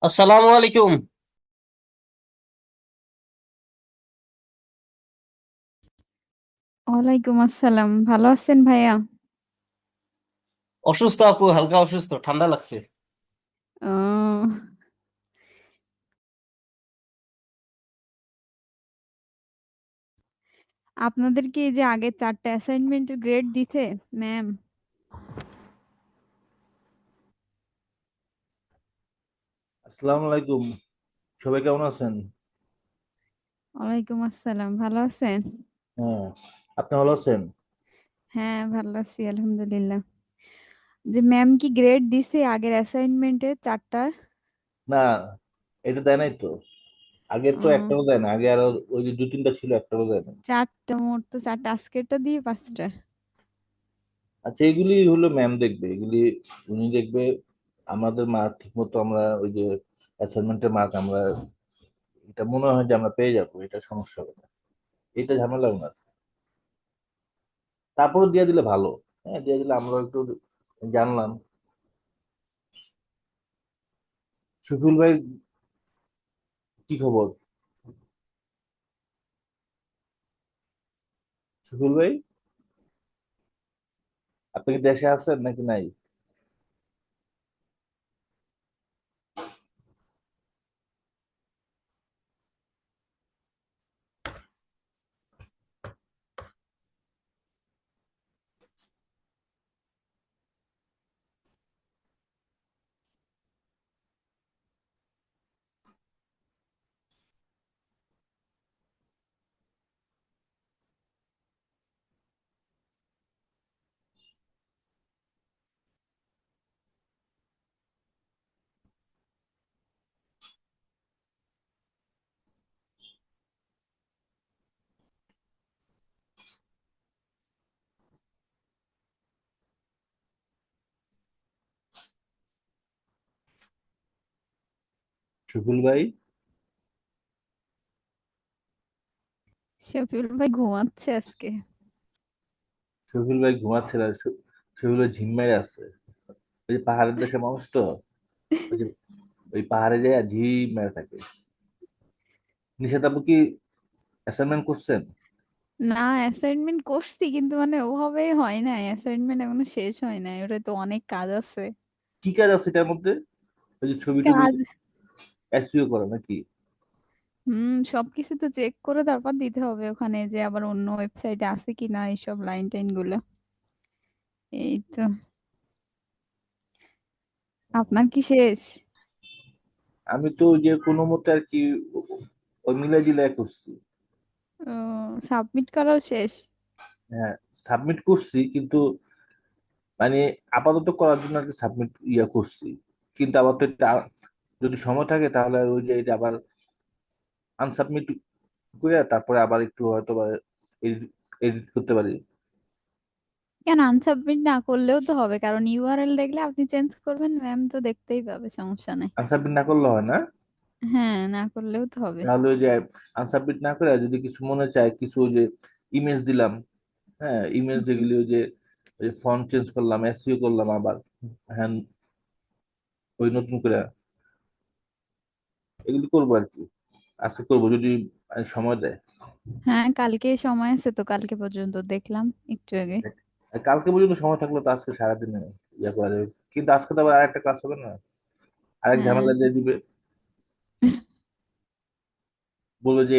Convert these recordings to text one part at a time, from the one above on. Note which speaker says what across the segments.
Speaker 1: আসসালামু আলাইকুম।
Speaker 2: ওয়ালাইকুম আসসালাম, ভালো আছেন ভাইয়া?
Speaker 1: অসুস্থ আপু, হালকা অসুস্থ, ঠান্ডা লাগছে।
Speaker 2: আহ, আপনাদের কি এই যে আগে 4টা অ্যাসাইনমেন্টের গ্রেড দিতে ম্যাম?
Speaker 3: আসসালামু আলাইকুম। সবাই কেমন আছেন?
Speaker 2: ওয়ালাইকুম আসসালাম, ভালো আছেন?
Speaker 3: হ্যাঁ, আপনি ভালো আছেন?
Speaker 2: হ্যাঁ, ভালো আছি আলহামদুলিল্লাহ। যে ম্যাম কি গ্রেড দিছে আগের অ্যাসাইনমেন্টে 4টার?
Speaker 3: না, এটা দেয় নাই তো। আগের তো
Speaker 2: আহ,
Speaker 3: একটাও দেয় না। আগে আরো ওই যে দু তিনটা ছিল, একটাও দেয় না।
Speaker 2: 4টা, মোট তো 4টা, আজকেরটা দিয়ে 5টা।
Speaker 3: আচ্ছা, এগুলি হলো ম্যাম দেখবে, এগুলি উনি দেখবে। আমাদের মার্ক ঠিক মতো আমরা ওই যে অ্যাসাইনমেন্টের মার্ক আমরা, এটা মনে হয় যে আমরা পেয়ে যাবো, এটা সমস্যা হবে না। এটা ঝামেলা না। তারপরে দিয়ে দিলে ভালো। হ্যাঁ, দিয়ে দিলে আমরা একটু জানলাম। সুফিল ভাই, কি খবর? সুফিল ভাই, আপনি কি দেশে আছেন নাকি নাই? সুফিল ভাই,
Speaker 2: শফিউল ভাই ঘুমাচ্ছে আজকে।
Speaker 3: শফিল ভাই ঘুমাচ্ছে না। শফিল ভাই ঝিম্মাই আছে। ওই যে পাহাড়ের দেশে মানুষ তো, ওই যে ওই পাহাড়ে যায় ঝিম মেরে থাকে। নিশাত আপু কি অ্যাসাইনমেন্ট করছেন?
Speaker 2: না, অ্যাসাইনমেন্ট করছি কিন্তু মানে ওভাবে হয় না, অ্যাসাইনমেন্ট এখনো শেষ হয় নাই, ওটা তো অনেক কাজ আছে।
Speaker 3: কি কাজ আছে এটার মধ্যে? ওই যে ছবি টবি
Speaker 2: কাজ,
Speaker 3: এসইও করা নাকি?
Speaker 2: সবকিছু তো চেক করে তারপর দিতে হবে ওখানে, যে আবার অন্য ওয়েবসাইটে আছে কিনা এইসব লাইন টাইন গুলো। এই তো। আপনার কি শেষ?
Speaker 3: আমি তো ওই যে কোনো মতে আর কি ওই মিলাই জিলাই করছি।
Speaker 2: সাবমিট করাও শেষ?
Speaker 3: হ্যাঁ, সাবমিট করছি কিন্তু মানে আপাতত করার জন্য আর কি সাবমিট করছি। কিন্তু আবার তো এটা যদি সময় থাকে তাহলে ওই যে এটা আবার আনসাবমিট করে তারপরে আবার একটু হয়তো বা এডিট করতে পারি।
Speaker 2: কেন আনসাবমিট না করলেও তো হবে, কারণ ইউআরএল দেখলে আপনি চেঞ্জ করবেন, ম্যাম তো দেখতেই পাবে, সমস্যা নাই।
Speaker 3: আনসাবমিট না করলে হয় না?
Speaker 2: হ্যাঁ, না করলেও তো হবে।
Speaker 3: তাহলে ওই যে আনসাবমিট না করে যদি কিছু মনে চায়, কিছু ওই যে ইমেজ দিলাম। হ্যাঁ, ইমেজ
Speaker 2: হুম।
Speaker 3: যেগুলি ওই যে ফন্ট চেঞ্জ করলাম, এসইও করলাম আবার। হ্যাঁ, ওই নতুন করে এগুলি করবো আর কি। আজকে করবো যদি সময় দেয়।
Speaker 2: হ্যাঁ, কালকে সময় আছে তো, কালকে পর্যন্ত দেখলাম একটু আগে।
Speaker 3: আর কালকে পর্যন্ত সময় থাকলে তো আজকে সারাদিনে করা যাবে। কিন্তু আজকে তো আবার আরেকটা ক্লাস হবে না? আরেক
Speaker 2: হ্যাঁ।
Speaker 3: ঝামেলা দিয়ে দিবে। বলবে যে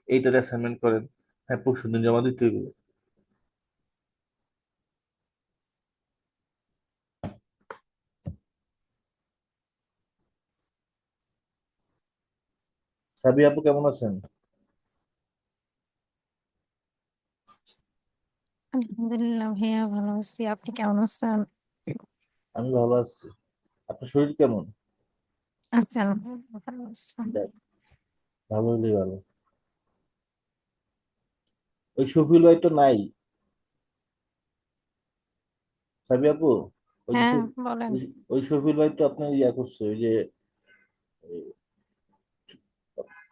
Speaker 3: এইটার অ্যাসাইনমেন্ট করেন। হ্যাঁ, পরশু দিন জমা দিতে হবে। সাবি আপু কেমন আছেন?
Speaker 4: আলহামদুলিল্লাহ ভাইয়া, ভালো আছি। আপনি কেমন আছেন?
Speaker 3: আমি ভালো আছি। আপনার শরীর কেমন?
Speaker 4: আছি আলহামদুলিল্লাহ, ভালো আছি।
Speaker 3: দেখ, ভালো হলেই ভালো। ওই শফিউল ভাই তো নাই। সাবি আপু, ওই যে
Speaker 4: হ্যাঁ, বলেন।
Speaker 3: ওই শফিউল ভাই তো আপনার করছে ওই যে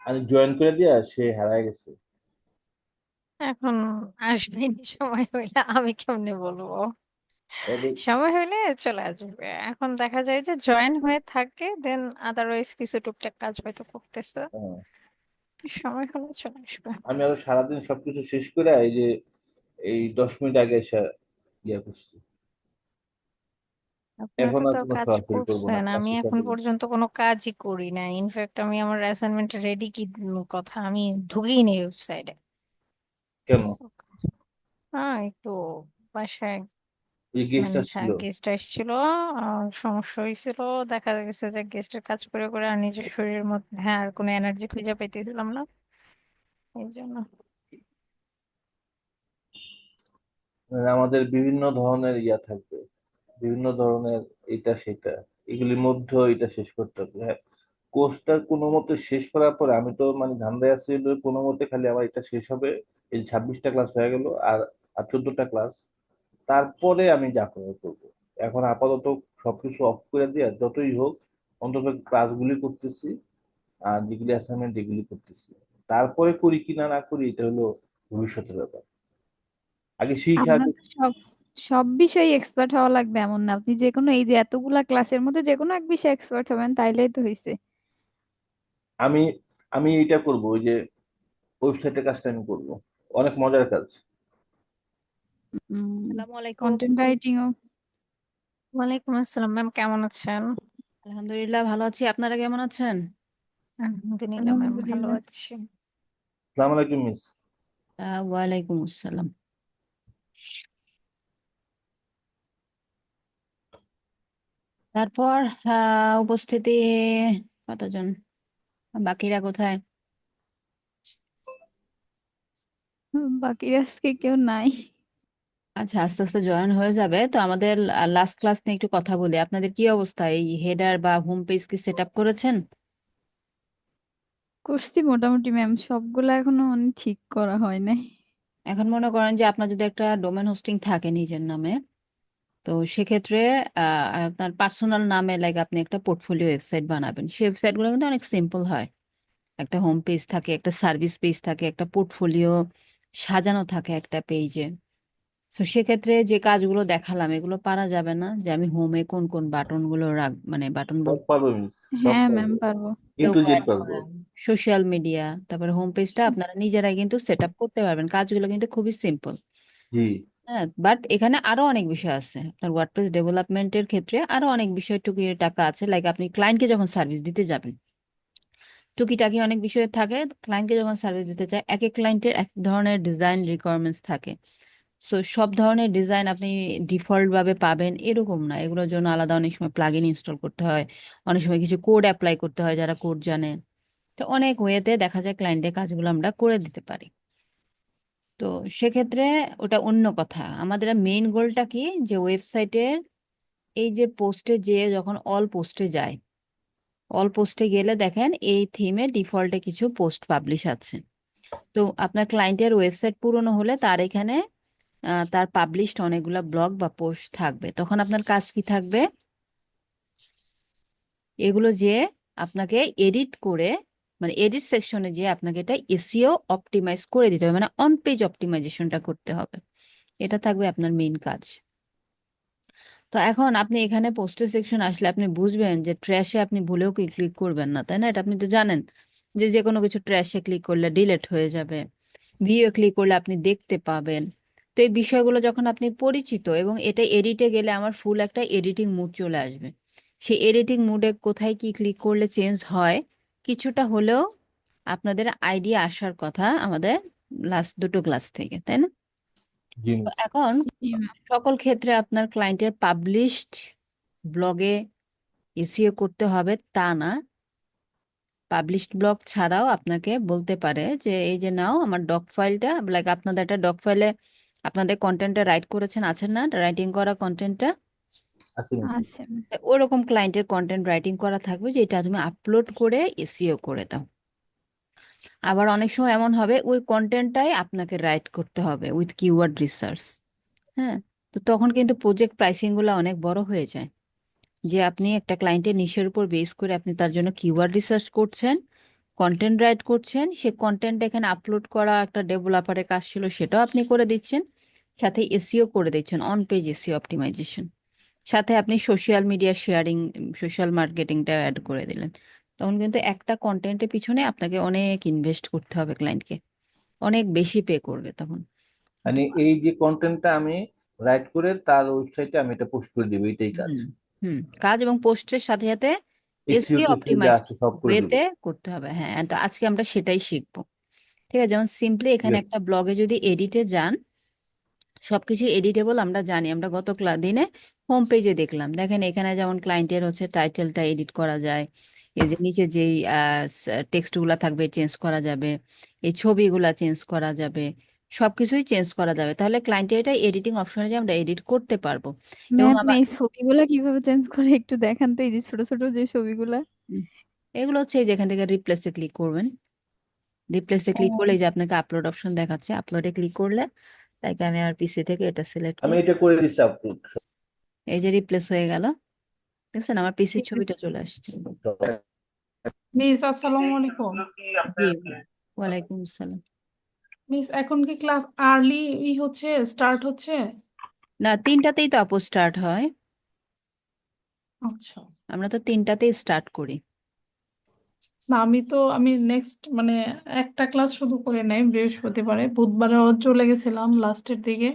Speaker 3: আমি জয়েন করে দিয়া সে হারায় গেছে।
Speaker 4: এখন আসবেনি, সময় হইলে আমি কেমনে বলবো?
Speaker 3: ওদের
Speaker 4: সময় হলে চলে আসবে। এখন দেখা যায় যে জয়েন হয়ে থাকে, দেন আদারওয়াইজ কিছু টুকটাক কাজ হয়তো করতেছে।
Speaker 3: হ্যাঁ,
Speaker 4: সময় হলে চলে আসবে।
Speaker 3: আমি আরো সারাদিন সবকিছু শেষ করে এই যে এই 10 মিনিট আগে এসে ইয়া করছি।
Speaker 4: আপনারা
Speaker 3: এখন
Speaker 4: তো
Speaker 3: আর
Speaker 4: তাও
Speaker 3: কোনো
Speaker 4: কাজ
Speaker 3: সরাসরি করবো না,
Speaker 4: করছেন,
Speaker 3: ক্লাস
Speaker 4: আমি
Speaker 3: শেষ
Speaker 4: এখন
Speaker 3: হবে।
Speaker 4: পর্যন্ত কোনো কাজই করি না। ইনফ্যাক্ট আমি আমার অ্যাসাইনমেন্ট রেডি কি কথা, আমি ঢুকেই নেই ওয়েবসাইটে।
Speaker 3: কেন?
Speaker 4: হ্যাঁ, একটু বাসায়
Speaker 3: এই গেস্ট
Speaker 4: মানে
Speaker 3: আসছিল?
Speaker 4: গেস্ট আসছিল, সমস্যা হয়েছিল। দেখা গেছে যে গেস্টের কাজ করে করে আর নিজের শরীরের মধ্যে আর কোনো এনার্জি খুঁজে পাইতেছিলাম না, এই জন্য।
Speaker 3: মানে আমাদের বিভিন্ন ধরনের ইয়া থাকবে, বিভিন্ন ধরনের এটা সেটা, এগুলির মধ্যে এটা শেষ করতে হবে। হ্যাঁ, কোর্সটা কোনো মতে শেষ করার পরে আমি তো মানে ধান্দায় আছি হলো কোনো মতে খালি আমার এটা শেষ হবে। এই 26টা ক্লাস হয়ে গেল, আর আর 14টা ক্লাস, তারপরে আমি যা করার করবো। এখন আপাতত সবকিছু অফ করে দিয়ে যতই হোক অন্তত ক্লাসগুলি করতেছি, আর যেগুলি অ্যাসাইনমেন্ট এগুলি করতেছি। তারপরে করি কি না না করি এটা হলো ভবিষ্যতের ব্যাপার। আগে শিখে
Speaker 2: আপনার
Speaker 3: আগে।
Speaker 2: তো সব সব বিষয়ে এক্সপার্ট হওয়া লাগবে এমন না, আপনি যে কোনো এই যে এতগুলা ক্লাসের মধ্যে যে কোনো এক বিষয়ে এক্সপার্ট হবেন তাইলেই তো হয়েছে।
Speaker 3: আমি আমি এটা করব, ওই যে ওয়েবসাইটের কাজটা আমি করব, অনেক মজার কাজ।
Speaker 5: আসসালামু আলাইকুম।
Speaker 2: কন্টেন্ট রাইটিংও।
Speaker 4: ওয়ালাইকুম আসসালাম ম্যাম, কেমন আছেন?
Speaker 5: আলহামদুলিল্লাহ ভালো আছি, আপনারা কেমন আছেন?
Speaker 4: আলহামদুলিল্লাহ ম্যাম, ভালো
Speaker 2: আলহামদুলিল্লাহ।
Speaker 4: আছি।
Speaker 3: আসসালামু আলাইকুম মিস।
Speaker 5: ওয়ালাইকুম আসসালাম। তারপর উপস্থিতি কতজন, বাকিরা কোথায়?
Speaker 2: বাকি আজকে কেউ নাই।
Speaker 5: আচ্ছা, আস্তে আস্তে জয়েন হয়ে যাবে। তো আমাদের লাস্ট ক্লাস নিয়ে একটু কথা বলি। আপনাদের কি অবস্থা, এই হেডার বা হোম পেজ কি সেট আপ করেছেন?
Speaker 2: করছি মোটামুটি ম্যাম, সবগুলা এখনো মানে ঠিক করা হয় নাই।
Speaker 5: এখন মনে করেন যে আপনার যদি একটা ডোমেন হোস্টিং থাকে নিজের নামে, তো সেক্ষেত্রে আপনার পার্সোনাল নামে লাইক আপনি একটা পোর্টফোলিও ওয়েবসাইট বানাবেন। সেই ওয়েবসাইটগুলো কিন্তু অনেক সিম্পল হয়। একটা হোম পেজ থাকে, একটা সার্ভিস পেজ থাকে, একটা পোর্টফোলিও সাজানো থাকে একটা পেজে। তো সেক্ষেত্রে যে কাজগুলো দেখালাম এগুলো পারা যাবে না, যে আমি হোমে কোন কোন বাটনগুলো রাখ, মানে বাটন
Speaker 3: সব
Speaker 5: বলতে
Speaker 3: পারবো মিস, সব
Speaker 2: হ্যাঁ ম্যাম
Speaker 3: পারবো,
Speaker 2: পারবো।
Speaker 3: এ টু
Speaker 5: লোগো
Speaker 3: জেড
Speaker 5: অ্যাড
Speaker 3: পারবো।
Speaker 5: করা, সোশ্যাল মিডিয়া, তারপরে হোম পেজটা আপনারা নিজেরাই কিন্তু সেট আপ করতে পারবেন। কাজগুলো কিন্তু খুবই সিম্পল।
Speaker 3: জি।
Speaker 5: হ্যাঁ, বাট এখানে আরো অনেক বিষয় আছে। আপনার ওয়ার্ডপ্রেস ডেভেলপমেন্টের ক্ষেত্রে আরো অনেক বিষয় টাকা আছে, লাইক আপনি ক্লায়েন্টকে যখন সার্ভিস দিতে যাবেন, টুকিটাকি অনেক বিষয় থাকে। ক্লায়েন্টকে যখন সার্ভিস দিতে চায়, এক এক ক্লায়েন্টের এক ধরনের ডিজাইন রিকোয়ারমেন্টস থাকে। সো সব ধরনের ডিজাইন আপনি ডিফল্ট ভাবে পাবেন এরকম না, এগুলোর জন্য আলাদা অনেক সময় প্লাগইন ইনস্টল করতে হয়, অনেক সময় কিছু কোড অ্যাপ্লাই করতে হয় যারা কোড জানে। তো অনেক ওয়েতে দেখা যায় ক্লায়েন্টের কাজগুলো আমরা করে দিতে পারি। তো সেক্ষেত্রে ওটা অন্য কথা। আমাদের মেইন গোলটা কি, যে ওয়েবসাইটের এই যে পোস্টে যে যখন অল পোস্টে যায়, অল পোস্টে গেলে দেখেন এই থিমে ডিফল্টে কিছু পোস্ট পাবলিশ আছে। তো আপনার ক্লায়েন্টের ওয়েবসাইট পুরনো হলে তার এখানে তার পাবলিশড অনেকগুলা ব্লগ বা পোস্ট থাকবে। তখন আপনার কাজ কি থাকবে, এগুলো যে আপনাকে এডিট করে, মানে এডিট সেকশনে যে আপনাকে এটা এসইও অপটিমাইজ করে দিতে হবে, মানে অন পেজ অপটিমাইজেশনটা করতে হবে। এটা থাকবে আপনার মেইন কাজ। তো এখন আপনি এখানে পোস্টের সেকশন আসলে আপনি বুঝবেন যে ট্র্যাশে আপনি ভুলেও কি ক্লিক করবেন না, তাই না? এটা আপনি তো জানেন যে যে কোনো কিছু ট্র্যাশে ক্লিক করলে ডিলিট হয়ে যাবে, ভিডিও ক্লিক করলে আপনি দেখতে পাবেন। তো এই বিষয়গুলো যখন আপনি পরিচিত, এবং এটা এডিটে গেলে আমার ফুল একটা এডিটিং মুড চলে আসবে। সেই এডিটিং মুডে কোথায় কি ক্লিক করলে চেঞ্জ হয় কিছুটা হলেও আপনাদের আইডিয়া আসার কথা আমাদের লাস্ট দুটো ক্লাস থেকে, তাই না?
Speaker 3: জি
Speaker 5: তো
Speaker 3: মিস।
Speaker 5: এখন
Speaker 2: জি ম্যাম।
Speaker 5: সকল ক্ষেত্রে আপনার ক্লায়েন্টের পাবলিশড ব্লগে এসইও করতে হবে তা না। পাবলিশড ব্লগ ছাড়াও আপনাকে বলতে পারে যে এই যে নাও আমার ডক ফাইলটা, লাইক আপনাদের একটা ডক ফাইলে আপনাদের কন্টেন্টটা রাইট করেছেন, আছেন না রাইটিং করা কন্টেন্টটা?
Speaker 3: আছে মিস।
Speaker 2: আচ্ছা ম্যাম।
Speaker 5: ওরকম ক্লায়েন্টের কন্টেন্ট রাইটিং করা থাকবে যে এটা তুমি আপলোড করে এসইও করে দাও। আবার অনেক সময় এমন হবে ওই কন্টেন্টটাই আপনাকে রাইট করতে হবে উইথ কিওয়ার্ড রিসার্চ। হ্যাঁ, তো তখন কিন্তু প্রজেক্ট প্রাইসিং গুলো অনেক বড় হয়ে যায়। যে আপনি একটা ক্লায়েন্টের নিশের উপর বেস করে আপনি তার জন্য কিওয়ার্ড রিসার্চ করছেন, কন্টেন্ট রাইট করছেন, সে কন্টেন্ট এখানে আপলোড করা একটা ডেভেলপারের কাজ ছিল, সেটাও আপনি করে দিচ্ছেন, সাথে এসইও করে দিচ্ছেন, অন পেজ এসইও অপটিমাইজেশন, সাথে আপনি সোশ্যাল মিডিয়া শেয়ারিং, সোশ্যাল মার্কেটিংটা অ্যাড করে দিলেন, তখন কিন্তু একটা কন্টেন্টের পিছনে আপনাকে অনেক ইনভেস্ট করতে হবে, ক্লায়েন্টকে অনেক বেশি পে করবে তখন।
Speaker 3: মানে এই যে কন্টেন্টটা আমি রাইট করে তার ওয়েবসাইটে আমি এটা পোস্ট করে দিব, এটাই কাজ।
Speaker 5: হুম হুম, কাজ এবং পোস্টের সাথে সাথে
Speaker 3: এসইও
Speaker 5: এসইও
Speaker 3: টেসইও যা
Speaker 5: অপটিমাইজ
Speaker 3: আছে সব করে দিব।
Speaker 5: ওয়েতে করতে হবে। হ্যাঁ, তো আজকে আমরা সেটাই শিখবো। ঠিক আছে, যেমন সিম্পলি এখানে
Speaker 3: ঠিক আছে।
Speaker 5: একটা ব্লগে যদি এডিটে যান, সবকিছু এডিটেবল আমরা জানি, আমরা গত দিনে হোম পেজে দেখলাম, দেখেন এখানে যেমন ক্লায়েন্টের হচ্ছে টাইটেলটা এডিট করা যায়, এই যে নিচে যেই টেক্সট গুলা থাকবে চেঞ্জ করা যাবে, এই ছবিগুলা চেঞ্জ করা যাবে, সবকিছুই চেঞ্জ করা যাবে। তাহলে ক্লায়েন্টের এটা এডিটিং অপশনে যে আমরা এডিট করতে পারবো। এবং
Speaker 2: ম্যাম
Speaker 5: আবার
Speaker 2: এই ছবিগুলা কিভাবে চেঞ্জ করে একটু দেখান তো, এই যে ছোট ছোট যে ছবিগুলা।
Speaker 5: উম, এগুলো হচ্ছে এই যেখান থেকে রিপ্লেসে ক্লিক করবেন, রিপ্লেসে ক্লিক করলে এই যে আপনাকে আপলোড অপশন দেখাচ্ছে, আপলোডে ক্লিক করলে তাইকে আমি আমার পিসি থেকে এটা সিলেক্ট
Speaker 3: আমি
Speaker 5: করি,
Speaker 3: এটা করে দিচ্ছি আপলোড।
Speaker 5: এই যে রিপ্লেস হয়ে গেল, দেখছেন আমার পিসির ছবিটা চলে আসছে।
Speaker 6: মিস আসসালামু আলাইকুম।
Speaker 5: জি, ওয়ালাইকুম আসসালাম।
Speaker 6: মিস এখন কি ক্লাস আর্লি হচ্ছে, স্টার্ট হচ্ছে?
Speaker 5: না, 3টাতেই তো আপু স্টার্ট হয়,
Speaker 6: আচ্ছা।
Speaker 5: আমরা তো 3টাতেই স্টার্ট করি।
Speaker 6: না আমি নেক্সট মানে একটা ক্লাস শুধু করে নাই বৃহস্পতিবারে, বুধবারেও চলে গেছিলাম লাস্টের দিকে,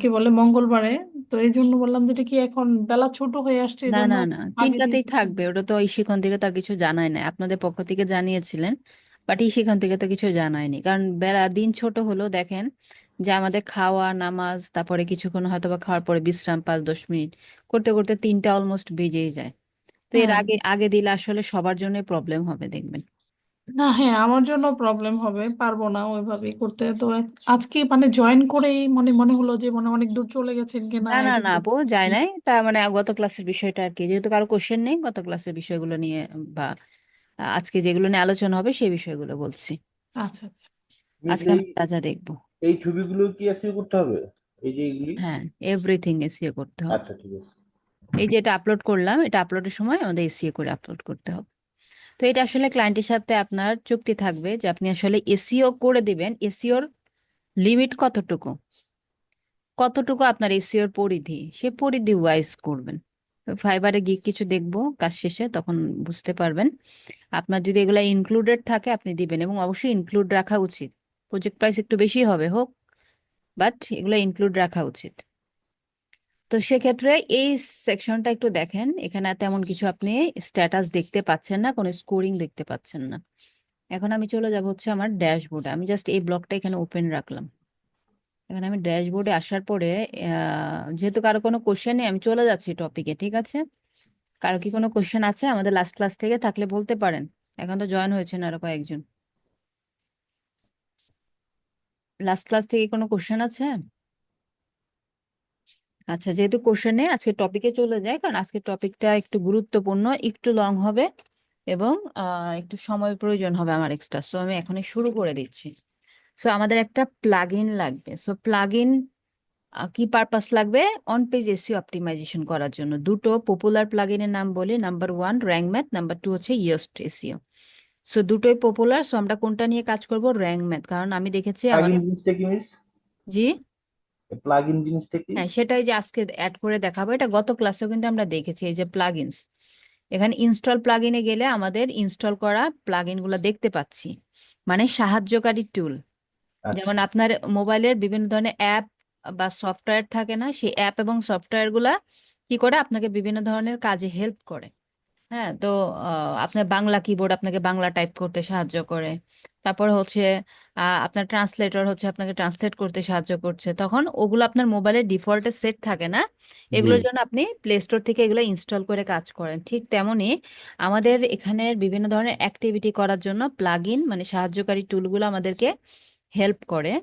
Speaker 6: কি বলে মঙ্গলবারে। তো এই জন্য বললাম যে এটা কি এখন বেলা ছোট হয়ে আসছে এই
Speaker 5: না
Speaker 6: জন্য
Speaker 5: না না,
Speaker 6: আগে
Speaker 5: 3টাতেই
Speaker 6: দিয়ে।
Speaker 5: থাকবে, ওটা তো ইশিখন থেকে তার কিছু জানাই নাই, আপনাদের পক্ষ থেকে জানিয়েছিলেন, বাট ইশিখন থেকে তো কিছু জানায়নি, কারণ বেলা দিন ছোট হলো, দেখেন যে আমাদের খাওয়া নামাজ, তারপরে কিছুক্ষণ হয়তো বা খাওয়ার পরে বিশ্রাম 5-10 মিনিট করতে করতে 3টা অলমোস্ট বেজেই যায়। তো এর
Speaker 6: হ্যাঁ,
Speaker 5: আগে আগে দিলে আসলে সবার জন্য প্রবলেম হবে দেখবেন।
Speaker 6: না হ্যাঁ আমার জন্য প্রবলেম হবে, পারবো না ওইভাবেই করতে। তো আজকে মানে জয়েন করেই মনে মনে হলো যে মনে অনেক দূর চলে গেছেন কিনা
Speaker 5: না
Speaker 6: এই
Speaker 5: না
Speaker 6: জন্য।
Speaker 5: না আপু, যায় নাই, তা মানে গত ক্লাসের বিষয়টা আর কি, যেহেতু কারো কোশ্চেন নেই গত ক্লাসের বিষয়গুলো নিয়ে, বা আজকে যেগুলো নিয়ে আলোচনা হবে সেই বিষয়গুলো বলছি,
Speaker 6: আচ্ছা আচ্ছা।
Speaker 3: মিস
Speaker 5: আজকে
Speaker 3: এই
Speaker 5: আমরা তাজা দেখবো।
Speaker 3: এই ছবিগুলো কি এসইও করতে হবে, এই যে এগুলি?
Speaker 5: হ্যাঁ, এভরিথিং এসিও করতে হবে।
Speaker 3: আচ্ছা ঠিক আছে।
Speaker 5: এই যে এটা আপলোড করলাম, এটা আপলোডের সময় আমাদের এসিও করে আপলোড করতে হবে। তো এটা আসলে ক্লায়েন্টের সাথে আপনার চুক্তি থাকবে যে আপনি আসলে এসিও করে দিবেন, এসিওর লিমিট কতটুকু, কতটুকু আপনার এসিওর পরিধি, সে পরিধি ওয়াইজ করবেন। ফাইবারে গিয়ে কিছু দেখবো কাজ শেষে, তখন বুঝতে পারবেন। আপনার যদি এগুলা ইনক্লুডেড থাকে আপনি দিবেন, এবং অবশ্যই ইনক্লুড রাখা উচিত, প্রজেক্ট প্রাইস একটু বেশি হবে হোক, বাট এগুলো ইনক্লুড রাখা উচিত। তো সেক্ষেত্রে এই সেকশনটা একটু দেখেন, এখানে তেমন কিছু আপনি স্ট্যাটাস দেখতে পাচ্ছেন না, কোনো স্কোরিং দেখতে পাচ্ছেন না। এখন আমি চলে যাব হচ্ছে আমার ড্যাশবোর্ডে, আমি জাস্ট এই ব্লকটা এখানে ওপেন রাখলাম। এখানে আমি ড্যাশবোর্ডে আসার পরে যেহেতু কারো কোনো কোশ্চেন নেই, আমি চলে যাচ্ছি টপিকে, ঠিক আছে? কারো কি কোনো কোশ্চেন আছে আমাদের লাস্ট ক্লাস থেকে, থাকলে বলতে পারেন, এখন তো জয়েন হয়েছেন আরো কয়েকজন। লাস্ট ক্লাস থেকে কোনো কোশ্চেন আছে? আচ্ছা, যেহেতু কোশ্চেন নেই, আজকে টপিকে চলে যায়, কারণ আজকে টপিকটা একটু গুরুত্বপূর্ণ, একটু লং হবে, এবং একটু সময় প্রয়োজন হবে আমার এক্সট্রা, সো আমি এখনই শুরু করে দিচ্ছি। সো আমাদের একটা প্লাগইন লাগবে। সো প্লাগইন কি পারপাস লাগবে? অন পেজ এসইও অপটিমাইজেশন করার জন্য দুটো পপুলার প্লাগইনের নাম বলি, নাম্বার 1 র্যাঙ্ক ম্যাথ, নাম্বার 2 হচ্ছে ইয়োস্ট এসইও। সো দুটোই পপুলার, সো আমরা কোনটা নিয়ে কাজ করব? র্যাঙ্ক ম্যাথ, কারণ আমি দেখেছি
Speaker 3: প্লাগইন
Speaker 5: আমাদের।
Speaker 3: জিনিসটা কি মিস?
Speaker 5: জি,
Speaker 3: প্লাগইন জিনিসটা কি?
Speaker 5: হ্যাঁ সেটাই যে আজকে অ্যাড করে দেখাবো, এটা গত ক্লাসেও কিন্তু আমরা দেখেছি, এই যে প্লাগইনস, এখানে ইনস্টল প্লাগইনে গেলে আমাদের ইনস্টল করা প্লাগইন গুলো দেখতে পাচ্ছি, মানে সাহায্যকারী টুল। যেমন
Speaker 3: আচ্ছা
Speaker 5: আপনার মোবাইলের বিভিন্ন ধরনের অ্যাপ বা সফটওয়্যার থাকে না, সেই অ্যাপ এবং সফটওয়্যার গুলা কি করে আপনাকে বিভিন্ন ধরনের কাজে হেল্প করে। হ্যাঁ, তো আপনার বাংলা কিবোর্ড আপনাকে বাংলা টাইপ করতে সাহায্য করে, তারপর হচ্ছে আপনার ট্রান্সলেটর হচ্ছে আপনাকে ট্রান্সলেট করতে সাহায্য করছে, তখন ওগুলো আপনার মোবাইলের ডিফল্টে সেট থাকে না,
Speaker 3: জি।
Speaker 5: এগুলোর জন্য আপনি প্লে স্টোর থেকে এগুলো ইনস্টল করে কাজ করেন। ঠিক তেমনি আমাদের এখানে বিভিন্ন ধরনের অ্যাক্টিভিটি করার জন্য প্লাগইন মানে সাহায্যকারী টুলগুলো আমাদেরকে হেল্প করে,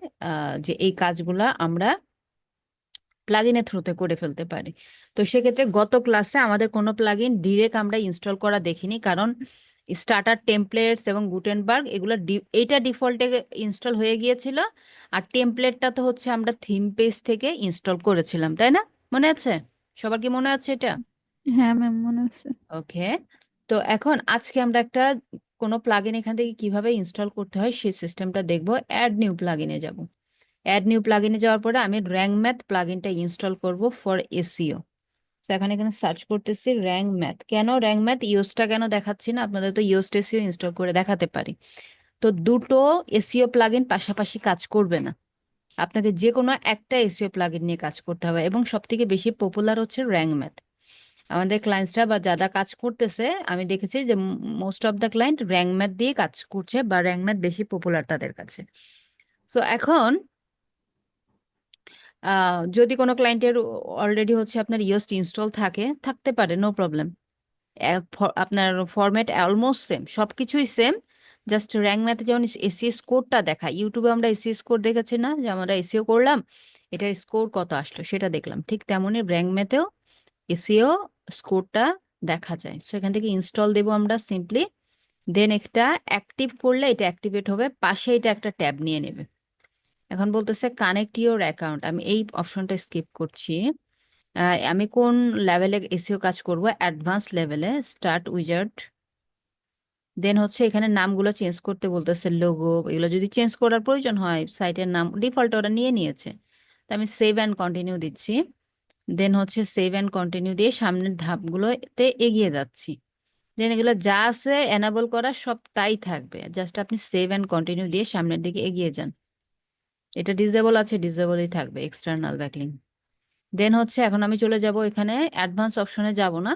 Speaker 5: যে এই কাজগুলা আমরা প্লাগইনের থ্রুতে করে ফেলতে পারি। তো সেক্ষেত্রে গত ক্লাসে আমাদের কোনো প্লাগইন ডিরেক্ট আমরা ইনস্টল করা দেখিনি, কারণ স্টার্টার টেমপ্লেটস এবং গুটেনবার্গ এগুলো এইটা ডিফল্টে ইনস্টল হয়ে গিয়েছিল, আর টেমপ্লেটটা তো হচ্ছে আমরা থিম পেজ থেকে ইনস্টল করেছিলাম, তাই না? মনে আছে? সবার কি মনে আছে এটা?
Speaker 2: হ্যাঁ ম্যাম মনে আছে।
Speaker 5: ওকে, তো এখন আজকে আমরা একটা কোনো প্লাগইন এখান থেকে কিভাবে ইনস্টল করতে হয় সেই সিস্টেমটা দেখবো। অ্যাড নিউ প্লাগইনে যাব। অ্যাড নিউ প্লাগইনে যাওয়ার পরে আমি র্যাঙ্ক ম্যাথ প্লাগইনটা ইনস্টল করব ফর এসইও। তো এখানে সার্চ করতেছি র্যাঙ্ক ম্যাথ। কেন র্যাঙ্ক ম্যাথ ইওসটা কেন দেখাচ্ছি না? আপনাদের তো ইওস এসইও ইনস্টল করে দেখাতে পারি। তো দুটো এসইও প্লাগইন পাশাপাশি কাজ করবে না, আপনাকে যে কোনো একটা এসইও প্লাগইন নিয়ে কাজ করতে হবে, এবং সব থেকে বেশি পপুলার হচ্ছে র্যাঙ্ক ম্যাথ। আমাদের ক্লায়েন্টসরা বা যারা কাজ করতেছে আমি দেখেছি যে most of the client rank math দিয়ে কাজ করছে, বা র্যাঙ্ক ম্যাথ বেশি পপুলার তাদের কাছে। সো এখন যদি কোনো ক্লায়েন্টের অলরেডি হচ্ছে আপনার ইওস ইনস্টল থাকতে পারে, নো প্রবলেম। আপনার ফরম্যাট অলমোস্ট সেম, সবকিছুই সেম, জাস্ট র্যাঙ্ক ম্যাথে যেমন এসিও স্কোরটা দেখায়, ইউটিউবে আমরা এসিও স্কোর দেখেছি না, যে আমরা এসিও করলাম এটার স্কোর কত আসলো সেটা দেখলাম, ঠিক তেমনই র্যাঙ্ক ম্যাথেও এসিও স্কোরটা দেখা যায়। সো এখান থেকে ইনস্টল দেবো আমরা সিম্পলি, দেন একটা অ্যাক্টিভ করলে এটা অ্যাক্টিভেট হবে, পাশে এটা একটা ট্যাব নিয়ে নেবে। এখন বলতেছে কানেক্ট ইউর অ্যাকাউন্ট, আমি এই অপশনটা স্কিপ করছি। আমি কোন লেভেলে এসইও কাজ করব? অ্যাডভান্স লেভেলে, স্টার্ট উইজার্ড। দেন হচ্ছে এখানে নামগুলো চেঞ্জ করতে বলতেছে, লোগো এগুলো যদি চেঞ্জ করার প্রয়োজন হয়, সাইটের নাম ডিফল্ট ওরা নিয়ে নিয়েছে, তো আমি সেভ অ্যান্ড কন্টিনিউ দিচ্ছি। দেন হচ্ছে সেভ অ্যান্ড কন্টিনিউ দিয়ে সামনের ধাপগুলোতে এগিয়ে যাচ্ছি। দেন এগুলো যা আছে এনাবল করা সব তাই থাকবে, জাস্ট আপনি সেভ অ্যান্ড কন্টিনিউ দিয়ে সামনের দিকে এগিয়ে যান। এটা ডিসেবল আছে, ডিসেবলই থাকবে এক্সটার্নাল ব্যাকলিং। দেন হচ্ছে এখন আমি চলে যাব এখানে অ্যাডভান্স অপশনে যাব না,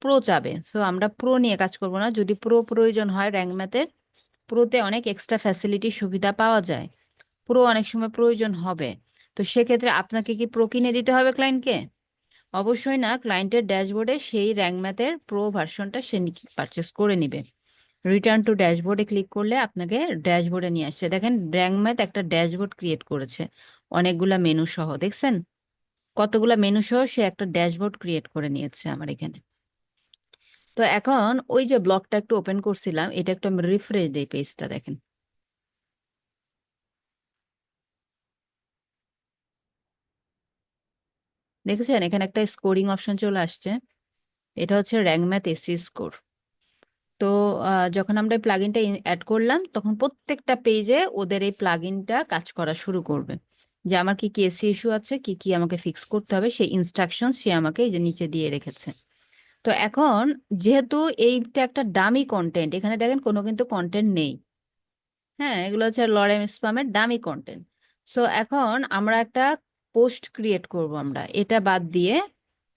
Speaker 5: প্রো চাবে। সো আমরা প্রো নিয়ে কাজ করব না, যদি প্রো প্রয়োজন হয় র্যাঙ্ক ম্যাথের, প্রোতে অনেক এক্সট্রা ফ্যাসিলিটি সুবিধা পাওয়া যায়, প্রো অনেক সময় প্রয়োজন হবে। তো সেক্ষেত্রে আপনাকে কি প্রো কিনে দিতে হবে ক্লায়েন্টকে? অবশ্যই না, ক্লায়েন্টের ড্যাশবোর্ডে সেই র্যাঙ্ক ম্যাথের প্রো ভার্সনটা সে পারচেস করে নিবে। রিটার্ন টু ড্যাশবোর্ডে ক্লিক করলে আপনাকে ড্যাশবোর্ডে নিয়ে আসছে। দেখেন র্যাঙ্ক ম্যাথ একটা ড্যাশবোর্ড ক্রিয়েট করেছে অনেকগুলা মেনু সহ, দেখছেন কতগুলা মেনু সহ সে একটা ড্যাশবোর্ড ক্রিয়েট করে নিয়েছে আমার এখানে। তো এখন ওই যে ব্লগটা একটু ওপেন করছিলাম, এটা একটু আমি রিফ্রেশ দিই পেজটা, দেখেন দেখেছেন এখানে একটা স্কোরিং অপশন চলে আসছে, এটা হচ্ছে র্যাঙ্ক ম্যাথ এসি স্কোর। তো যখন আমরা এই প্লাগইনটা অ্যাড করলাম তখন প্রত্যেকটা পেজে ওদের এই প্লাগইনটা কাজ করা শুরু করবে, যে আমার কি কি এসি ইস্যু আছে, কি কি আমাকে ফিক্স করতে হবে, সেই ইনস্ট্রাকশন সে আমাকে এই যে নিচে দিয়ে রেখেছে। তো এখন যেহেতু এইটা একটা ডামি কন্টেন্ট, এখানে দেখেন কোনো কিন্তু কন্টেন্ট নেই, হ্যাঁ এগুলো হচ্ছে লরেম স্প্যামের ডামি কন্টেন্ট। সো এখন আমরা একটা পোস্ট ক্রিয়েট করব, আমরা এটা বাদ দিয়ে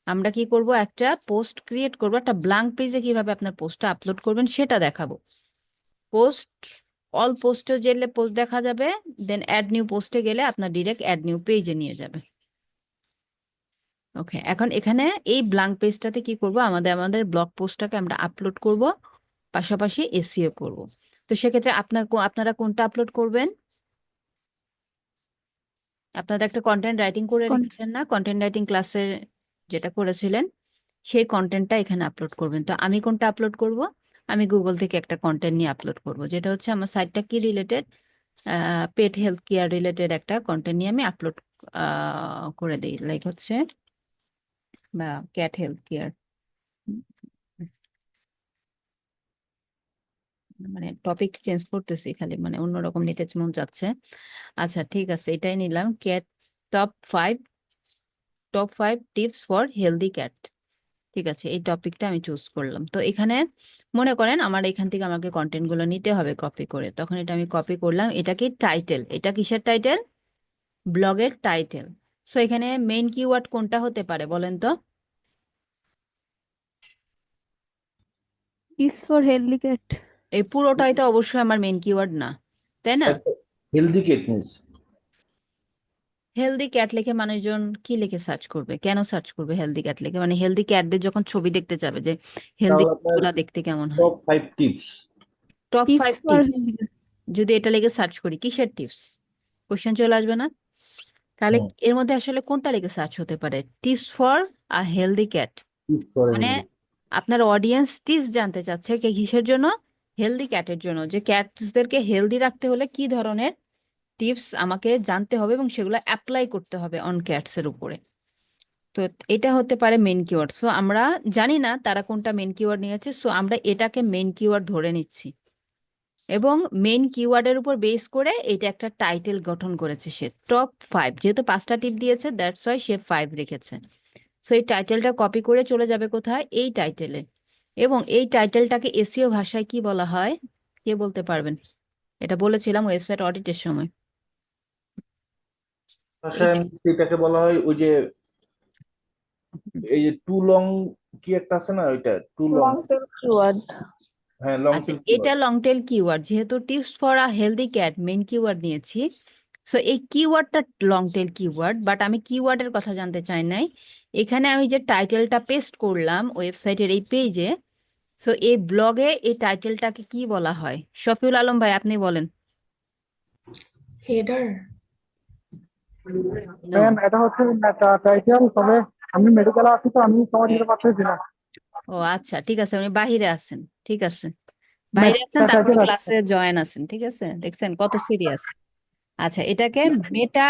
Speaker 5: আমরা কি করব, একটা পোস্ট ক্রিয়েট করব, একটা ব্ল্যাঙ্ক পেজে কিভাবে আপনার পোস্টটা আপলোড করবেন সেটা দেখাবো। পোস্ট অল পোস্টে গেলে পোস্ট দেখা যাবে, দেন অ্যাড নিউ পোস্টে গেলে আপনার ডিরেক্ট অ্যাড নিউ পেজে নিয়ে যাবে। ওকে, এখন এখানে এই ব্ল্যাঙ্ক পেজটাতে কি করব, আমাদের ব্লগ পোস্টটাকে আমরা আপলোড করব, পাশাপাশি এসইও করব। তো সেক্ষেত্রে আপনারা কোনটা আপলোড করবেন? আপনারা একটা কন্টেন্ট রাইটিং করে রেখেছেন না, কন্টেন্ট রাইটিং ক্লাসে যেটা করেছিলেন সেই কন্টেন্টটা এখানে আপলোড করবেন। তো আমি কোনটা আপলোড করব? আমি গুগল থেকে একটা কন্টেন্ট নিয়ে আপলোড করব, যেটা হচ্ছে আমার সাইটটা কি রিলেটেড, পেট হেলথ কেয়ার রিলেটেড একটা কন্টেন্ট নিয়ে আমি আপলোড করে দিই, লাইক হচ্ছে বা ক্যাট হেলথ কেয়ার, মানে টপিক চেঞ্জ করতেছি খালি, মানে অন্যরকম নিতে মন যাচ্ছে। আচ্ছা ঠিক আছে, এটাই নিলাম, cat top 5 tips for healthy cat. ঠিক আছে, এই টপিকটা আমি চুজ করলাম। তো এখানে মনে করেন আমার এখান থেকে আমাকে কন্টেন্ট গুলো নিতে হবে কপি করে, তখন এটা আমি কপি করলাম, এটা কি টাইটেল, এটা কিসের টাইটেল? ব্লগের টাইটেল। সো এখানে মেইন কিওয়ার্ড কোনটা হতে পারে বলেন তো?
Speaker 2: Tips for healthy cat.
Speaker 5: এই পুরোটাই তো অবশ্যই আমার মেইন কিওয়ার্ড না, তাই না?
Speaker 3: হেলদি কিটনেস।
Speaker 5: হেলদি ক্যাট লিখে মানুষজন কি লিখে সার্চ করবে, কেন সার্চ করবে হেলদি ক্যাট লিখে? মানে হেলদি ক্যাটদের যখন ছবি দেখতে যাবে যে হেলদি
Speaker 3: তাহলে আপনার
Speaker 5: গুলা দেখতে কেমন হয়,
Speaker 3: top 5 tips.
Speaker 5: Top
Speaker 2: tips
Speaker 5: 5
Speaker 2: for
Speaker 5: tips, যদি এটা লিখে সার্চ করি কিসের টিপস, কোশ্চেন চলে আসবে না? তাহলে এর মধ্যে আসলে কোনটা লিখে সার্চ হতে পারে? Tips for a healthy cat,
Speaker 3: tips for
Speaker 5: মানে
Speaker 3: হেলদি।
Speaker 5: আপনার অডিয়েন্স টিপস জানতে চাচ্ছে কিসের জন্য? হেলদি ক্যাটের জন্য, যে ক্যাটসদেরকে হেলদি রাখতে হলে কি ধরনের টিপস আমাকে জানতে হবে এবং সেগুলো অ্যাপ্লাই করতে হবে অন ক্যাটস এর উপরে। তো এটা হতে পারে মেন কিওয়ার্ড। সো আমরা জানি না তারা কোনটা মেন কিওয়ার্ড নিয়েছে, সো আমরা এটাকে মেন কিওয়ার্ড ধরে নিচ্ছি, এবং মেইন কিওয়ার্ডের উপর বেস করে এটা একটা টাইটেল গঠন করেছে সে টপ 5, যেহেতু 5টা টিপ দিয়েছে দ্যাটস ওয়াই সে 5 রেখেছে। সো এই টাইটেলটা কপি করে চলে যাবে কোথায়, এই টাইটেলে। এবং এই টাইটেলটাকে এসইও ভাষায় কি বলা হয় কে বলতে পারবেন? এটা বলেছিলাম ওয়েবসাইট অডিটের সময়।
Speaker 3: ভাষায় সেটাকে বলা হয় ওই যে এই যে টু লং কি একটা আছে না, ওইটা too long,
Speaker 7: long tail keyword.
Speaker 3: হ্যাঁ লং
Speaker 5: আচ্ছা,
Speaker 3: টেল
Speaker 5: এটা লং টেল কিওয়ার্ড, যেহেতু tips for a healthy cat main keyword নিয়েছি, সো এই কিওয়ার্ডটা লং টেল কিওয়ার্ড। বাট আমি কিওয়ার্ডের কথা জানতে চাই নাই, এখানে আমি যে টাইটেলটা পেস্ট করলাম ওয়েবসাইটের এই পেজে, সো এই ব্লগে এই টাইটেলটাকে কি বলা হয়? শফিউল আলম ভাই আপনি বলেন।
Speaker 8: হেডার।
Speaker 5: No.
Speaker 7: ম্যাম এটা হচ্ছে টাইটেল, তবে আমি মেডিকেলে আছি তো আমি সময় দিতে পারতেছি না।
Speaker 5: ও আচ্ছা, ঠিক আছে, উনি বাহিরে আছেন, ঠিক আছে, বাইরে আছেন, তারপরে
Speaker 7: টাইটেল আছে।
Speaker 5: ক্লাসে জয়েন আছেন, ঠিক আছে, দেখছেন কত সিরিয়াস। আচ্ছা, এটাকে মেটা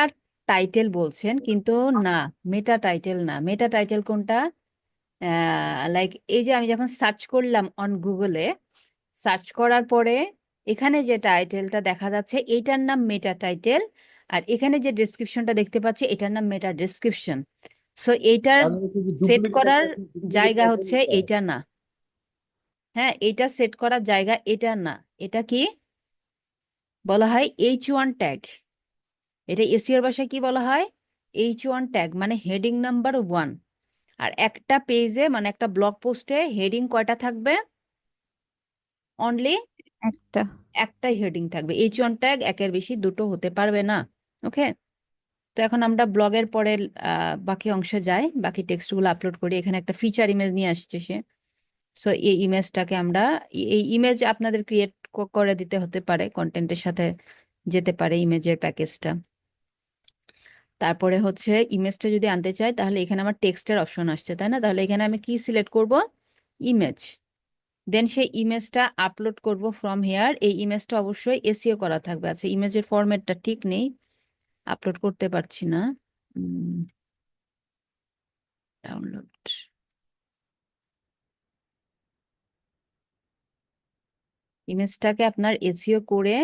Speaker 5: টাইটেল বলছেন, কিন্তু না, মেটা টাইটেল না। মেটা টাইটেল কোনটা? লাইক এই যে আমি যখন সার্চ করলাম অন গুগলে, সার্চ করার পরে এখানে যে টাইটেলটা দেখা যাচ্ছে এইটার নাম মেটা টাইটেল, আর এখানে যে ডেসক্রিপশনটা দেখতে পাচ্ছি এটার নাম মেটা ডেসক্রিপশন। সো এইটার সেট করার জায়গা হচ্ছে এইটা না, হ্যাঁ, এইটা সেট করার জায়গা এটা না। এটা কি বলা হয়? H1 tag. এটা এসইওর ভাষায় কি বলা হয়? H1 ট্যাগ, মানে হেডিং নাম্বার 1। আর একটা পেজে মানে একটা ব্লগ পোস্টে হেডিং কয়টা থাকবে? অনলি
Speaker 2: একটা।
Speaker 5: একটাই হেডিং থাকবে। H1 ট্যাগ একের বেশি দুটো হতে পারবে না। ওকে, তো এখন আমরা ব্লগের পরে বাকি অংশে যাই, বাকি টেক্সটগুলো আপলোড করি। এখানে একটা ফিচার ইমেজ নিয়ে আসছে সে। সো এই ইমেজটাকে আমরা, এই ইমেজ আপনাদের ক্রিয়েট করে দিতে হতে পারে, কন্টেন্টের সাথে যেতে পারে ইমেজের প্যাকেজটা। তারপরে হচ্ছে ইমেজটা যদি আনতে চাই তাহলে এখানে আমার টেক্সটের অপশন আসছে, তাই না? তাহলে এখানে আমি কি সিলেক্ট করব? ইমেজ। দেন সেই ইমেজটা আপলোড করব ফ্রম হেয়ার। এই ইমেজটা অবশ্যই এসইও করা থাকবে। আচ্ছা, ইমেজের ফরম্যাটটা ঠিক নেই, আপলোড করতে পারছি না। ডাউনলোড, ইমেজটাকে আপনার এসইও করে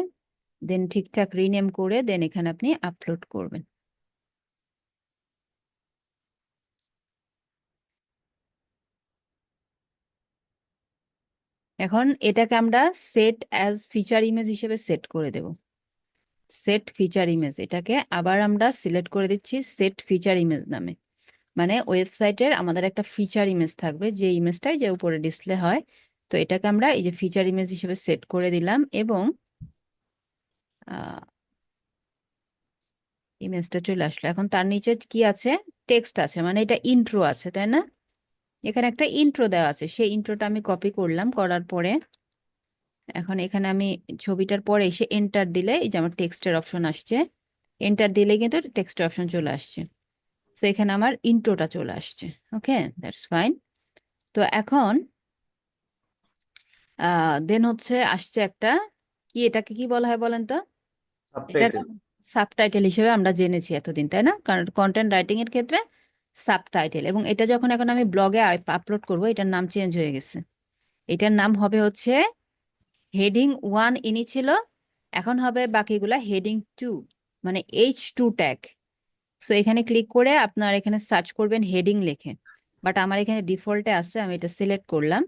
Speaker 5: দেন ঠিকঠাক রিনেম করে দেন এখানে আপনি আপলোড করবেন। এখন এটাকে আমরা সেট অ্যাজ ফিচার ইমেজ হিসেবে সেট করে দেব। সেট ফিচার ইমেজ, এটাকে আবার আমরা সিলেক্ট করে দিচ্ছি সেট ফিচার ইমেজ নামে। মানে ওয়েবসাইটের আমাদের একটা ফিচার ইমেজ থাকবে, যে ইমেজটাই যে উপরে ডিসপ্লে হয়। তো এটাকে আমরা এই যে ফিচার ইমেজ হিসেবে সেট করে দিলাম, এবং ইমেজটা চলে আসলো। এখন তার নিচে কি আছে? টেক্সট আছে, মানে এটা ইন্ট্রো আছে, তাই না? এখানে একটা ইন্ট্রো দেওয়া আছে, সেই ইন্ট্রোটা আমি কপি করলাম, করার পরে এখন এখানে আমি ছবিটার পরে এসে এন্টার দিলে এই যে আমার টেক্সটের অপশন আসছে, এন্টার দিলে কিন্তু টেক্সটের অপশন চলে আসছে। তো এখানে আমার ইন্ট্রোটা চলে আসছে। ওকে, দ্যাটস ফাইন। তো এখন দেন হচ্ছে আসছে একটা, কি এটাকে কি বলা হয় বলেন তো? এটা
Speaker 3: সাবটাইটেল।
Speaker 5: সাবটাইটেল হিসেবে আমরা জেনেছি এতদিন, তাই না? কারণ কন্টেন্ট রাইটিং এর ক্ষেত্রে সাবটাইটেল। এবং এটা যখন এখন আমি ব্লগে আপলোড করব, এটার নাম চেঞ্জ হয়ে গেছে। এটার নাম হবে হচ্ছে হেডিং 1 ইনি ছিল, এখন হবে বাকিগুলা হেডিং 2, মানে H2 ট্যাগ। সো এখানে ক্লিক করে আপনার এখানে সার্চ করবেন হেডিং লিখে। বাট আমার এখানে ডিফল্টে আছে, আমি এটা সিলেক্ট করলাম,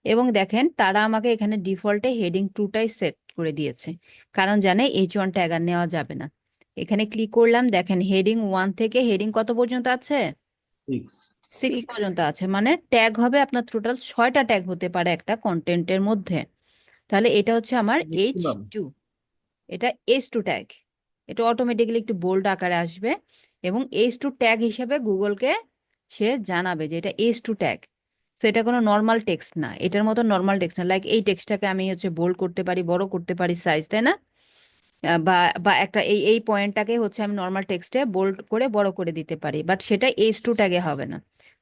Speaker 5: এবং দেখেন তারা আমাকে এখানে ডিফল্টে হেডিং 2টাই সেট করে দিয়েছে, কারণ জানে H1 ট্যাগ আর নেওয়া যাবে না। এখানে ক্লিক করলাম, দেখেন হেডিং 1 থেকে হেডিং কত পর্যন্ত আছে? 6
Speaker 2: 6।
Speaker 5: পর্যন্ত আছে। মানে ট্যাগ হবে আপনার টোটাল 6টা ট্যাগ হতে পারে একটা কন্টেন্টের মধ্যে। তাহলে এটা হচ্ছে আমার H2, এটা H2 ট্যাগ। এটা অটোমেটিক্যালি একটু বোল্ড আকারে আসবে, এবং H2 ট্যাগ হিসেবে গুগলকে সে জানাবে যে এটা H2 ট্যাগ। সো এটা কোনো নর্মাল টেক্সট না, এটার মতো নর্মাল টেক্সট না। লাইক এই টেক্সটটাকে আমি হচ্ছে বোল্ড করতে পারি, বড় করতে পারি সাইজ, তাই না? বা বা একটা এই পয়েন্টটাকে হচ্ছে আমি নর্মাল টেক্সটে বোল্ড করে বড় করে দিতে পারি, বাট সেটা H2 ট্যাগে হবে না।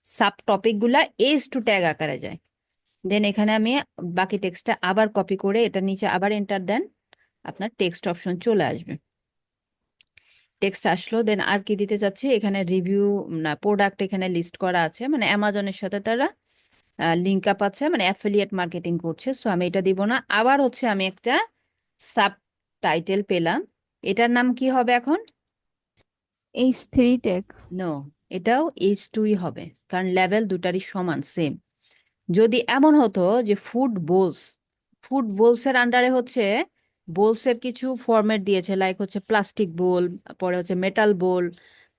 Speaker 5: সাব টপিক গুলা H2 ট্যাগ আকারে যায়। দেন এখানে আমি বাকি টেক্সটটা আবার কপি করে এটা নিচে আবার এন্টার দেন, আপনার টেক্সট অপশন চলে আসবে। টেক্সট আসলো, দেন আর কি দিতে চাচ্ছি? এখানে রিভিউ না, প্রোডাক্ট এখানে লিস্ট করা আছে, মানে অ্যামাজনের সাথে তারা লিঙ্ক আপ আছে, মানে অ্যাফিলিয়েট মার্কেটিং করছে। সো আমি এটা দিব না। আবার হচ্ছে আমি একটা সাব টাইটেল পেলাম, এটার নাম কি হবে এখন?
Speaker 2: H3 tag.
Speaker 5: নো, এটাও H2ই হবে, কারণ লেভেল দুটারই সমান, সেম। যদি এমন হতো যে ফুড বোলসের আন্ডারে হচ্ছে বোলসের কিছু ফরম্যাট দিয়েছে, লাইক হচ্ছে প্লাস্টিক বোল, পরে হচ্ছে মেটাল বোল,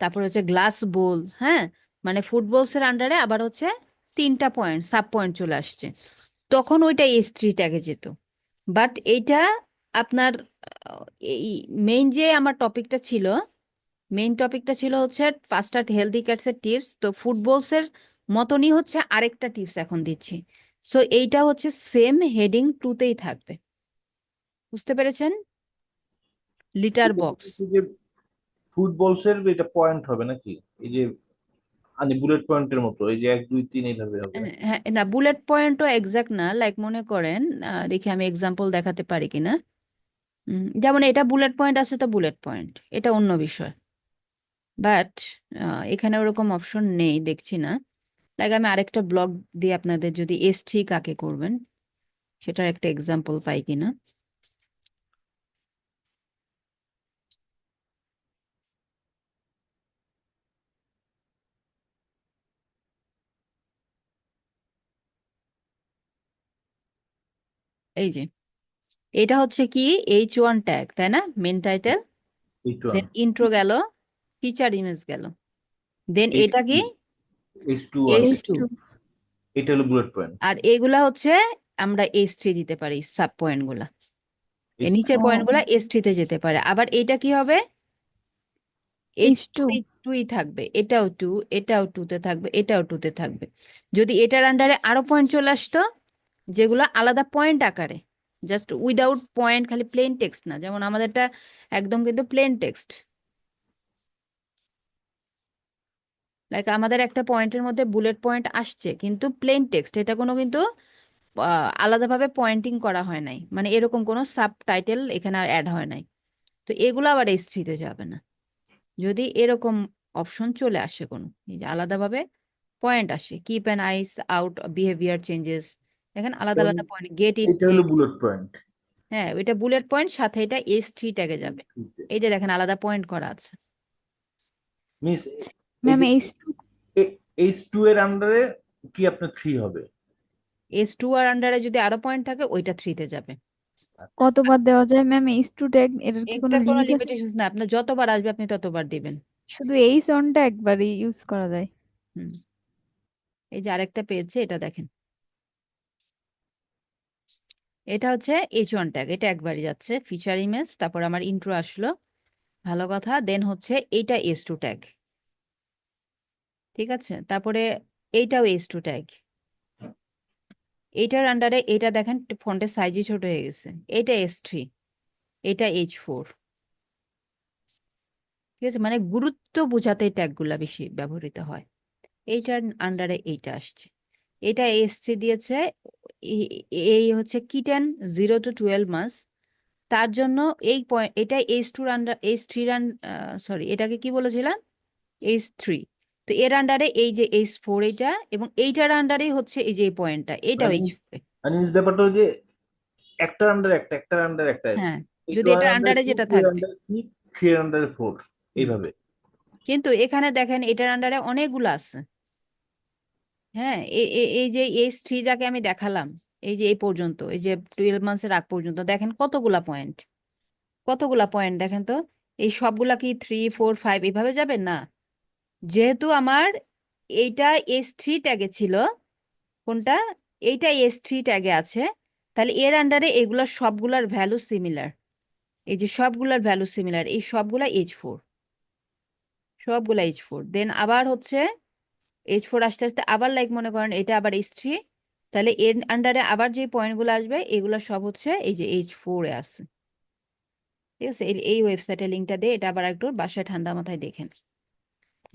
Speaker 5: তারপরে হচ্ছে গ্লাস বোল, হ্যাঁ, মানে ফুড বোলসের আন্ডারে আবার হচ্ছে 3টা পয়েন্ট সাব পয়েন্ট চলে আসছে, তখন ওইটা H3 ট্যাগে যেত। বাট এইটা আপনার এই যে আমার টপিকটা ছিল, মেইন টপিকটা ছিল হচ্ছে 5টা হেলদি ক্যাটসের টিপস, তো ফুটবলসের মতনই হচ্ছে আরেকটা টিপস এখন দিচ্ছি। সো এইটা হচ্ছে সেম হেডিং 2তেই থাকবে, বুঝতে পেরেছেন? Litre box.
Speaker 3: এই যে ফুটবলসের এটা পয়েন্ট হবে নাকি, এই যে মানে বুলেট পয়েন্টের মতো, এই যে 1 2 3 এইভাবে হবে নাকি?
Speaker 5: হ্যাঁ, না বুলেট পয়েন্টও এক্সাক্ট না, লাইক মনে করেন দেখি আমি এক্সাম্পল দেখাতে পারি কিনা। যেমন এটা বুলেট পয়েন্ট আছে, তো বুলেট পয়েন্ট এটা অন্য বিষয়, বাট এখানে ওরকম অপশন নেই, দেখছি না। লাইক আমি আরেকটা ব্লগ দিয়ে আপনাদের, যদি S3 কাকে করবেন সেটার একটা এক্সাম্পল পাই কিনা। এই যে এটা হচ্ছে কি H1 ট্যাগ, তাই না? মেন টাইটেল,
Speaker 3: H1
Speaker 5: দেন ইন্ট্রো গেল, ফিচার ইমেজ গেল, দেন এটা কি
Speaker 3: H2
Speaker 5: H2,
Speaker 2: H2।
Speaker 3: এটা হলো বুলেট পয়েন্ট।
Speaker 5: আর এগুলা হচ্ছে আমরা H3 দিতে পারি, সাব পয়েন্ট গুলা, এই
Speaker 3: H3
Speaker 5: নিচের
Speaker 2: ও
Speaker 5: পয়েন্ট গুলা S3 তে যেতে পারে। আবার এটা কি হবে?
Speaker 2: H2।
Speaker 5: H2ই থাকবে, এটাও 2, এটাও 2 তে থাকবে, এটাও 2 তে থাকবে। যদি এটার আন্ডারে আরো পয়েন্ট চলে আসতো, যেগুলো আলাদা পয়েন্ট আকারে, জাস্ট উইদাউট পয়েন্ট, খালি প্লেন টেক্সট না, যেমন আমাদেরটা একদম কিন্তু প্লেন টেক্সট, লাইক আমাদের একটা পয়েন্টের মধ্যে বুলেট পয়েন্ট আসছে কিন্তু প্লেন টেক্সট, এটা কোনো কিন্তু আলাদাভাবে পয়েন্টিং করা হয় নাই, মানে এরকম কোনো সাব টাইটেল এখানে আর অ্যাড হয় নাই, তো এগুলো আবার S3 তে যাবে না। যদি এরকম অপশন চলে আসে কোনো, এই যে আলাদাভাবে পয়েন্ট আসে, keep an eyes out behaviour changes, দেখেন আলাদা আলাদা পয়েন্ট, গেট ইট
Speaker 3: এটা হলো বুলেট পয়েন্ট।
Speaker 5: হ্যাঁ, এটা বুলেট পয়েন্ট, সাথে এটা S3 ট্যাগে যাবে। এই যে দেখেন আলাদা পয়েন্ট করা আছে।
Speaker 3: মিস এই
Speaker 2: ম্যাম
Speaker 3: যে
Speaker 2: H2
Speaker 3: H2 এর আন্ডারে কি আপনার 3 হবে?
Speaker 5: S2 আর আন্ডারে যদি আরো পয়েন্ট থাকে ওইটা 3 তে যাবে।
Speaker 2: কতবার দেওয়া যায় ম্যাম H2 ট্যাগ? এটার কি কোনো
Speaker 5: এটার কোনো
Speaker 2: লিমিট আছে?
Speaker 5: লিমিটেশন না, আপনার যতবার আসবে আপনি ততবার দিবেন।
Speaker 2: শুধু H1 টা একবারই ইউজ করা যায়?
Speaker 5: হুম, এই যে আরেকটা পেয়েছে, এটা দেখেন, এটা হচ্ছে H1 ট্যাগ, এটা একবারই যাচ্ছে, ফিচার ইমেজ, তারপর আমার ইন্ট্রো আসলো, ভালো কথা, দেন হচ্ছে এইটা S2 ট্যাগ, ঠিক আছে, তারপরে এইটাও S2 ট্যাগ, এইটার আন্ডারে এটা দেখেন ফন্টের সাইজই ছোট হয়ে গেছে, এটা S3, এটা H4, ঠিক আছে, মানে গুরুত্ব বোঝাতে এই ট্যাগগুলা বেশি ব্যবহৃত হয়। এইটার আন্ডারে এইটা আসছে, এটা S3 দিয়েছে, এই হচ্ছে কিটেন 0 to 12 মাস, তার জন্য এই পয়েন্ট, এটা H2 আন্ডার H3 সরি এটাকে কি বলেছিলাম, H3, তো এর আন্ডারে এই যে H4 এটা, এবং এইটার আন্ডারে হচ্ছে এই যে এই পয়েন্টটা, এটাও
Speaker 3: মানে
Speaker 5: H4।
Speaker 3: মানে ব্যাপারটা হলো যে একটার আন্ডার একটা, একটার আন্ডার একটা,
Speaker 5: হ্যাঁ,
Speaker 3: এই
Speaker 5: যদি
Speaker 3: 2 এর
Speaker 5: এটার
Speaker 3: আন্ডার
Speaker 5: আন্ডারে
Speaker 3: 2,
Speaker 5: যেটা
Speaker 3: 2 এর
Speaker 5: থাকবে।
Speaker 3: আন্ডার 3, 3 এর আন্ডার 4,
Speaker 5: হুম,
Speaker 3: এইভাবে।
Speaker 5: কিন্তু এখানে দেখেন এটার আন্ডারে অনেকগুলো আছে। হ্যাঁ, এই যে H3 যাকে আমি দেখালাম, এই যে এই পর্যন্ত, এই যে 12 মাসের আগ পর্যন্ত, দেখেন কতগুলা পয়েন্ট, কতগুলা পয়েন্ট দেখেন তো, এই সবগুলা কি 3 4 5 এভাবে যাবে না? যেহেতু আমার এইটা S3 ট্যাগে ছিল, কোনটা, এইটা S3 ট্যাগে আছে, তাহলে এর আন্ডারে এগুলা সবগুলার ভ্যালু সিমিলার, এই যে সবগুলার ভ্যালু সিমিলার, এই সবগুলা H4, সবগুলা H4, দেন আবার হচ্ছে H4 আস্তে আস্তে আবার, লাইক মনে করেন এটা আবার H3, তাহলে এর আন্ডারে আবার যে পয়েন্টগুলো আসবে এগুলো সব হচ্ছে এই যে H4 এ আছে, ঠিক আছে। এই ওয়েবসাইটের লিঙ্কটা দিয়ে, এটা আবার একটু বাসায় ঠান্ডা মাথায় দেখেন,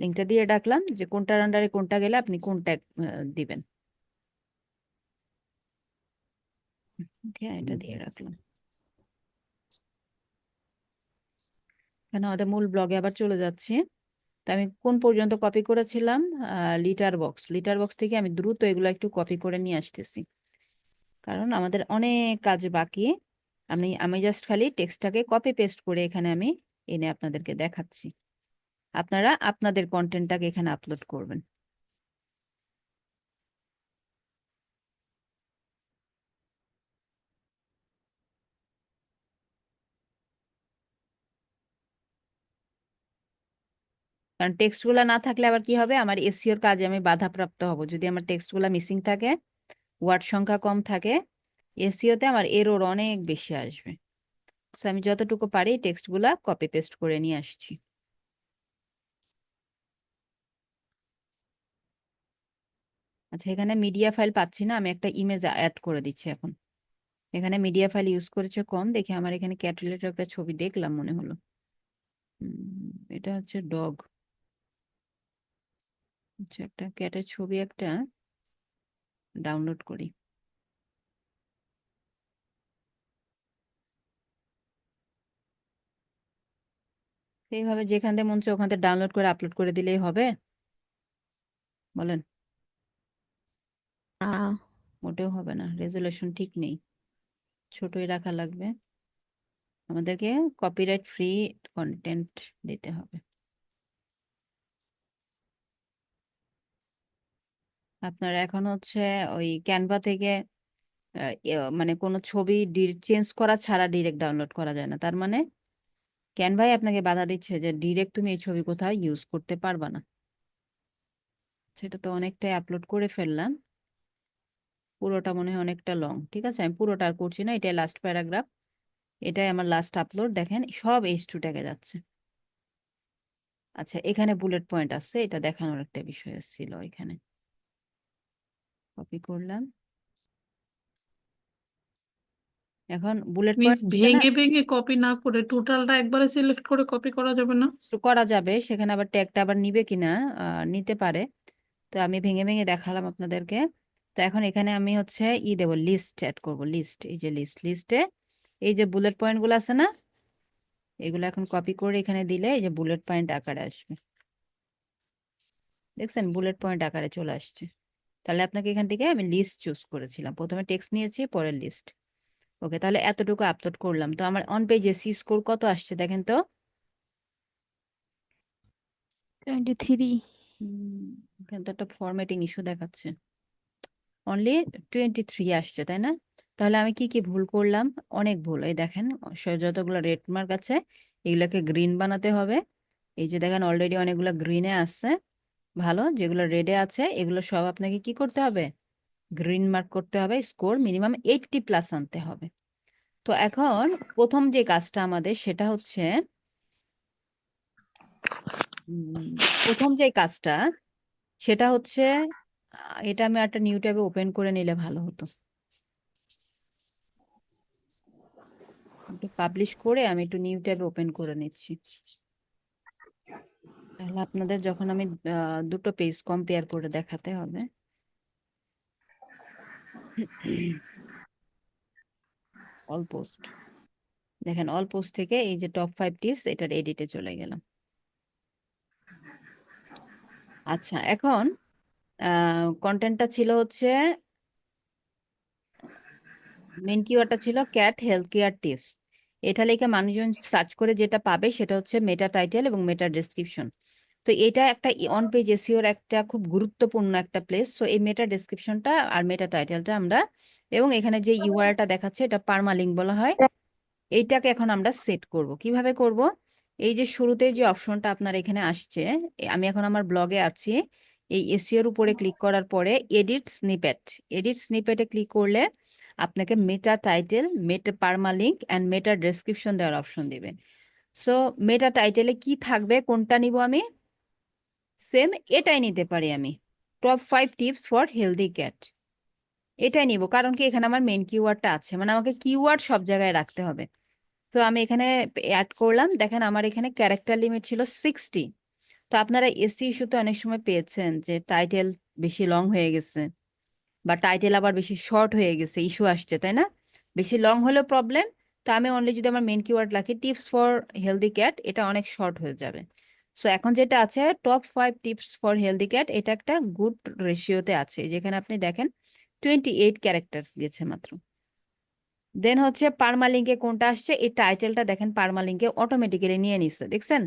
Speaker 5: লিঙ্কটা দিয়ে ডাকলাম যে কোনটার আন্ডারে কোনটা গেলে আপনি কোনটা দিবেন। হ্যাঁ, এটা দিয়ে রাখলাম, কেন আমাদের মূল ব্লগে আবার চলে যাচ্ছি। তো আমি কোন পর্যন্ত কপি করেছিলাম, লিটার বক্স থেকে আমি দ্রুত এগুলো একটু কপি করে নিয়ে আসতেছি, কারণ আমাদের অনেক কাজ বাকি, আমি জাস্ট খালি টেক্সটটাকে কপি পেস্ট করে এখানে আমি এনে আপনাদেরকে দেখাচ্ছি। আপনারা আপনাদের কন্টেন্টটাকে এখানে আপলোড করবেন। কারণ টেক্সটগুলো না থাকলে আবার কি হবে, আমার এসইওর কাজে আমি বাধাপ্রাপ্ত হব। যদি আমার টেক্সটগুলো মিসিং থাকে, ওয়ার্ড সংখ্যা কম থাকে, এসইওতে আমার এরর অনেক বেশি আসবে। সো আমি যতটুকু পারি টেক্সটগুলা কপি পেস্ট করে নিয়ে আসছি। আচ্ছা, এখানে মিডিয়া ফাইল পাচ্ছি না, আমি একটা ইমেজ অ্যাড করে দিচ্ছি এখন। এখানে মিডিয়া ফাইল ইউজ করেছে কম, দেখে আমার এখানে ক্যাট রিলেটেড একটা ছবি দেখলাম মনে হলো। এটা হচ্ছে ডগ। আচ্ছা, একটা ক্যাটের ছবি একটা ডাউনলোড করি। এইভাবে যেখান থেকে মন চায় ওখান থেকে ডাউনলোড করে আপলোড করে দিলেই হবে, বলেন? মোটেও হবে না, রেজুলেশন ঠিক নেই, ছোটই রাখা লাগবে। আমাদেরকে কপিরাইট ফ্রি কন্টেন্ট দিতে হবে। আপনার এখন হচ্ছে ওই ক্যানভা থেকে মানে কোনো ছবি চেঞ্জ করা ছাড়া ডিরেক্ট ডাউনলোড করা যায় না। তার মানে ক্যানভাই আপনাকে বাধা দিচ্ছে যে ডিরেক্ট তুমি এই ছবি কোথাও ইউজ করতে পারবা না। সেটা তো অনেকটাই আপলোড করে ফেললাম, পুরোটা মনে হয় অনেকটা লং। ঠিক আছে, আমি পুরোটা আর করছি না, এটাই লাস্ট প্যারাগ্রাফ, এটাই আমার লাস্ট আপলোড। দেখেন সব H2 ট্যাগে যাচ্ছে। আচ্ছা, এখানে বুলেট পয়েন্ট আছে, এটা দেখানোর একটা বিষয় ছিল। এখানে কপি করলাম, এখন বুলেট
Speaker 6: মিস,
Speaker 5: পয়েন্ট আছে না,
Speaker 6: ভেঙে ভেঙে কপি না করে টোটালটা একবারে সিলেক্ট করে কপি করা যাবে না?
Speaker 5: একটু করা যাবে। সেখানে আবার ট্যাগটা আবার নিবে কিনা, নিতে পারে। তো আমি ভেঙে ভেঙে দেখালাম আপনাদেরকে। তো এখন এখানে আমি হচ্ছে দেব, লিস্ট অ্যাড করব। লিস্ট, এই যে লিস্টে এই যে বুলেট পয়েন্ট গুলো আছে না, এগুলো এখন কপি করে এখানে দিলে এই যে বুলেট পয়েন্ট আকারে আসবে। দেখছেন, বুলেট পয়েন্ট আকারে চলে আসছে। তাহলে আপনাকে এখান থেকে আমি লিস্ট চুজ করেছিলাম, প্রথমে টেক্সট নিয়েছি, পরে লিস্ট। ওকে, তাহলে এতটুকু আপলোড করলাম। তো আমার অন পেজে সি স্কোর কত আসছে দেখেন তো।
Speaker 2: 23।
Speaker 5: এখানে তো একটা ফরম্যাটিং ইস্যু দেখাচ্ছে, অনলি 23 আসছে, তাই না? তাহলে আমি কি কি ভুল করলাম? অনেক ভুল। এই দেখেন, যতগুলো রেড মার্ক আছে এগুলোকে গ্রিন বানাতে হবে। এই যে দেখেন অলরেডি অনেকগুলো গ্রিনে আসছে, ভালো। যেগুলো রেডে আছে এগুলো সব আপনাকে কি করতে হবে? গ্রিন মার্ক করতে হবে, স্কোর মিনিমাম 80+ আনতে হবে। তো এখন প্রথম যে কাজটা আমাদের সেটা হচ্ছে প্রথম যে কাজটা সেটা হচ্ছে এটা আমি একটা নিউ ট্যাবে ওপেন করে নিলে ভালো হতো। একটু পাবলিশ করে আমি একটু নিউ ট্যাবে ওপেন করে নিচ্ছি, তাহলে আপনাদের যখন আমি দুটো পেজ কম্পেয়ার করে দেখাতে হবে। অল পোস্ট, দেখেন অল পোস্ট থেকে এই যে টপ 5 টিপস, এটার এডিটে চলে গেলাম। আচ্ছা, এখন কন্টেন্টটা ছিল হচ্ছে মেন কিওয়ার্ডটা ছিল ক্যাট হেলথ কেয়ার টিপস। এটা লিখে মানুষজন সার্চ করে যেটা পাবে সেটা হচ্ছে মেটা টাইটেল এবং মেটা ডেসক্রিপশন। তো এটা একটা অন পেজ এসইওর একটা খুব গুরুত্বপূর্ণ একটা প্লেস। সো এই মেটা ডেসক্রিপশনটা আর মেটা টাইটেলটা আমরা, এবং এখানে যে ইউআরএলটা দেখাচ্ছে এটা পার্মালিঙ্ক বলা হয়, এইটাকে এখন আমরা সেট করব। কিভাবে করব? এই যে শুরুতে যে অপশনটা আপনার এখানে আসছে, আমি এখন আমার ব্লগে আছি, এই এসইওর উপরে ক্লিক করার পরে এডিট স্নিপেটে ক্লিক করলে আপনাকে meta title, meta permalink and meta description দেওয়ার অপশন দিবে। সো মেটা টাইটেলে কি থাকবে, কোনটা নিব আমি? সেম এটাই নিতে পারি আমি, top 5 tips for healthy cat, এটাই নিব। কারণ কি, এখানে আমার মেন কিওয়ার্ডটা আছে, মানে আমাকে কিওয়ার্ড সব জায়গায় রাখতে হবে। তো আমি এখানে অ্যাড করলাম। দেখেন আমার এখানে ক্যারেক্টার লিমিট ছিল 60। তো আপনারা এসি ইস্যুতে অনেক সময় পেয়েছেন যে টাইটেল বেশি লং হয়ে গেছে বা টাইটেল আবার বেশি শর্ট হয়ে গেছে, ইস্যু আসছে, তাই না? বেশি লং হলেও প্রবলেম। তো আমি অনলি যদি আমার মেন কিওয়ার্ড রাখি টিপস ফর হেলদি ক্যাট, এটা অনেক শর্ট হয়ে যাবে। সো এখন যেটা আছে top 5 tips for healthy cat, এটা একটা গুড রেশিওতে আছে, যেখানে আপনি দেখেন 28 ক্যারেক্টার্স গেছে মাত্র। দেন হচ্ছে পার্মালিঙ্কে কোনটা আসছে, এই টাইটেলটা দেখেন পার্মালিঙ্কে অটোমেটিক্যালি নিয়ে নিচ্ছে, দেখছেন?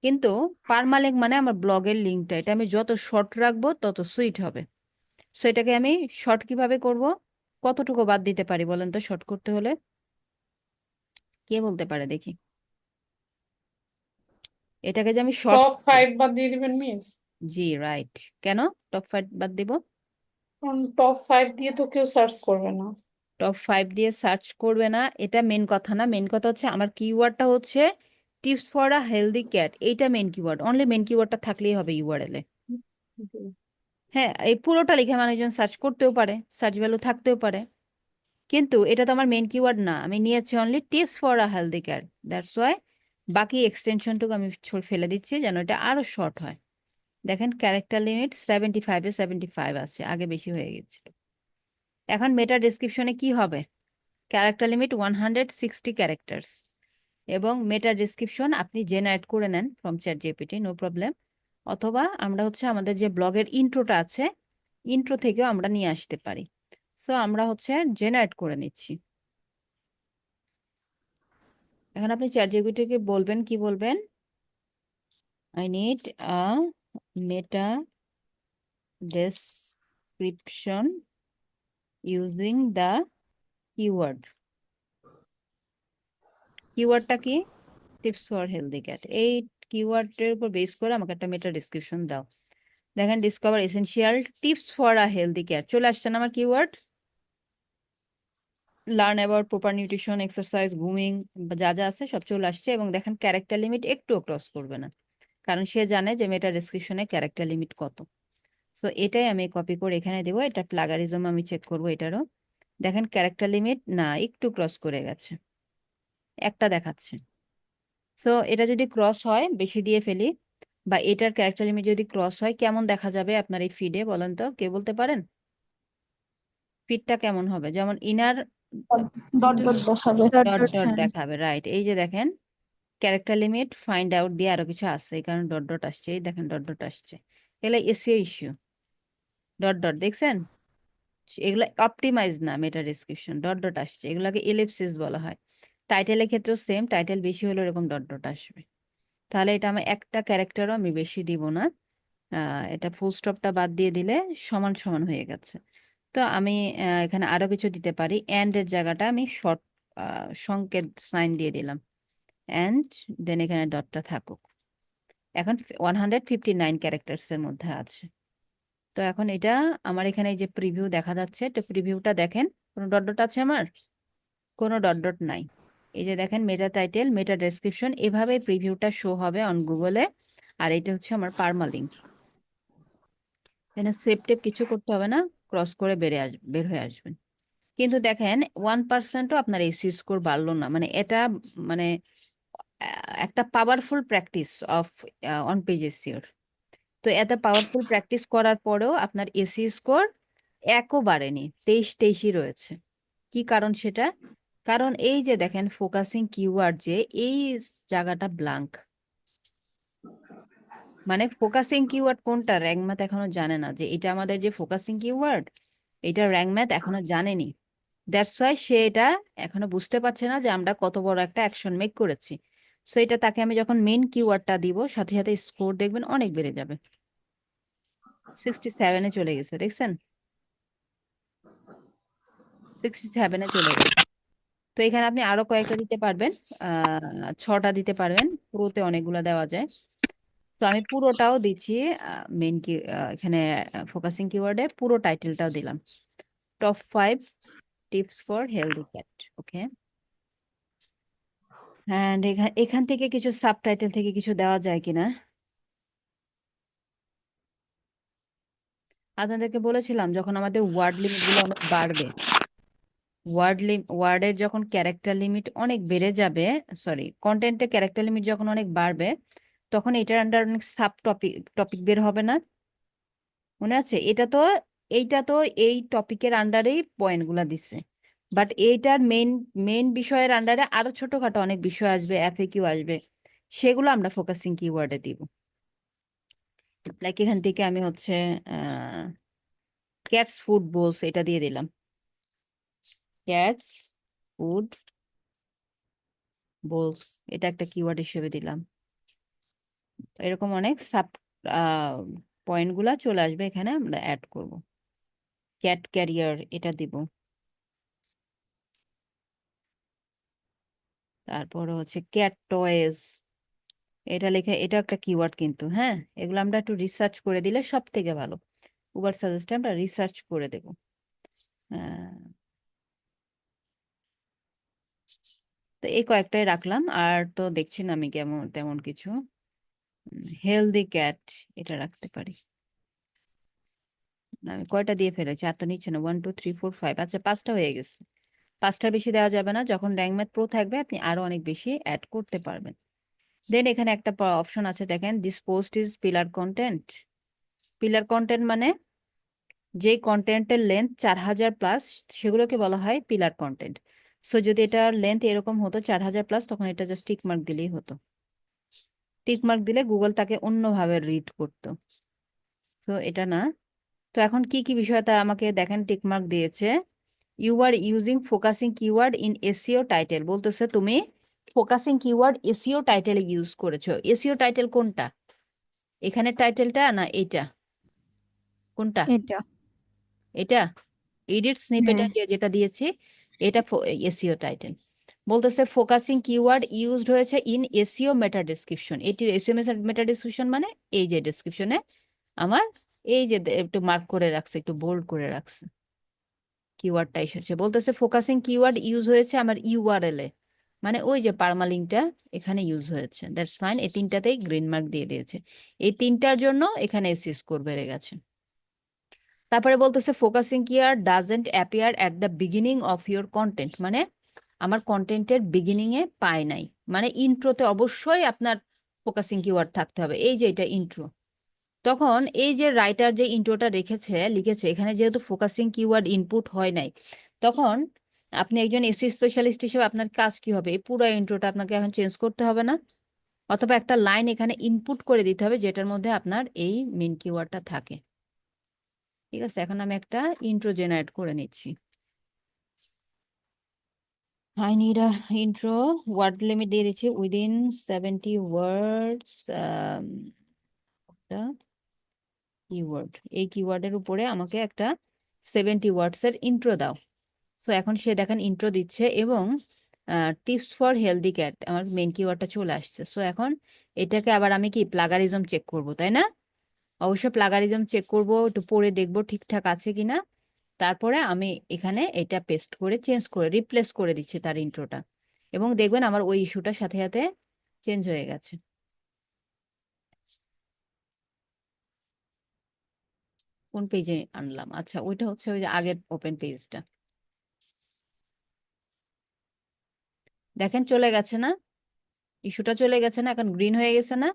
Speaker 5: কিন্তু পার্মালিঙ্ক মানে আমার ব্লগের লিঙ্কটা, এটা আমি যত শর্ট রাখবো তত সুইট হবে। সো এটাকে আমি শর্ট কিভাবে করব, কতটুকু বাদ দিতে পারি বলেন তো শর্ট করতে হলে? কে বলতে পারে দেখি? এটাকে যে আমি শর্ট,
Speaker 6: টপ 5 বাদ দিয়ে দিবেন মিস।
Speaker 5: জি রাইট। কেন টপ 5 বাদ দিব?
Speaker 6: কারণ টপ 5 দিয়ে তো কেউ সার্চ করবে না।
Speaker 5: টপ 5 দিয়ে সার্চ করবে না, এটা মেন কথা না। মেন কথা হচ্ছে আমার কিওয়ার্ডটা হচ্ছে tips for a healthy cat, এইটা মেন কিওয়ার্ড। অনলি মেন কিওয়ার্ডটা থাকলেই হবে ইউআরএল এ। হ্যাঁ, এই পুরোটা লিখে মানুষজন সার্চ করতেও পারে, সার্চ ভ্যালু থাকতেও পারে, কিন্তু এটা তো আমার মেন কিওয়ার্ড না। আমি নিয়েছি only tips for a healthy cat, that's why বাকি এক্সটেনশনটুকু আমি ফেলে দিচ্ছি যেন এটা আরো শর্ট হয়। দেখেন ক্যারেক্টার লিমিট 75 এ 75 আছে, আগে বেশি হয়ে গেছিল। এখন মেটা ডেসক্রিপশনে কি হবে? ক্যারেক্টার লিমিট 160 ক্যারেক্টার্স, এবং মেটা ডেসক্রিপশন আপনি জেনারেট করে নেন from chat GPT, no problem. অথবা আমরা হচ্ছে আমাদের যে ব্লগের ইন্ট্রোটা আছে, ইন্ট্রো থেকেও আমরা নিয়ে আসতে পারি। সো আমরা হচ্ছে জেনারেট করে নিচ্ছি। এখন আপনি চ্যাট জিপিটিকে বলবেন, কি বলবেন? I need a meta description using the keyword. কিওয়ার্ডটা কি? Tips for healthy cat. এই কিওয়ার্ডের উপর বেস করে আমাকে একটা মেটা ডেসক্রিপশন দাও। দেখেন discover essential tips for a healthy cat চলে আসছে না আমার keyword. Learn about proper nutrition, exercise, grooming, যা যা আছে সব চলে আসছে। এবং দেখেন ক্যারেক্টার লিমিট একটুও ক্রস করবে না, কারণ সে জানে যে মেটা ডেসক্রিপশনে ক্যারেক্টার লিমিট কত। সো এটাই আমি কপি করে এখানে দেবো। এটা প্লাগারিজম আমি চেক করব এটারও। দেখেন ক্যারেক্টার লিমিট না, একটু ক্রস করে গেছে, একটা দেখাচ্ছে। সো এটা যদি ক্রস হয়, বেশি দিয়ে ফেলি, বা এটার ক্যারেক্টার লিমিট যদি ক্রস হয়, কেমন দেখা যাবে আপনার এই ফিডে বলেন তো? কে বলতে পারেন ফিডটা কেমন হবে? যেমন ইনার
Speaker 7: ডট ডট দেখাবে।
Speaker 2: ডট
Speaker 5: ডট
Speaker 2: ডট,
Speaker 5: ডট
Speaker 2: হ্যাঁ।
Speaker 5: দেখাবে, রাইট। এই যে দেখেন ক্যারেক্টার লিমিট ফাইন্ড আউট দিয়ে আরো কিছু আসছে, এই কারণে ডট ডট আসছে। এই দেখেন ডট ডট আসছে, এগুলো এসইও ইস্যু। ডট ডট দেখছেন? এগুলো অপটিমাইজ না মেটা ডেসক্রিপশন, ডট ডট আসছে, এগুলোকে এলিপসিস বলা হয়। টাইটেলের ক্ষেত্রেও সেম, টাইটেল বেশি হলে এরকম ডট ডট আসবে। তাহলে এটা আমি একটা ক্যারেক্টারও আমি বেশি দিব না। এটা ফুল স্টপটা বাদ দিয়ে দিলে সমান সমান হয়ে গেছে। তো আমি এখানে আরো কিছু দিতে পারি। এন্ড এর জায়গাটা আমি শর্ট সংকেত সাইন দিয়ে দিলাম, এন্ড দেন এখানে ডটটা থাকুক। এখন 159 ক্যারেক্টার্স এর মধ্যে আছে। তো এখন এটা আমার এখানে এই যে প্রিভিউ দেখা যাচ্ছে, তো প্রিভিউটা দেখেন কোনো ডট ডট আছে আমার? কোনো ডট ডট নাই। এই যে দেখেন মেটা টাইটেল, মেটা ডেসক্রিপশন, এভাবে প্রিভিউটা শো হবে অন গুগলে। আর এটা হচ্ছে আমার পার্মালিঙ্ক। এখানে সেভ টেপ কিছু করতে হবে না, ক্রস করে বের হয়ে আসবেন। কিন্তু দেখেন 1%ও আপনার এসইও স্কোর বাড়লো না। মানে এটা মানে একটা powerful practice of on page এসইওর। তো এত পাওয়ারফুল প্র্যাকটিস করার পরেও আপনার এসইও স্কোর একও বাড়েনি, 23 রয়েছে। কি কারণ সেটা? কারণ এই যে দেখেন ফোকাসিং কিওয়ার্ড, যে এই জায়গাটা ব্ল্যাঙ্ক। মানে ফোকাসিং কিওয়ার্ড কোনটা র্যাঙ্ক ম্যাথ এখনো জানে না যে এটা আমাদের যে ফোকাসিং কিওয়ার্ড, এটা র্যাঙ্ক ম্যাথ এখনো জানেনি। দ্যাটস ওয়াই সে এটা এখনো বুঝতে পারছে না যে আমরা কত বড় একটা অ্যাকশন মেক করেছি। সো এটা তাকে আমি যখন মেন কিওয়ার্ডটা দিব, সাথে সাথে স্কোর দেখবেন অনেক বেড়ে যাবে। 67-এ চলে গেছে, দেখছেন? 67-এ চলে গেছে। তো এখানে আপনি আরো কয়েকটা দিতে পারবেন, 6টা দিতে পারবেন, পুরোতে অনেকগুলো দেওয়া যায়। তো আমি পুরোটাও দিচ্ছি মেন কি এখানে ফোকাসিং কিওয়ার্ডে পুরো টাইটেলটাও দিলাম, top 5 tips for healthy cat. Okay, হ্যাঁ। এখান থেকে কিছু সাবটাইটেল থেকে কিছু দেওয়া যায় কিনা? আপনাদেরকে বলেছিলাম যখন আমাদের ওয়ার্ড লিমিট গুলো অনেক বাড়বে, ওয়ার্ডের যখন ক্যারেক্টার লিমিট অনেক বেড়ে যাবে, সরি কন্টেন্টের ক্যারেক্টার লিমিট যখন অনেক বাড়বে, তখন এটার আন্ডার অনেক সাব টপিক বের হবে না? মনে আছে? এইটা তো এই টপিকের আন্ডারেই পয়েন্ট গুলা দিচ্ছে, বাট এইটার মেইন বিষয়ের আন্ডারে আরো ছোটখাটো অনেক বিষয় আসবে, এফএকিউ আসবে, সেগুলো আমরা ফোকাসিং কিওয়ার্ডে দিব। লাইক এখান থেকে আমি হচ্ছে ক্যাটস ফুড বোলস এটা দিয়ে দিলাম। ক্যাটস, উড, বোলস, এটা একটা কিওয়ার্ড হিসেবে দিলাম। এরকম অনেক সাব পয়েন্ট গুলা চলে আসবে, এখানে আমরা অ্যাড করব। ক্যাট ক্যারিয়ার এটা দিব। তারপর হচ্ছে ক্যাট টয়েস, এটা লেখা, এটা একটা কিওয়ার্ড কিন্তু, হ্যাঁ। এগুলো আমরা একটু রিসার্চ করে দিলে সব থেকে ভালো। উবার সাজেস্টে আমরা রিসার্চ করে দেব। তো এই কয়েকটাই রাখলাম, আর তো দেখছি না আমি কেমন তেমন কিছু। হেলদি ক্যাট এটা রাখতে পারি। আমি কয়টা দিয়ে ফেলেছি, আর তো নিচ্ছে না। 1 2 3 4 5, আচ্ছা 5টা হয়ে গেছে। 5টার বেশি দেওয়া যাবে না। যখন র্যাঙ্ক ম্যাথ প্রো থাকবে আপনি আরো অনেক বেশি অ্যাড করতে পারবেন। দেন এখানে একটা অপশন আছে, দেখেন, this post is pillar content. Pillar content মানে যে কন্টেন্টের লেন্থ 4000+, সেগুলোকে বলা হয় পিলার কন্টেন্ট। সো যদি এটার লেন্থ এরকম হতো 4000+, তখন এটা জাস্ট টিক মার্ক দিলেই হতো। টিক মার্ক দিলে গুগল তাকে অন্যভাবে রিড করতো। তো এটা না। তো এখন কি কি বিষয় তার আমাকে দেখেন টিক মার্ক দিয়েছে। You are using focusing keyword in SEO title, বলতেছে তুমি ফোকাসিং কিওয়ার্ড এসইও টাইটেলে ইউজ করেছো। এসইও টাইটেল কোনটা? এখানে টাইটেলটা না এইটা? কোনটা?
Speaker 2: এটা।
Speaker 5: এটা এডিট স্নিপেটে
Speaker 2: হ্যাঁ,
Speaker 5: যেটা দিয়েছি, এটা এসইও টাইটেল। বলতেছে ফোকাসিং কিওয়ার্ড ইউজড হয়েছে ইন এসইও মেটা ডেসক্রিপশন। এটি এসইও মেটা ডেসক্রিপশন মানে এই যে ডেসক্রিপশনে আমার এই যে একটু মার্ক করে রাখছে, একটু বোল্ড করে রাখছে, কিওয়ার্ডটা এসেছে। বলতেছে ফোকাসিং কিওয়ার্ড ইউজ হয়েছে আমার ইউআরএল এ, মানে ওই যে পার্মালিংকটা এখানে ইউজ হয়েছে। দ্যাটস ফাইন, এই তিনটাতেই গ্রিন মার্ক দিয়ে দিয়েছে। এই তিনটার জন্য এখানে এসি স্কোর বেড়ে গেছে। তারপরে বলতেছে focusing keyword doesn't appear at the beginning of your content, মানে আমার কন্টেন্টের বিগিনিং এ পায় নাই, মানে ইন্ট্রোতে অবশ্যই আপনার ফোকাসিং কিওয়ার্ড থাকতে হবে। এই যে এটা ইন্ট্রো, তখন এই যে রাইটার যে ইন্ট্রোটা লিখেছে এখানে যেহেতু ফোকাসিং কিওয়ার্ড ইনপুট হয় নাই, তখন আপনি একজন এসই স্পেশালিস্ট হিসেবে আপনার কাজ কি হবে? এই পুরো ইন্ট্রোটা আপনাকে এখন চেঞ্জ করতে হবে না? অথবা একটা লাইন এখানে ইনপুট করে দিতে হবে যেটার মধ্যে আপনার এই মেন কিওয়ার্ডটা থাকে। ঠিক আছে, এখন আমি একটা ইন্ট্রো জেনারেট করে নিচ্ছি। I need a intro, word limit দিয়ে দিচ্ছি উইদিন 70 ওয়ার্ডস। কিওয়ার্ড, এই কিওয়ার্ডের উপরে আমাকে একটা 70 ওয়ার্ডস এর ইন্ট্রো দাও। সো এখন সে দেখেন ইন্ট্রো দিচ্ছে, এবং টিপস ফর হেলদি ক্যাট আমার মেন কিওয়ার্ডটা চলে আসছে। সো এখন এটাকে আবার আমি কি প্লাগারিজম চেক করব, তাই না? অবশ্যই প্লাগারিজম চেক করব, একটু পড়ে দেখবো ঠিকঠাক আছে কিনা। তারপরে আমি এখানে এটা পেস্ট করে চেঞ্জ করে রিপ্লেস করে দিচ্ছি তার ইন্ট্রোটা, এবং দেখবেন আমার ওই ইস্যুটার সাথে সাথে চেঞ্জ হয়ে গেছে। কোন পেজে আনলাম? আচ্ছা, ওইটা হচ্ছে ওই যে আগের ওপেন পেজটা। দেখেন চলে গেছে না? ইস্যুটা চলে গেছে না? এখন গ্রিন হয়ে গেছে না?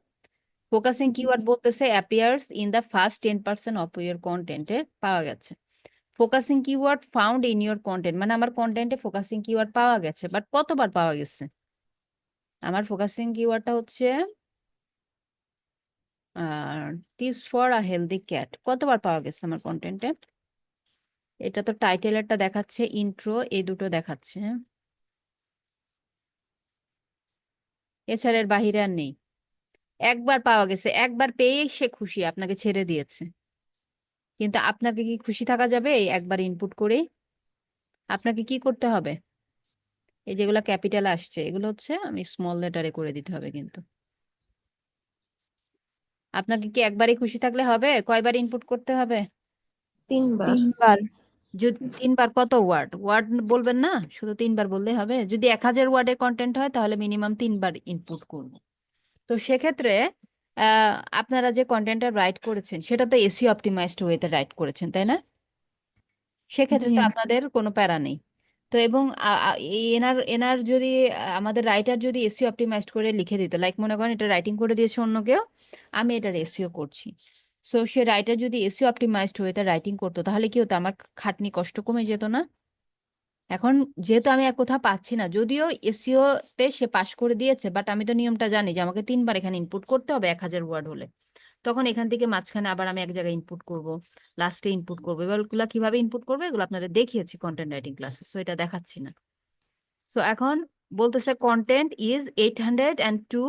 Speaker 5: ফোকাসিং কিওয়ার্ড বলতেছে appears in the first 10% of your কন্টেন্টে পাওয়া গেছে। Focusing keyword found in your content মানে আমার কন্টেন্টে ফোকাসিং কিওয়ার্ড পাওয়া গেছে, বাট কতবার পাওয়া গেছে? আমার ফোকাসিং কিওয়ার্ডটা হচ্ছে tips for a healthy cat, কতবার পাওয়া গেছে আমার কন্টেন্টে? এটা তো টাইটেলেরটা দেখাচ্ছে, ইন্ট্রো, এই দুটো দেখাচ্ছে, এছাড়া এর বাহিরে আর নেই। একবার পাওয়া গেছে, একবার পেয়েই সে খুশি, আপনাকে ছেড়ে দিয়েছে। কিন্তু আপনাকে কি খুশি থাকা যাবে এই একবার ইনপুট করে? আপনাকে কি করতে হবে? এই যেগুলো ক্যাপিটাল আসছে এগুলো হচ্ছে আমি স্মল লেটারে করে দিতে হবে। কিন্তু আপনাকে কি একবারই খুশি থাকলে হবে? কয়বার ইনপুট করতে হবে?
Speaker 6: 3বার।
Speaker 2: 3বার।
Speaker 5: যদি 3বার, কত ওয়ার্ড? ওয়ার্ড বলবেন না, শুধু 3বার বললে হবে? যদি 1000 ওয়ার্ডের কন্টেন্ট হয় তাহলে মিনিমাম 3বার ইনপুট করব। তো সেক্ষেত্রে আপনারা যে কন্টেন্টটা রাইট করেছেন সেটা তো এসইও অপটিমাইজড ওয়েতে রাইট করেছেন, তাই না? সেক্ষেত্রে
Speaker 2: জি
Speaker 5: তো
Speaker 2: ম্যাম।
Speaker 5: আপনাদের কোনো প্যারা নেই। তো এবং এনার এনার যদি আমাদের রাইটার যদি এসইও অপটিমাইজড করে লিখে দিত, লাইক মনে করেন এটা রাইটিং করে দিয়েছে অন্য কেউ, আমি এটার এসইও করছি, সো সে রাইটার যদি এসইও অপটিমাইজড হয়ে এটা রাইটিং করতো তাহলে কি হতো? আমার খাটনি কষ্ট কমে যেত না? এখন যেহেতু আমি আর কোথাও পাচ্ছি না, যদিও এসইও তে সে পাশ করে দিয়েছে, বাট আমি তো নিয়মটা জানি যে আমাকে 3বার এখানে ইনপুট করতে হবে 1000 ওয়ার্ড হলে। তখন এখান থেকে মাঝখানে আবার আমি এক জায়গায় ইনপুট করব, লাস্টে ইনপুট করবো। এবার এগুলো কিভাবে ইনপুট করবো এগুলো আপনাদের দেখিয়েছি কন্টেন্ট রাইটিং ক্লাসে, সো এটা দেখাচ্ছি না। সো এখন বলতেছে content is 802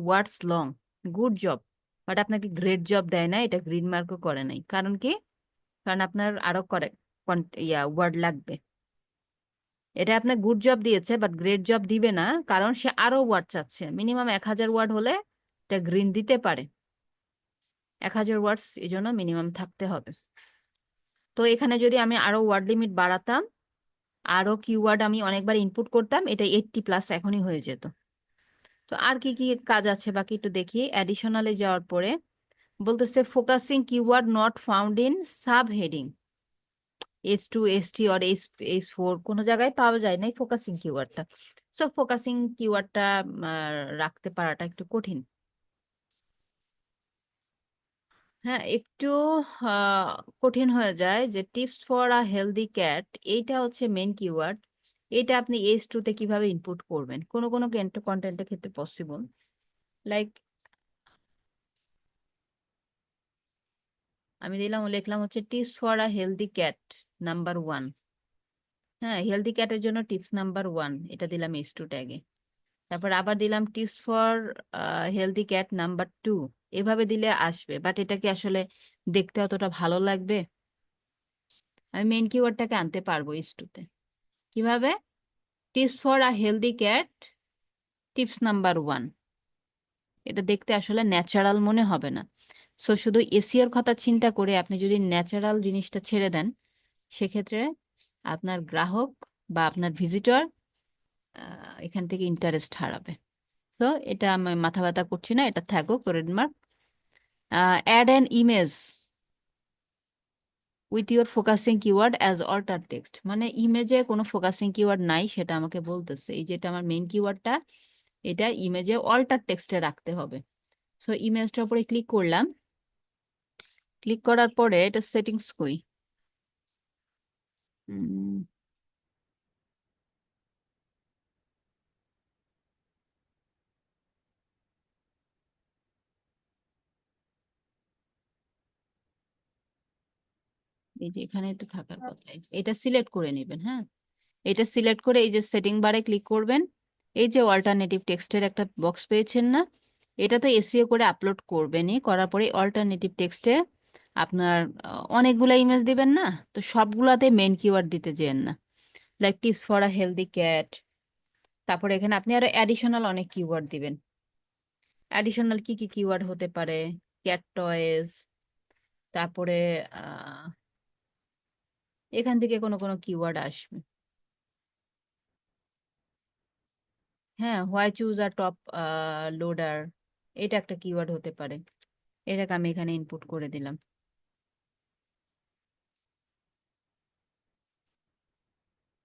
Speaker 5: words long, good job. But আপনাকে গ্রেট জব দেয় না, এটা গ্রিন মার্কও করে নাই। কারণ কি? কারণ আপনার আরো করে ওয়ার্ড লাগবে। এটা আপনার গুড জব দিয়েছে বাট গ্রেট জব দিবে না, কারণ সে আরো ওয়ার্ড চাচ্ছে। মিনিমাম 1000 ওয়ার্ড হলে এটা গ্রিন দিতে পারে। 1000 ওয়ার্ডস এই জন্য মিনিমাম থাকতে হবে। তো এখানে যদি আমি আরো ওয়ার্ড লিমিট বাড়াতাম, আরো কিওয়ার্ড আমি অনেকবার ইনপুট করতাম, এটা 80+ এখনই হয়ে যেত। তো আর কি কি কাজ আছে বাকি একটু দেখি। অ্যাডিশনালে যাওয়ার পরে বলতেছে focusing keyword not found in sub heading S2 ST আর S4 কোনো জায়গায় পাওয়া যায় না ফোকাসিং কিওয়ার্ডটা। সো ফোকাসিং কিওয়ার্ডটা রাখতে পারাটা একটু কঠিন। হ্যাঁ, একটু কঠিন হয়ে যায়। যে tips for a healthy cat, এইটা হচ্ছে মেন কিওয়ার্ড। এটা আপনি S2 তে কিভাবে ইনপুট করবেন? কোনো কোনো কন্টেন্টের ক্ষেত্রে পসিবল, লাইক আমি লিখলাম হচ্ছে tips for a healthy cat number 1। হ্যাঁ, হেলদি ক্যাটের জন্য টিপস নাম্বার 1 এটা দিলাম S2 ট্যাগে। তারপর আবার দিলাম tips for healthy cat number 2। এভাবে দিলে আসবে, বাট এটা কি আসলে দেখতে অতটা ভালো লাগবে? আমি মেন কিওয়ার্ডটাকে আনতে পারবো S2 তে কিভাবে? Tips for a healthy cat tips number 1। এটা দেখতে আসলে ন্যাচারাল মনে হবে না। সো শুধু এসিওর কথা চিন্তা করে আপনি যদি ন্যাচারাল জিনিসটা ছেড়ে দেন, সেক্ষেত্রে আপনার গ্রাহক বা আপনার ভিজিটর এখান থেকে ইন্টারেস্ট হারাবে। তো এটা আমি মাথা ব্যথা করছি না, এটা থাকুক red mark. Add an image with your focusing keyword as alter text, মানে ইমেজে কোনো ফোকাসিং কিওয়ার্ড নাই সেটা আমাকে বলতেছে। এই যেটা আমার মেইন কিওয়ার্ডটা, এটা ইমেজে অল্টার টেক্সটে রাখতে হবে। সো ইমেজটার উপরে ক্লিক করলাম। ক্লিক করার পরে এটা সেটিংস কই, এই যে এখানে তো থাকার কথা। এটা সিলেক্ট করে নেবেন। হ্যাঁ, এটা সিলেক্ট করে এই যে সেটিং বারে ক্লিক করবেন। এই যে অল্টারনেটিভ টেক্সটের একটা বক্স পেয়েছেন না, এটা তো এসইও করে আপলোড করবেনই। করার পরে অল্টারনেটিভ টেক্সটে আপনার অনেকগুলা ইমেজ দিবেন না, তো সবগুলাতে মেন কিওয়ার্ড দিতে যেন না, like tips for a healthy cat. তারপরে এখানে আপনি আরো অ্যাডিশনাল অনেক কিওয়ার্ড দিবেন। অ্যাডিশনাল কি কি কিওয়ার্ড হতে পারে? ক্যাট টয়েস, তারপরে এখান থেকে কোনো কোনো কিওয়ার্ড আসবে। হ্যাঁ, why choose our top loader, এটা একটা কিওয়ার্ড হতে পারে। এটাকে আমি এখানে ইনপুট করে দিলাম।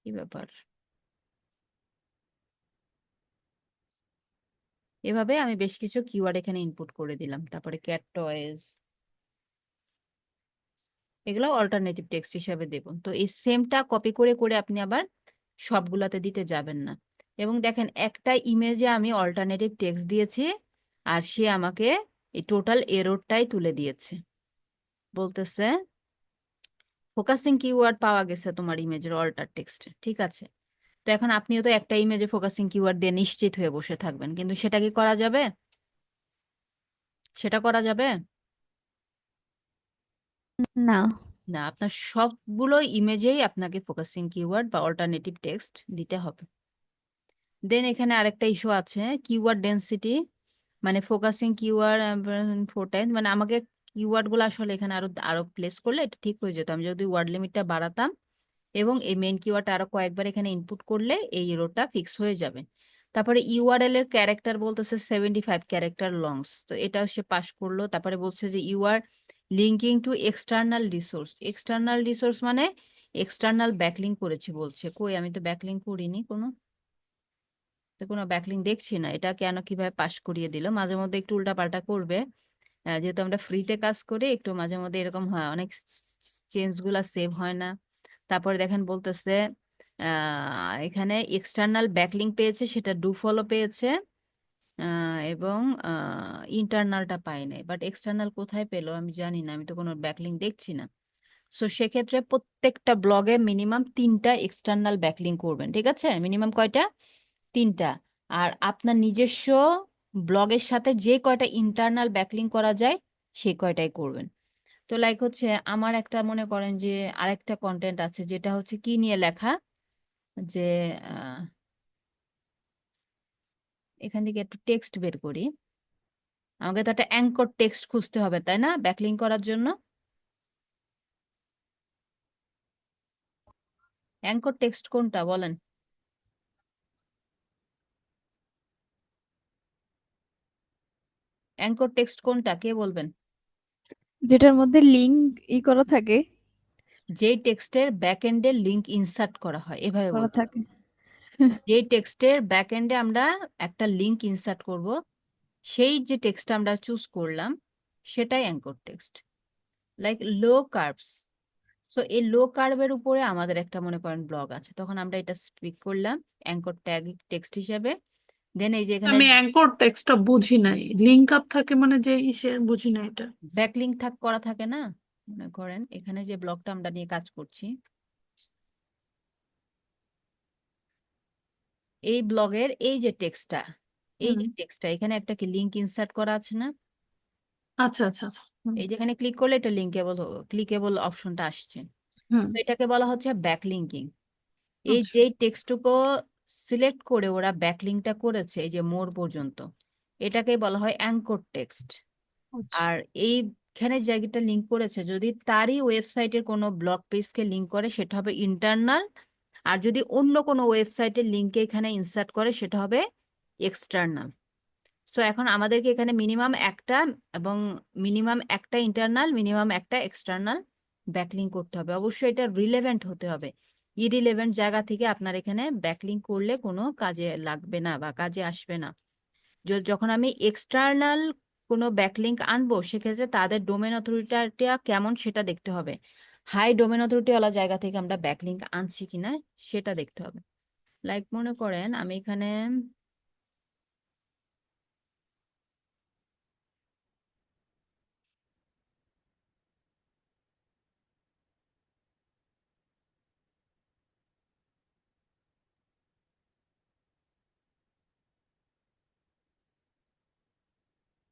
Speaker 5: কি ব্যাপার? এভাবে আমি বেশ কিছু কিওয়ার্ড এখানে ইনপুট করে দিলাম। তারপরে ক্যাট টয়েস, এগুলো অল্টারনেটিভ টেক্সট হিসাবে দেব। তো এই সেমটা কপি করে করে আপনি আবার সবগুলাতে দিতে যাবেন না। এবং দেখেন একটা ইমেজে আমি অল্টারনেটিভ টেক্সট দিয়েছি আর সে আমাকে এই টোটাল এররটাই তুলে দিয়েছে। বলতেছে ফোকাসিং কিওয়ার্ড পাওয়া গেছে তোমার ইমেজের অল্টার টেক্সটে, ঠিক আছে। তো এখন আপনিও তো একটা ইমেজে ফোকাসিং কিওয়ার্ড দিয়ে নিশ্চিত হয়ে বসে থাকবেন, কিন্তু সেটা কি করা যাবে? সেটা করা যাবে
Speaker 2: না।
Speaker 5: না। আপনার সবগুলো ইমেজেই আপনাকে ফোকাসিং কিওয়ার্ড বা অল্টারনেটিভ টেক্সট দিতে হবে। দেন এখানে আরেকটা ইস্যু আছে, কিওয়ার্ড ডেনসিটি, মানে ফোকাসিং কিওয়ার্ড 4 টাইমস, মানে আমাকে কিওয়ার্ড গুলো আসলে এখানে আরো আরো প্লেস করলে এটা ঠিক হয়ে যেত। আমি যদি ওয়ার্ড লিমিটটা বাড়াতাম এবং এই মেইন কিওয়ার্ড আরো কয়েকবার এখানে ইনপুট করলে এই এররটা ফিক্স হয়ে যাবে। তারপরে ইউআরএল এর ক্যারেক্টার বলতেছে 75 ক্যারেক্টার লংস, তো এটাও সে পাস করলো। তারপরে বলছে যে you are linking to external resource. External resource মানে এক্সটার্নাল ব্যাকলিঙ্ক করেছি বলছে। কই, আমি তো ব্যাকলিঙ্ক করিনি কোনো, তো কোনো ব্যাকলিঙ্ক দেখছি না। এটা কেন কিভাবে পাস করিয়ে দিল? মাঝে মধ্যে একটু উল্টাপাল্টা করবে, যেহেতু আমরা ফ্রিতে কাজ করি একটু মাঝে মধ্যে এরকম হয়, অনেক চেঞ্জ গুলা সেভ হয় না। তারপরে দেখেন বলতেছে এখানে এক্সটার্নাল ব্যাকলিঙ্ক পেয়েছে, সেটা ডু ফলো পেয়েছে। এবং ইন্টারনালটা পাই নাই, বাট এক্সটার্নাল কোথায় পেলো আমি জানি না, আমি তো কোনো ব্যাকলিঙ্ক দেখছি না। সো সেক্ষেত্রে প্রত্যেকটা ব্লগে মিনিমাম 3টা এক্সটার্নাল ব্যাকলিঙ্ক করবেন, ঠিক আছে? মিনিমাম কয়টা? 3টা। আর আপনার নিজস্ব ব্লগের সাথে যে কয়টা ইন্টারনাল ব্যাকলিঙ্ক করা যায় সেই কয়টাই করবেন। তো লাইক হচ্ছে আমার একটা মনে করেন যে আরেকটা কন্টেন্ট আছে যেটা হচ্ছে কি নিয়ে লেখা, যে এখান থেকে একটু টেক্সট বের করি। আমাকে তো একটা অ্যাঙ্কর টেক্সট খুঁজতে হবে, তাই না, ব্যাকলিঙ্ক করার জন্য? অ্যাঙ্কর টেক্সট কোনটা বলেন? অ্যাঙ্কর টেক্সট কোনটা, কে বলবেন?
Speaker 2: যেটার মধ্যে লিংক করা থাকে।
Speaker 5: যেই টেক্সটের ব্যাক এন্ডে লিংক ইনসার্ট করা হয়, এভাবে
Speaker 2: করা
Speaker 5: বলতে হবে।
Speaker 2: থাকে।
Speaker 5: যেই টেক্সটের ব্যাক এন্ডে আমরা একটা লিংক ইনসার্ট করব, সেই যে টেক্সটটা আমরা চুজ করলাম সেটাই অ্যাঙ্কর টেক্সট, লাইক লো কার্ভস। সো এই লো কার্ভের উপরে আমাদের একটা মনে করেন ব্লগ আছে, তখন আমরা এটা স্পিক করলাম অ্যাঙ্কর ট্যাগ টেক্সট হিসাবে। দেন এই যে এখানে
Speaker 6: আমি অ্যাঙ্কর টেক্সটটা বুঝি নাই, লিঙ্ক আপ থাকে মানে যে ইসে বুঝি না এটা।
Speaker 5: ব্যাকলিঙ্ক করা থাকে না, মনে করেন এখানে যে ব্লগটা আমরা নিয়ে কাজ করছি, এই ব্লগের এই যে টেক্সটটা, এই যে
Speaker 6: হুম,
Speaker 5: টেক্সটটা এখানে একটা কি লিংক ইনসার্ট করা আছে না?
Speaker 6: আচ্ছা আচ্ছা আচ্ছা। হুম
Speaker 5: এই যেখানে ক্লিক করলে এটা ক্লিকেবল অপশনটা আসছে,
Speaker 6: হুম।
Speaker 5: তো এটাকে বলা হচ্ছে ব্যাকলিঙ্কিং। এই
Speaker 6: আচ্ছা
Speaker 5: যে টেক্সটটুকু সিলেক্ট করে ওরা ব্যাকলিঙ্কটা করেছে এই যে মোর পর্যন্ত, এটাকে বলা হয় অ্যাঙ্কর টেক্সট।
Speaker 6: আচ্ছা।
Speaker 5: আর এইখানে জায়গাটা লিংক করেছে যদি তারই ওয়েবসাইটের কোনো ব্লগ পেজকে লিংক করে সেটা হবে ইন্টারনাল, আর যদি অন্য কোনো ওয়েবসাইটের লিংকে এখানে ইনসার্ট করে সেটা হবে এক্সটার্নাল। সো এখন আমাদেরকে এখানে মিনিমাম একটা এবং মিনিমাম একটা ইন্টারনাল, মিনিমাম একটা এক্সটার্নাল ব্যাকলিঙ্ক করতে হবে। অবশ্যই এটা রিলেভেন্ট হতে হবে। ইরিলেভেন্ট জায়গা থেকে আপনার এখানে ব্যাকলিঙ্ক করলে কোনো কাজে লাগবে না বা কাজে আসবে না। যখন আমি এক্সটার্নাল কোনো ব্যাকলিঙ্ক আনবো সেক্ষেত্রে তাদের ডোমেন অথরিটিটা কেমন সেটা দেখতে হবে। হাই ডোমেন অথরিটিওয়ালা জায়গা থেকে আমরা ব্যাকলিঙ্ক আনছি কিনা সেটা দেখতে হবে। লাইক মনে করেন আমি এখানে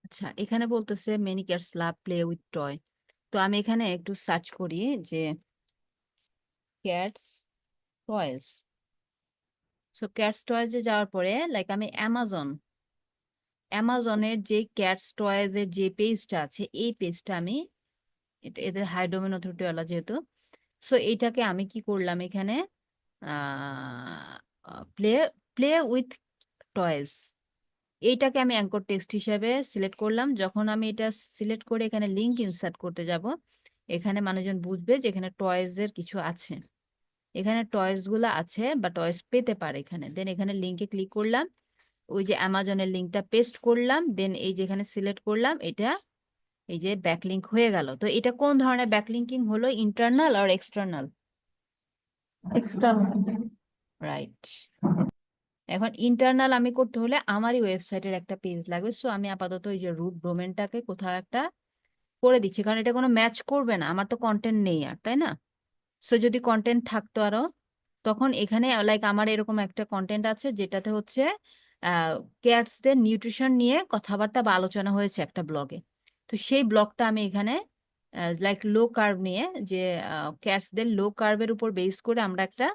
Speaker 5: আচ্ছা এখানে বলতেছে many cats love play with toy, তো আমি এখানে একটু সার্চ করি যে ক্যাটস টয়েস। সো ক্যাটস টয়েজে যাওয়ার পরে লাইক আমি অ্যামাজনের যে ক্যাটস টয়েজ এর যে পেজটা আছে এই পেজটা আমি এদের হাই ডোমেন অথরিটি ওয়ালা যেহেতু, সো এইটাকে আমি কি করলাম এখানে প্লে প্লে উইথ টয়েস, এইটাকে আমি অ্যাঙ্কর টেক্সট হিসাবে সিলেক্ট করলাম। যখন আমি এটা সিলেক্ট করে এখানে লিংক ইনসার্ট করতে যাব, এখানে মানুষজন বুঝবে যে এখানে টয়েজ এর কিছু আছে, এখানে টয়েস গুলো আছে বা টয়েস পেতে পারে এখানে। দেন এখানে লিংকে ক্লিক করলাম, ওই যে অ্যামাজনের লিংকটা পেস্ট করলাম, দেন এই যেখানে সিলেক্ট করলাম এটা, এই যে ব্যাকলিঙ্ক হয়ে গেল। তো এটা কোন ধরনের ব্যাকলিঙ্কিং হলো, ইন্টারনাল আর এক্সটার্নাল?
Speaker 6: এক্সটার্নাল।
Speaker 5: রাইট। এখন ইন্টারনাল আমি করতে হলে আমারই ওয়েবসাইটের একটা পেজ লাগবে, সো আমি আপাতত এই যে রুট ডোমেনটাকে কোথাও একটা করে দিচ্ছি, কারণ এটা কোনো ম্যাচ করবে না, আমার তো কন্টেন্ট নেই আর, তাই না? সো যদি কন্টেন্ট থাকতো আরো, তখন এখানে লাইক আমার এরকম একটা কন্টেন্ট আছে যেটাতে হচ্ছে ক্যাটসদের নিউট্রিশন নিয়ে কথাবার্তা বা আলোচনা হয়েছে একটা ব্লগে। তো সেই ব্লগটা আমি এখানে লাইক লো কার্ব নিয়ে, যে ক্যাটসদের লো কার্বের উপর বেস করে আমরা একটা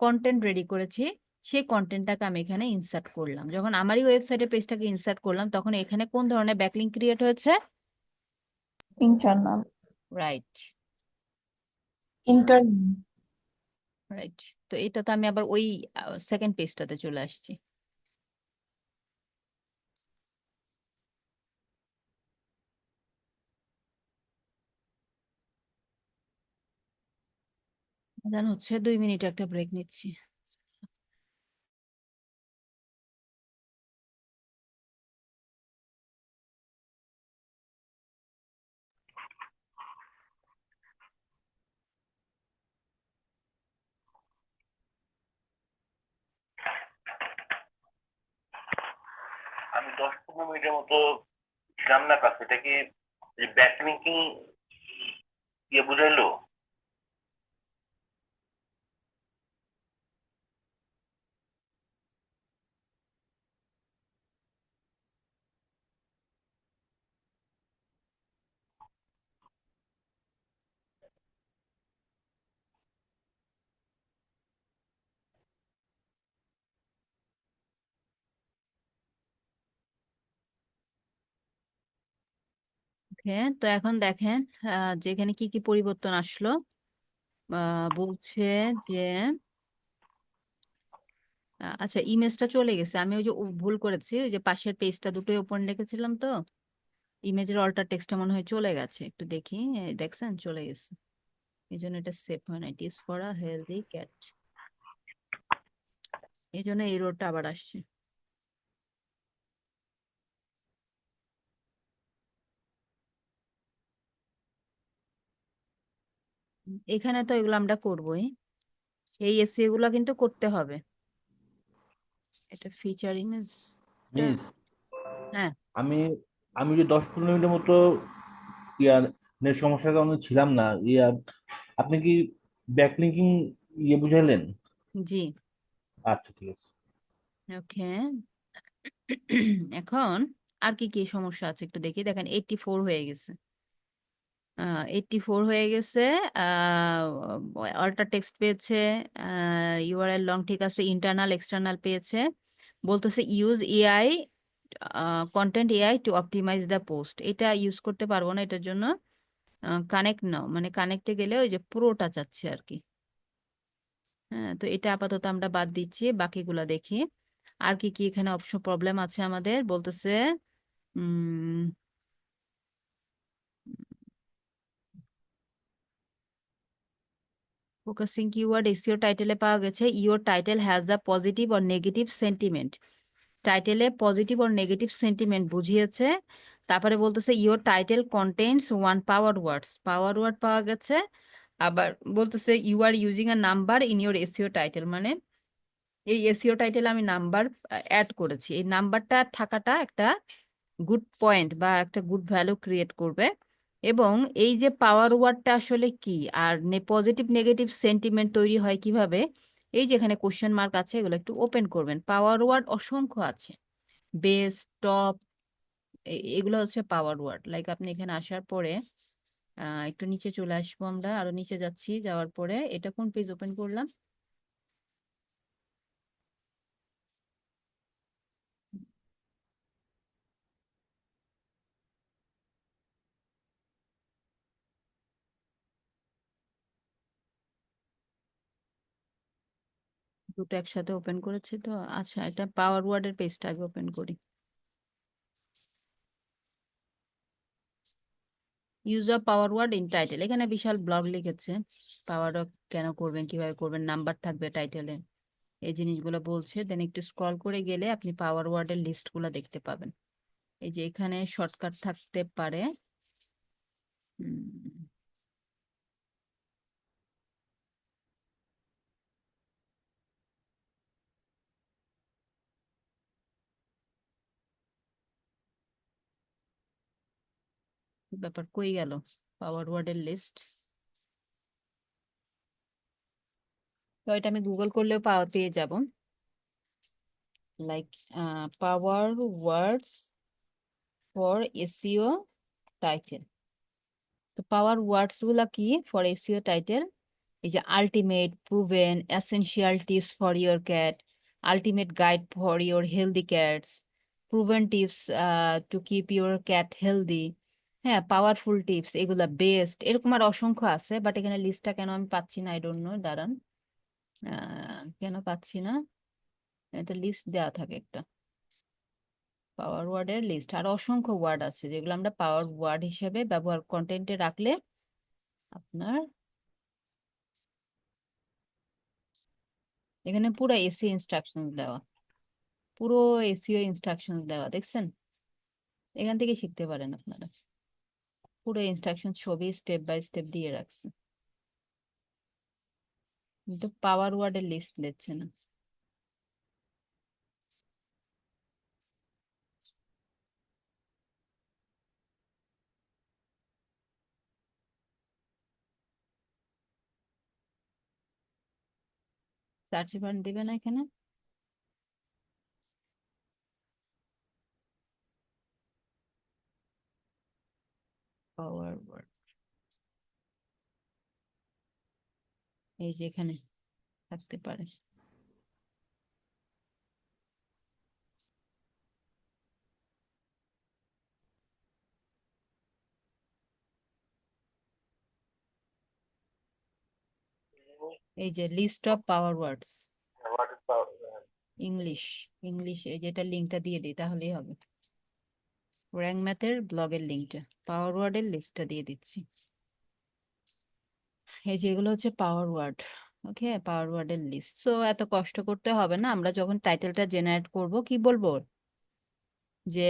Speaker 5: কন্টেন্ট রেডি করেছি, সেই কন্টেন্টটাকে আমি এখানে ইনসার্ট করলাম। যখন আমারই ওয়েবসাইটের পেজটাকে ইনসার্ট করলাম তখন এখানে কোন ধরনের ব্যাকলিঙ্ক ক্রিয়েট হয়েছে?
Speaker 6: ইন্টারনাল।
Speaker 5: রাইট।
Speaker 6: ইন্টারনাল।
Speaker 5: রাইট। তো এটা তো আমি আবার ওই সেকেন্ড পেজটাতে চলে আসছি। দেন হচ্ছে 2 মিনিট একটা ব্রেক নিচ্ছি।
Speaker 3: আমি 10-15 মিনিটের মতো ছিলাম না কাছে, এটা কি ব্যাকলিঙ্কিং বুঝাইলো?
Speaker 5: ওকে, তো এখন দেখেন যে এখানে কি কি পরিবর্তন আসলো। বলছে যে আচ্ছা, ইমেজটা চলে গেছে। আমি ওই যে ভুল করেছি, ওই যে পাশের পেজটা দুটোই ওপেন রেখেছিলাম, তো ইমেজের অল্টার টেক্সটটা মনে হয় চলে গেছে। একটু দেখি, দেখছেন চলে গেছে। এই জন্য এটা সেভ হয় না। It is for a healthy cat, এই জন্য এই রোডটা আবার আসছে। এখানে তো এগুলো আমরা করবোই, এই এসইও গুলো কিন্তু করতে হবে। এটা ফিচার ইমেজটা,
Speaker 3: মিস,
Speaker 5: হ্যাঁ
Speaker 3: আমি আমি যে 10-15 মিনিটের মতো ইয়া নেট সমস্যার কারণে ছিলাম না আপনি কি ব্যাকলিঙ্কিং বুঝাইলেন?
Speaker 5: জি।
Speaker 3: আচ্ছা, ঠিক আছে।
Speaker 5: ওকে, এখন আর কি কি সমস্যা আছে একটু দেখি। দেখেন 84 হয়ে গেছে, 84 হয়ে গেছে। অল্টার টেক্সট পেয়েছে, ইউআরএল লং ঠিক আছে, ইন্টারনাল এক্সটার্নাল পেয়েছে। বলতেছে use AI, content AI to optimise the post. এটা ইউজ করতে পারবো না, এটার জন্য কানেক্ট নাও, মানে কানেক্টে গেলে ওই যে প্রোটা চাচ্ছে আর কি। হ্যাঁ, তো এটা আপাতত আমরা বাদ দিচ্ছি, বাকিগুলা দেখি। আর কি কি এখানে অপশন প্রবলেম আছে আমাদের। বলতেছে উম ফোকাসিং কিওয়ার্ড এসইও টাইটেলে পাওয়া গেছে, your title has a positive or negative sentiment. টাইটেলে পজিটিভ অর নেগেটিভ সেন্টিমেন্ট বুঝিয়েছে। তারপরে বলতেছে your title contains one power words, power word পাওয়া গেছে। আবার বলতেছে you are using a number in your SEO title, মানে এই এসইও টাইটেলে আমি নাম্বার অ্যাড করেছি। এই নাম্বারটা থাকাটা একটা গুড পয়েন্ট বা একটা গুড ভ্যালু ক্রিয়েট করবে। এবং এই যে পাওয়ার ওয়ার্ডটা আসলে কি, আর পজিটিভ নেগেটিভ সেন্টিমেন্ট তৈরি হয় কিভাবে, এই যেখানে কোশ্চেন মার্ক আছে এগুলো একটু ওপেন করবেন। পাওয়ার ওয়ার্ড অসংখ্য আছে, বেস, টপ, এগুলো হচ্ছে পাওয়ার ওয়ার্ড। লাইক আপনি এখানে আসার পরে একটু নিচে চলে আসবো, আমরা আরো নিচে যাচ্ছি, যাওয়ার পরে এটা কোন পেজ ওপেন করলাম, দুটো একসাথে ওপেন করেছি তো। আচ্ছা, এটা পাওয়ার ওয়ার্ডের পেজটা আগে ওপেন করি। Use of power word in title, এখানে বিশাল ব্লগ লিখেছে। পাওয়ার কেন করবেন, কিভাবে করবেন, নাম্বার থাকবে টাইটেলে, এই জিনিসগুলো বলছে। দেন একটু স্ক্রল করে গেলে আপনি পাওয়ার ওয়ার্ডের লিস্ট গুলা দেখতে পাবেন। এই যে এখানে শর্টকাট থাকতে পারে। উম, ব্যাপার কই গেল পাওয়ার ওয়ার্ডের লিস্ট? তো এটা আমি গুগল করলেও পেয়ে যাব। Like power words for SEO title. তো পাওয়ার ওয়ার্ডস গুলা কি ফর এসইও টাইটেল? এই যে ultimate, proven, essential tips for your cat, ultimate guide for your healthy cats, proven tips to keep your cat healthy, হ্যাঁ, পাওয়ারফুল টিপস, এগুলা best, এরকম আর অসংখ্য আছে। বাট এখানে লিস্টটা কেন আমি পাচ্ছি না, আই ডোন্ট নো, দাঁড়ান। কেন পাচ্ছি না? এটা লিস্ট দেওয়া থাকে একটা, পাওয়ার ওয়ার্ডের লিস্ট। আর অসংখ্য ওয়ার্ড আছে যেগুলো আমরা পাওয়ার ওয়ার্ড হিসেবে ব্যবহার কন্টেন্টে রাখলে আপনার এখানে পুরো এসিও ইনস্ট্রাকশনস দেওয়া, পুরো এসিও ইনস্ট্রাকশনস দেওয়া, দেখছেন? এখান থেকে শিখতে পারেন আপনারা। পুরো ইনস্ট্রাকশন ছবি স্টেপ বাই স্টেপ দিয়ে রাখছে, কিন্তু পাওয়ার ওয়ার্ডের লিস্ট দিচ্ছে না। সার্চ বার দিবে না এখানে? পাওয়ার ওয়ার্ড, এই যে এখানে থাকতে পারে। এই যে list of power words English, English, এই যে এটা লিঙ্কটা দিয়ে দিই তাহলেই হবে। র্যাঙ্ক ম্যাথের ব্লগের লিঙ্কটা, পাওয়ার ওয়ার্ডের লিস্টটা দিয়ে দিচ্ছি। এই যে এগুলো হচ্ছে পাওয়ার ওয়ার্ড। ওকে, পাওয়ার ওয়ার্ডের লিস্ট। সো এত কষ্ট করতে হবে না, আমরা যখন টাইটেলটা জেনারেট করব কি বলবো যে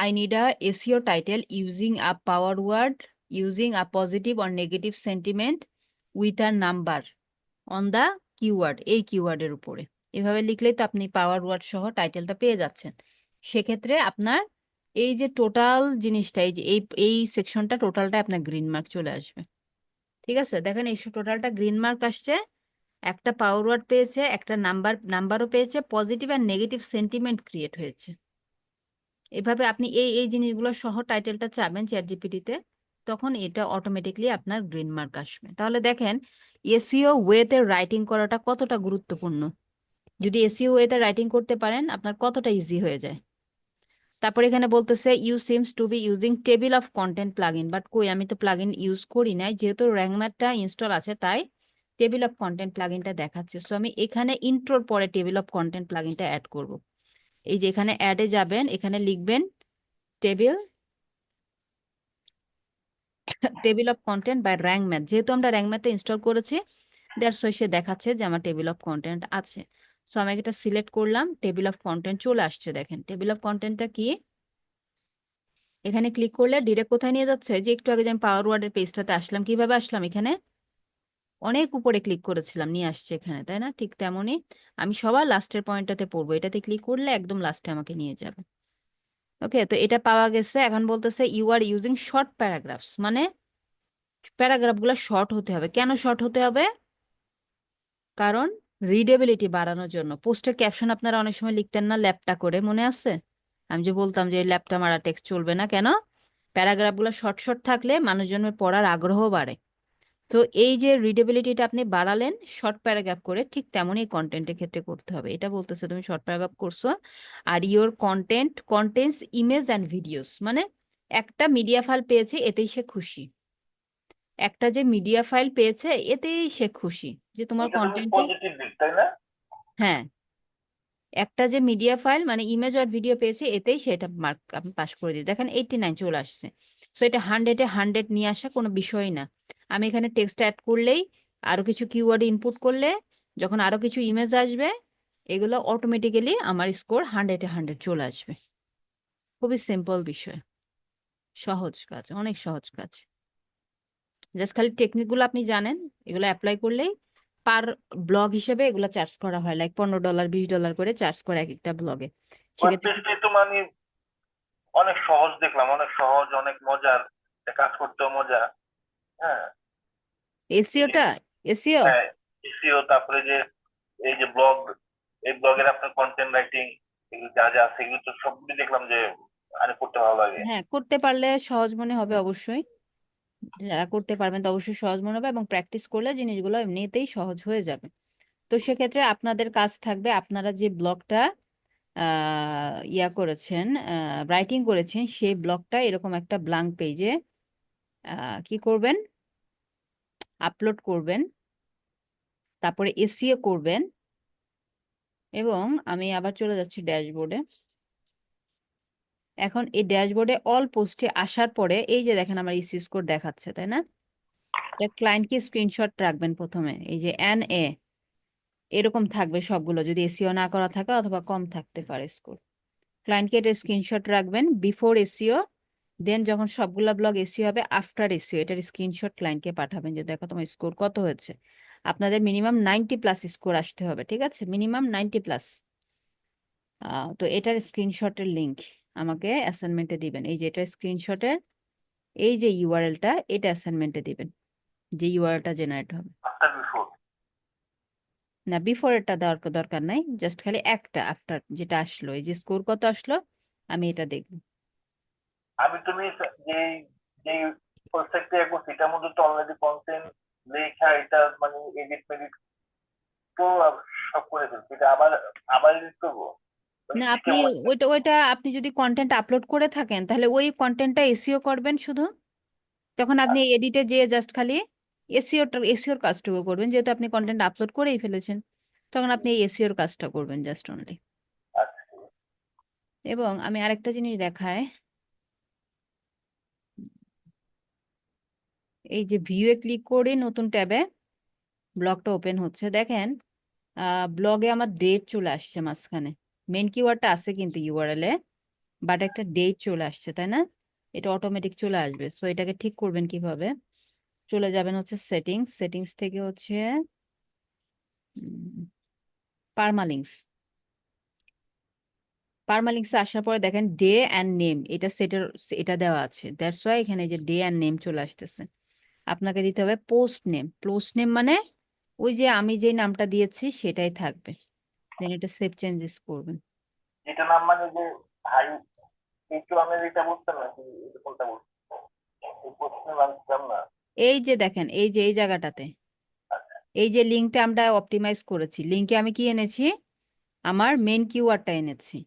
Speaker 5: I need a SEO title using a power word, using a positive or negative sentiment with a number on the keyword, এই কিওয়ার্ডের উপরে। এভাবে লিখলেই তো আপনি পাওয়ার ওয়ার্ড সহ টাইটেলটা পেয়ে যাচ্ছেন। সেক্ষেত্রে আপনার এই যে টোটাল জিনিসটা, এই যে এই সেকশনটা টোটালটা আপনার গ্রিন মার্ক চলে আসবে। ঠিক আছে, দেখেন এই টোটালটা গ্রিন মার্ক আসছে, একটা পাওয়ার ওয়ার্ড পেয়েছে, একটা নাম্বারও পেয়েছে, পজিটিভ আর নেগেটিভ সেন্টিমেন্ট ক্রিয়েট হয়েছে। এভাবে আপনি এই জিনিসগুলো সহ টাইটেলটা চাবেন চ্যাটজিপিটিতে, তখন এটা অটোমেটিকলি আপনার গ্রিন মার্ক আসবে। তাহলে দেখেন এসইও ওয়েতে রাইটিং করাটা কতটা গুরুত্বপূর্ণ। যদি এসইও ওয়েতে রাইটিং করতে পারেন আপনার কতটা ইজি হয়ে যায়। তারপর এখানে বলতেছে you seems to be using table of content plugin, but কই আমি তো প্লাগইন ইউজ করি নাই, যেহেতু র্যাঙ্ক ম্যাথটা ইনস্টল আছে তাই টেবিল অফ কন্টেন্ট প্লাগইনটা দেখাচ্ছে। সো আমি এখানে ইন্ট্রোর পরে টেবিল অফ কন্টেন্ট প্লাগইনটা অ্যাড করব। এই যে এখানে অ্যাডে যাবেন, এখানে লিখবেন table of content by rank math. যেহেতু আমরা র্যাঙ্ক ম্যাথটা ইনস্টল করেছি দ্যাটস ওয়াই সে দেখাচ্ছে যে আমার টেবিল অফ কন্টেন্ট আছে। সো আমি এটা সিলেক্ট করলাম, টেবিল অফ কন্টেন্ট চলে আসছে। দেখেন টেবিল অফ কন্টেন্টটা কি, এখানে ক্লিক করলে ডিরেক্ট কোথায় নিয়ে যাচ্ছে, যে একটু আগে যে আমি পাওয়ার ওয়ার্ডের পেজটাতে আসলাম, কিভাবে আসলাম, এখানে অনেক উপরে ক্লিক করেছিলাম নিয়ে আসছে এখানে, তাই না? ঠিক তেমনই আমি সবার লাস্টের পয়েন্টটাতে পড়বো, এটাতে ক্লিক করলে একদম লাস্টে আমাকে নিয়ে যাবে। ওকে, তো এটা পাওয়া গেছে। এখন বলতেছে you are using short paragraphs, মানে প্যারাগ্রাফগুলো শর্ট হতে হবে। কেন শর্ট হতে হবে? কারণ রিডেবিলিটি বাড়ানোর জন্য। পোস্টের ক্যাপশন আপনারা অনেক সময় লিখতেন না ল্যাপটা করে, মনে আছে? আমি যে বলতাম যে ল্যাপটা মারা টেক্সট চলবে না, কেন? প্যারাগ্রাফগুলো শর্ট শর্ট থাকলে মানুষজনের পড়ার আগ্রহ বাড়ে। তো এই যে রিডেবিলিটিটা আপনি বাড়ালেন শর্ট প্যারাগ্রাফ করে, ঠিক তেমনই কন্টেন্টের ক্ষেত্রে করতে হবে। এটা বলতেছে তুমি শর্ট প্যারাগ্রাফ করছো আর your content contents image and videos, মানে একটা মিডিয়া ফাইল পেয়েছে এতেই সে খুশি। একটা যে মিডিয়া ফাইল পেয়েছে এতেই সে খুশি যে তোমার কন্টেন্টে,
Speaker 3: পজিটিভ দিক, তাই না?
Speaker 5: হ্যাঁ, একটা যে মিডিয়া ফাইল মানে ইমেজ আর ভিডিও পেয়েছে এতেই সেটা মার্ক আপনি পাস করে দিই। দেখেন 89 চলে আসছে। সো এটা 100-এ 100 নিয়ে আসা কোনো বিষয় না। আমি এখানে টেক্সট অ্যাড করলেই, আরো কিছু কিওয়ার্ড ইনপুট করলে, যখন আরো কিছু ইমেজ আসবে, এগুলো অটোমেটিক্যালি আমার স্কোর 100-এ 100 চলে আসবে। খুবই সিম্পল বিষয়, সহজ কাজ, অনেক সহজ কাজ। জাস্ট খালি টেকনিকগুলো আপনি জানেন, এগুলো অ্যাপ্লাই করলেই পার ব্লগ হিসেবে এগুলো চার্জ করা হয়, লাইক $15 $20 করে চার্জ করে এক একটা ব্লগে। সেক্ষেত্রে
Speaker 3: ওয়ার্ডপ্রেসটা তো মানে অনেক সহজ দেখলাম, অনেক সহজ, অনেক মজার, এটা কাজ করতেও মজা। হ্যাঁ,
Speaker 5: এসিওটা, এসিও
Speaker 3: হ্যাঁ, এসইও, তারপরে যে এই যে ব্লগ, এই ব্লগের আপনার কন্টেন্ট রাইটিং, এগুলো যা যা আছে এগুলো তো সবগুলো দেখলাম যে আরে করতে ভালো লাগে।
Speaker 5: হ্যাঁ, করতে পারলে সহজ মনে হবে অবশ্যই। যারা করতে পারবেন তো অবশ্যই সহজ মনে হবে, এবং প্র্যাকটিস করলে জিনিসগুলো এমনিতেই সহজ হয়ে যাবে। তো সেক্ষেত্রে আপনাদের কাজ থাকবে, আপনারা যে ব্লগটা ইয়া করেছেন, রাইটিং করেছেন, সেই ব্লগটা এরকম একটা ব্ল্যাঙ্ক পেজে কি করবেন, আপলোড করবেন, তারপরে এসইও করবেন। এবং আমি আবার চলে যাচ্ছি ড্যাশবোর্ডে। এখন এই ড্যাশবোর্ডে অল পোস্টে আসার পরে এই যে দেখেন আমার ইসি স্কোর দেখাচ্ছে, তাই না? ক্লায়েন্টকে স্ক্রিনশট রাখবেন প্রথমে, এই যে NA এরকম থাকবে সবগুলো, যদি এসইও না করা থাকে অথবা কম থাকতে পারে স্কোর। ক্লায়েন্টকে এটা স্ক্রিনশট রাখবেন বিফোর এসইও, দেন যখন সবগুলা ব্লগ এসইও হবে আফটার এসইও এটার স্ক্রিনশট ক্লায়েন্টকে পাঠাবেন যে দেখো তোমার স্কোর কত হয়েছে। আপনাদের মিনিমাম 90+ স্কোর আসতে হবে, ঠিক আছে? মিনিমাম 90+। তো এটার স্ক্রিনশটের লিংক আমাকে অ্যাসাইনমেন্টে দিবেন। এই যে এটার স্ক্রিনশটের এই যে ইউআরএলটা, এটা অ্যাসাইনমেন্টে দিবেন, যে ইউআরএলটা জেনারেট হবে।
Speaker 3: আফটার বিফোর,
Speaker 5: না, বিফোর এটা দেওয়ার দরকার নাই, জাস্ট খালি একটা আফটার যেটা আসলো, এই যে স্কোর কত আসলো আমি এটা দেখবো।
Speaker 3: আমি তুমি যে যে ওয়েবসাইটটা করছি এটার মধ্যে তো অলরেডি কন্টেন্ট লেখা, এটা মানে এডিট মেডিট তো সব করে ফেলছি, এটা আবার আবার এডিট করবো?
Speaker 5: না,
Speaker 3: এটা
Speaker 5: আপনি
Speaker 3: কেমন একটা?
Speaker 5: ওইটা আপনি যদি কন্টেন্ট আপলোড করে থাকেন তাহলে ওই কন্টেন্টটা এসইও করবেন শুধু, তখন আপনি এডিটে যেয়ে জাস্ট খালি এসইওর কাজটুকু করবেন, যেহেতু আপনি কন্টেন্ট আপলোড করেই ফেলেছেন, তখন আপনি এই এসইওর কাজটা করবেন জাস্ট অনলি।
Speaker 3: আচ্ছা,
Speaker 5: এবং আমি আরেকটা জিনিস দেখায়, এই যে ভিউয়ে ক্লিক করে নতুন ট্যাবে ব্লগটা ওপেন হচ্ছে, দেখেন ব্লগে আমার ডেট চলে আসছে মাঝখানে, মেন কিওয়ার্ডটা আছে কিন্তু ইউআরএল এ, বাট একটা ডেট চলে আসছে, তাই না? এটা অটোমেটিক চলে আসবে, সো এটাকে ঠিক করবেন কিভাবে? চলে যাবেন হচ্ছে সেটিংস থেকে হচ্ছে পারমালিংস আসার পরে দেখেন ডে অ্যান্ড নেম, এটা দেওয়া আছে, দ্যাটস ওয়াই এখানে যে ডে অ্যান্ড নেম চলে আসতেছে। আপনাকে দিতে হবে পোস্ট নেম মানে ওই যে আমি যে নামটা দিয়েছি সেটাই থাকবে, দেন এটা সেভ চেঞ্জেস করবেন।
Speaker 3: এটা নাম মানে যে ভাই একটু আমি এটা বুঝতাম না কি এটা কোনটা বুঝতাম, এই প্রশ্নের বুঝতাম না।
Speaker 5: এই যে দেখেন, এই যে এই জায়গাটাতে এই যে লিঙ্কটা আমরা অপটিমাইজ করেছি, লিঙ্কে আমি কি এনেছি, আমার মেন কিওয়ার্ডটা এনেছি,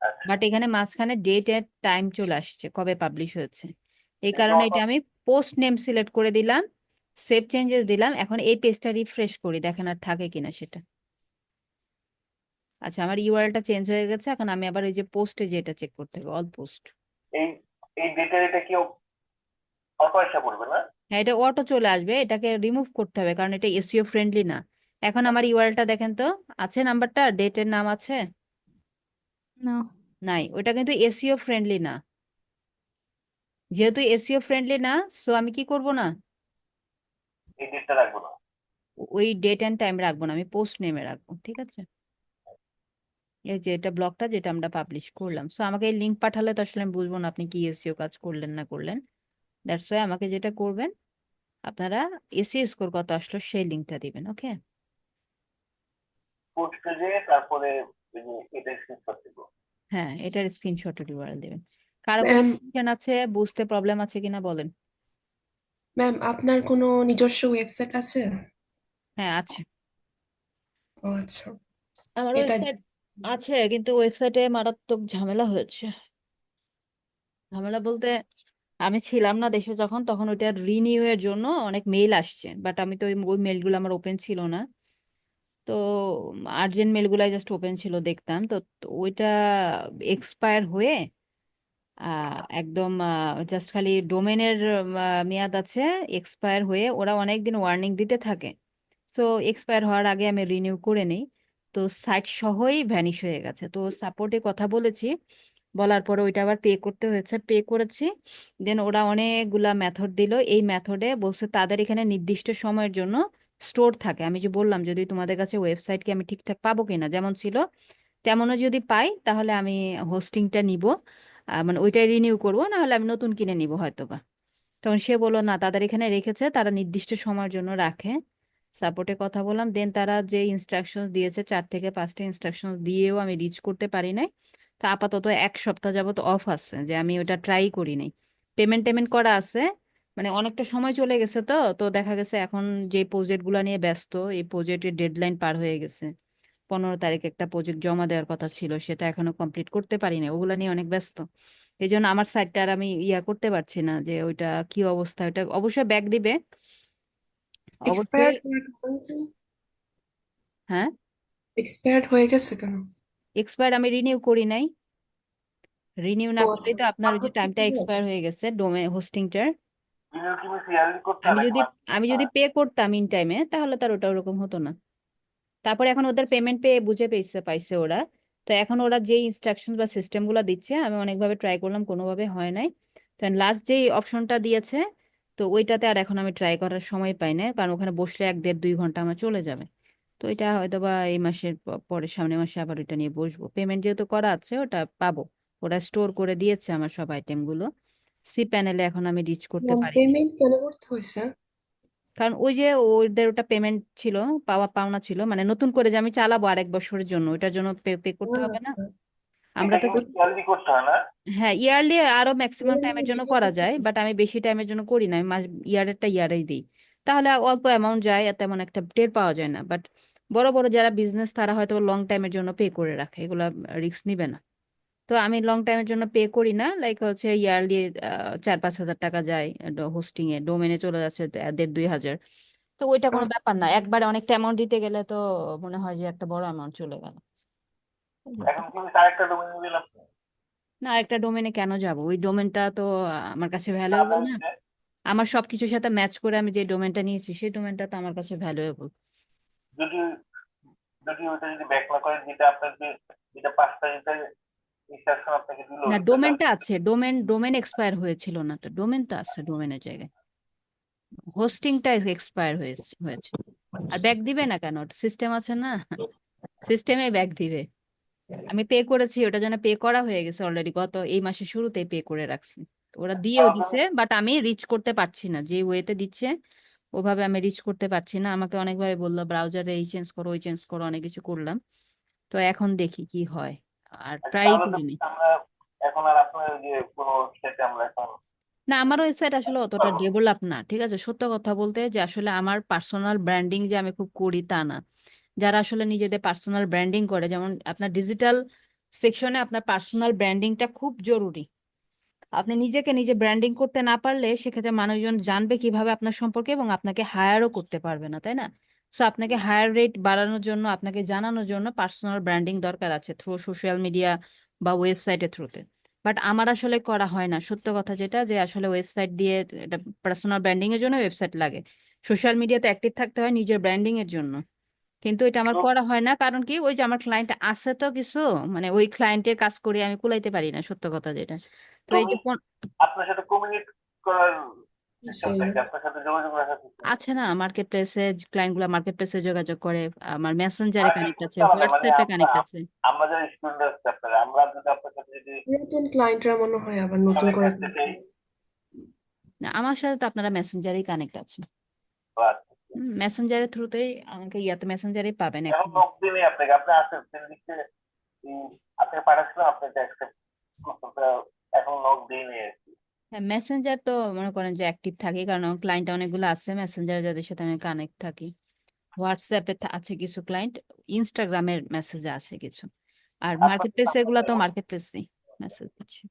Speaker 3: আচ্ছা,
Speaker 5: বাট এখানে মাঝখানে ডেট এর টাইম চলে আসছে, কবে পাবলিশ হয়েছে, এই
Speaker 3: এটা
Speaker 5: কারণে এটা
Speaker 3: অটো
Speaker 5: আমি পোস্ট নেম সিলেক্ট করে দিলাম, সেভ চেঞ্জেস দিলাম। এখন এই পেজটা রিফ্রেশ করি, দেখেন আর থাকে কিনা সেটা। আচ্ছা, আমার ইউআরএলটা চেঞ্জ হয়ে গেছে, এখন আমি আবার এই যে পোস্টে যে এটা চেক করতে হবে, অল পোস্ট।
Speaker 3: এই এই ডেটা এটা কি অটো আসা পড়বে না?
Speaker 5: হ্যাঁ, এটা অটো চলে আসবে, এটাকে রিমুভ করতে হবে কারণ এটা এসইও ফ্রেন্ডলি না। এখন আমার ইউআরএলটা দেখেন তো, আছে নাম্বারটা, ডেটের নাম আছে?
Speaker 2: না,
Speaker 5: নাই, ওটা কিন্তু এসইও ফ্রেন্ডলি না, যেহেতু এসইও ফ্রেন্ডলি না, সো আমি কি করব না,
Speaker 3: এই ডেটটা রাখবো না?
Speaker 5: ওই ডেট এন্ড টাইম রাখবো না, আমি পোস্ট নেমে রাখবো, ঠিক আছে? এই যে এটা ব্লগটা যেটা আমরা পাবলিশ করলাম, সো আমাকে এই লিঙ্ক পাঠালে তো আসলে আমি বুঝবো না আপনি কি এসইও কাজ করলেন না করলেন, দ্যাটস ওয়াই আমাকে যেটা করবেন, আপনারা এসইও স্কোর কত আসলো সেই লিঙ্কটা দিবেন, ওকে?
Speaker 3: পোস্টে যে তারপরে এটা স্ক্রিনশট দিব।
Speaker 5: হ্যাঁ, এটার স্ক্রিনশটের ইউআরএল দিবেন। কারো কোনো
Speaker 8: ম্যাম
Speaker 5: কোশ্চেন আছে, বুঝতে প্রবলেম আছে কিনা বলেন।
Speaker 8: ম্যাম আপনার কোনো নিজস্ব ওয়েবসাইট আছে?
Speaker 5: হ্যাঁ, আছে,
Speaker 8: ও আচ্ছা,
Speaker 5: আমার
Speaker 8: এটা
Speaker 5: ওয়েবসাইট আছে, কিন্তু ওয়েবসাইটে মারাত্মক ঝামেলা হয়েছে। ঝামেলা বলতে, আমি ছিলাম না দেশে যখন, তখন ওইটা রিনিউ এর জন্য অনেক মেইল আসছে, বাট আমি তো ওই মেইলগুলো আমার ওপেন ছিল না, তো আর্জেন্ট মেলগুলাই জাস্ট ওপেন ছিল, দেখতাম তো, তো ওইটা এক্সপায়ার হয়ে একদম জাস্ট খালি ডোমেনের মেয়াদ আছে, এক্সপায়ার হয়ে ওরা অনেকদিন ওয়ার্নিং দিতে থাকে, সো এক্সপায়ার হওয়ার আগে আমি রিনিউ করে নেই, তো সাইট সহই ভ্যানিশ হয়ে গেছে। তো সাপোর্টে কথা বলেছি, বলার পরে ওইটা আবার পে করতে হয়েছে, পে করেছি, দেন ওরা অনেকগুলা মেথড দিল, এই মেথডে বলছে তাদের এখানে নির্দিষ্ট সময়ের জন্য স্টোর থাকে। আমি যে বললাম যদি তোমাদের কাছে ওয়েবসাইট কি আমি ঠিকঠাক পাবো কিনা, যেমন ছিল তেমনও যদি পাই তাহলে আমি হোস্টিংটা নিব, মানে ওইটাই রিনিউ করবো, না হলে আমি নতুন কিনে নিব হয়তো বা। তখন সে বললো না, তাদের এখানে রেখেছে, তারা নির্দিষ্ট সময়ের জন্য রাখে। সাপোর্টে কথা বললাম, দেন তারা যে ইনস্ট্রাকশন দিয়েছে 4 থেকে 5টা ইনস্ট্রাকশন দিয়েও আমি রিচ করতে পারি নাই, তো আপাতত 1 সপ্তাহ যাবত অফ আছে, যে আমি ওটা ট্রাই করি নাই। পেমেন্ট করা আছে, মানে অনেকটা সময় চলে গেছে, তো তো দেখা গেছে এখন যে প্রজেক্ট গুলা নিয়ে ব্যস্ত, এই প্রজেক্টের ডেডলাইন পার হয়ে গেছে, 15 তারিখে একটা প্রজেক্ট জমা দেওয়ার কথা ছিল, সেটা এখনো কমপ্লিট করতে পারি না, ওগুলা নিয়ে অনেক ব্যস্ত। এই জন্য আমার সাইটটা আর আমি করতে পারছি না, যে ওইটা কি অবস্থা, ওইটা অবশ্যই ব্যাক দিবে অবশ্যই।
Speaker 8: এক্সপায়ার্ড হয়ে গেছে?
Speaker 5: হ্যাঁ,
Speaker 8: এক্সপায়ার্ড হয়ে গেছে কেন?
Speaker 5: এক্সপায়ার আমি রিনিউ করি নাই, রিনিউ না
Speaker 8: ও
Speaker 5: করলে
Speaker 8: আচ্ছা,
Speaker 5: তো আপনার ওই যে
Speaker 8: আপলোড
Speaker 5: টাইমটা
Speaker 8: করতে হবে?
Speaker 5: এক্সপায়ার হয়ে গেছে ডোমেন হোস্টিংটার।
Speaker 3: ভিডিও কি মিস ইয়ারলি করতে
Speaker 5: আমি
Speaker 3: হবে
Speaker 5: যদি আমি যদি পে করতাম ইন টাইমে তাহলে তার ওটা ওরকম হতো না। তারপরে এখন ওদের পেমেন্ট পেয়ে বুঝে পাইছে ওরা, তো এখন ওরা যে ইনস্ট্রাকশন বা সিস্টেম গুলা দিচ্ছে, আমি অনেকভাবে ট্রাই করলাম, কোনোভাবে হয় নাই। লাস্ট যেই অপশনটা দিয়েছে, তো ওইটাতে আর এখন আমি ট্রাই করার সময় পাই না, কারণ ওখানে বসলে 1 দেড় 2 ঘন্টা আমার চলে যাবে। তো এটা হয়তো বা এই মাসের পরে সামনের মাসে আবার ওইটা নিয়ে বসবো, পেমেন্ট যেহেতু করা আছে ওটা পাবো, ওরা স্টোর করে দিয়েছে আমার সব আইটেম গুলো, সি প্যানেলে এখন আমি রিচ করতে
Speaker 8: ম্যাম
Speaker 5: পারিনি।
Speaker 8: পেমেন্ট কেন করতে হয়েছে?
Speaker 5: কারণ ওই যে ওদের ওটা পেমেন্ট ছিল, পাওনা ছিল, মানে নতুন করে যে আমি চালাবো আরেক বছরের জন্য, ওইটার জন্য পে পে
Speaker 8: ও
Speaker 5: করতে হবে না।
Speaker 8: আচ্ছা।
Speaker 5: আমরা তো
Speaker 3: ইয়ারলি করতে হয় না?
Speaker 5: হ্যাঁ, ইয়ারলি আরো ম্যাক্সিমাম টাইমের জন্য করা যায়, বাট আমি বেশি টাইমের জন্য করি না, আমি ইয়ারেরটা ইয়ারেই দিই। তাহলে অল্প অ্যামাউন্ট যায়, আর তেমন একটা টের পাওয়া যায় না। বাট বড় বড় যারা বিজনেস, তারা হয়তো লং টাইমের জন্য পে করে রাখে, এগুলা রিস্ক নিবে না। তো আমি লং টাইমের জন্য পে করি না, লাইক হচ্ছে ইয়ারলি 4-5 হাজার টাকা যায় হোস্টিং এ, ডোমেনে চলে যাচ্ছে 1,500-2,000। তো ওইটা কোনো
Speaker 8: আচ্ছা।
Speaker 5: ব্যাপার না, একবারে অনেকটা অ্যামাউন্ট দিতে গেলে তো মনে হয় যে একটা বড় অ্যামাউন্ট চলে গেল।
Speaker 3: এখন কি আরেকটা ডোমেন নিবেন আপনি?
Speaker 5: না, একটা ডোমেনে কেন যাব? ওই ডোমেনটা তো আমার কাছে
Speaker 3: দাম
Speaker 5: ভ্যালুয়েবল না।
Speaker 3: হচ্ছে
Speaker 5: আমার সবকিছুর সাথে ম্যাচ করে আমি যে ডোমেনটা নিয়েছি, সেই ডোমেনটা তো আমার কাছে ভ্যালুয়েবল।
Speaker 3: যদি যদি ওইটা যদি ব্যাক না করেন, যেটা আপনার যেটা 5 তারিখে ইনস্ট্রাকশন আপনাকে দিল,
Speaker 5: না,
Speaker 3: ওইটা
Speaker 5: ডোমেনটা আছে, ডোমেন এক্সপায়ার হয়েছিল না তো, ডোমেন তো আছে ডোমেনের জায়গায়, হোস্টিংটা এক্সপায়ার হয়েছে। আর ব্যাক দিবে না কেন? সিস্টেম আছে না, সিস্টেমে ব্যাক দিবে। আমি পে করেছি, ওটা যেন পে করা হয়ে গেছে অলরেডি, গত এই মাসের শুরুতেই পে করে রাখছি। তো ওরা দিয়েও
Speaker 3: আমার জন্য
Speaker 5: দিছে, বাট আমি রিচ করতে পারছি না, যে ওয়েতে দিচ্ছে ওভাবে আমি রিচ করতে পারছি না। আমাকে অনেকভাবে বললো ব্রাউজারে এই চেঞ্জ করো, ওই চেঞ্জ করো, অনেক কিছু করলাম। তো এখন দেখি কি হয়, আর ট্রাই
Speaker 3: তাহলে তো
Speaker 5: করিনি।
Speaker 3: আমরা এখন আর আপনার ওই যে কোনো সেটে আমরা এখন
Speaker 5: না, আমার ওয়েবসাইট আসলে অতটা
Speaker 3: পাবো।
Speaker 5: ডেভেলপ না, ঠিক আছে, সত্য কথা বলতে, যে আসলে আমার পার্সোনাল ব্র্যান্ডিং যে আমি খুব করি তা না। যারা আসলে নিজেদের পার্সোনাল ব্র্যান্ডিং করে, যেমন আপনার ডিজিটাল সেকশনে আপনার পার্সোনাল ব্র্যান্ডিংটা খুব জরুরি। আপনি নিজেকে নিজে ব্র্যান্ডিং করতে না পারলে, সেক্ষেত্রে মানুষজন জানবে কিভাবে আপনার সম্পর্কে, এবং আপনাকে হায়ারও করতে পারবে না, তাই না? সো আপনাকে হায়ার রেট বাড়ানোর জন্য, আপনাকে জানানোর জন্য পার্সোনাল ব্র্যান্ডিং দরকার আছে, থ্রু সোশ্যাল মিডিয়া বা ওয়েবসাইটের থ্রুতে। বাট আমার আসলে করা হয় না, সত্য কথা যেটা, যে আসলে ওয়েবসাইট দিয়ে, এটা পার্সোনাল ব্র্যান্ডিং এর জন্য ওয়েবসাইট লাগে, সোশ্যাল মিডিয়াতে অ্যাক্টিভ থাকতে হয় নিজের ব্র্যান্ডিং এর জন্য। কিন্তু এটা আমার
Speaker 3: তো
Speaker 5: করা হয় না, কারণ কি, ওই যে আমার ক্লায়েন্ট আছে তো কিছু, মানে ওই ক্লায়েন্টের কাজ করে আমি কুলাইতে পারি না, সত্য কথা যেটা। তো এই
Speaker 3: তুমি
Speaker 5: যে
Speaker 3: আপনার সাথে কমিউনিকেট করার সিস্টেমটা কি? আপনার সাথে যোগাযোগ রাখার সিস্টেম
Speaker 5: আছে না, মার্কেট প্লেসে ক্লায়েন্ট গুলা মার্কেট প্লেসে যোগাযোগ করে, আমার মেসেঞ্জারে
Speaker 3: মার্কেট
Speaker 5: কানেক্ট আছে,
Speaker 3: করতে আলাদা, মানে
Speaker 5: হোয়াটসঅ্যাপে
Speaker 3: আমরা
Speaker 5: কানেক্ট আছে।
Speaker 3: আমরা যারা স্টুডেন্ট আছে আপনার, আমরা যদি আপনার সাথে যদি
Speaker 8: নতুন ক্লায়েন্টরা মনে হয় আবার নতুন
Speaker 3: কানেক্ট
Speaker 8: করে
Speaker 3: আসতে
Speaker 8: খুলছে।
Speaker 3: চাই,
Speaker 5: না, আমার সাথে তো আপনারা মেসেঞ্জারেই কানেক্ট আছে,
Speaker 3: বা
Speaker 5: মেসেঞ্জারের থ্রুতেই আমাকে, ইয়াতে মেসেঞ্জারেই পাবেন
Speaker 3: এখন
Speaker 5: একটা।
Speaker 3: নক দিনে আপনাকে আপনি আসেন দিচ্ছে, আপনাকে পাঠাচ্ছিলাম, আপনি এটা অ্যাকসেপ্ট করতে, এখন নক দিনে আর কি।
Speaker 5: হ্যাঁ, মেসেঞ্জার তো মনে করেন যে অ্যাক্টিভ থাকি, কারণ ক্লায়েন্ট অনেকগুলো আছে মেসেঞ্জারে, যাদের সাথে আমি কানেক্ট থাকি। হোয়াটসঅ্যাপে আছে কিছু ক্লায়েন্ট, ইনস্টাগ্রামের মেসেজে আছে কিছু, আর
Speaker 3: আপনার
Speaker 5: মার্কেট প্লেস এগুলো তো
Speaker 3: যেমন
Speaker 5: মার্কেট প্লেসেই মেসেজ দিচ্ছি।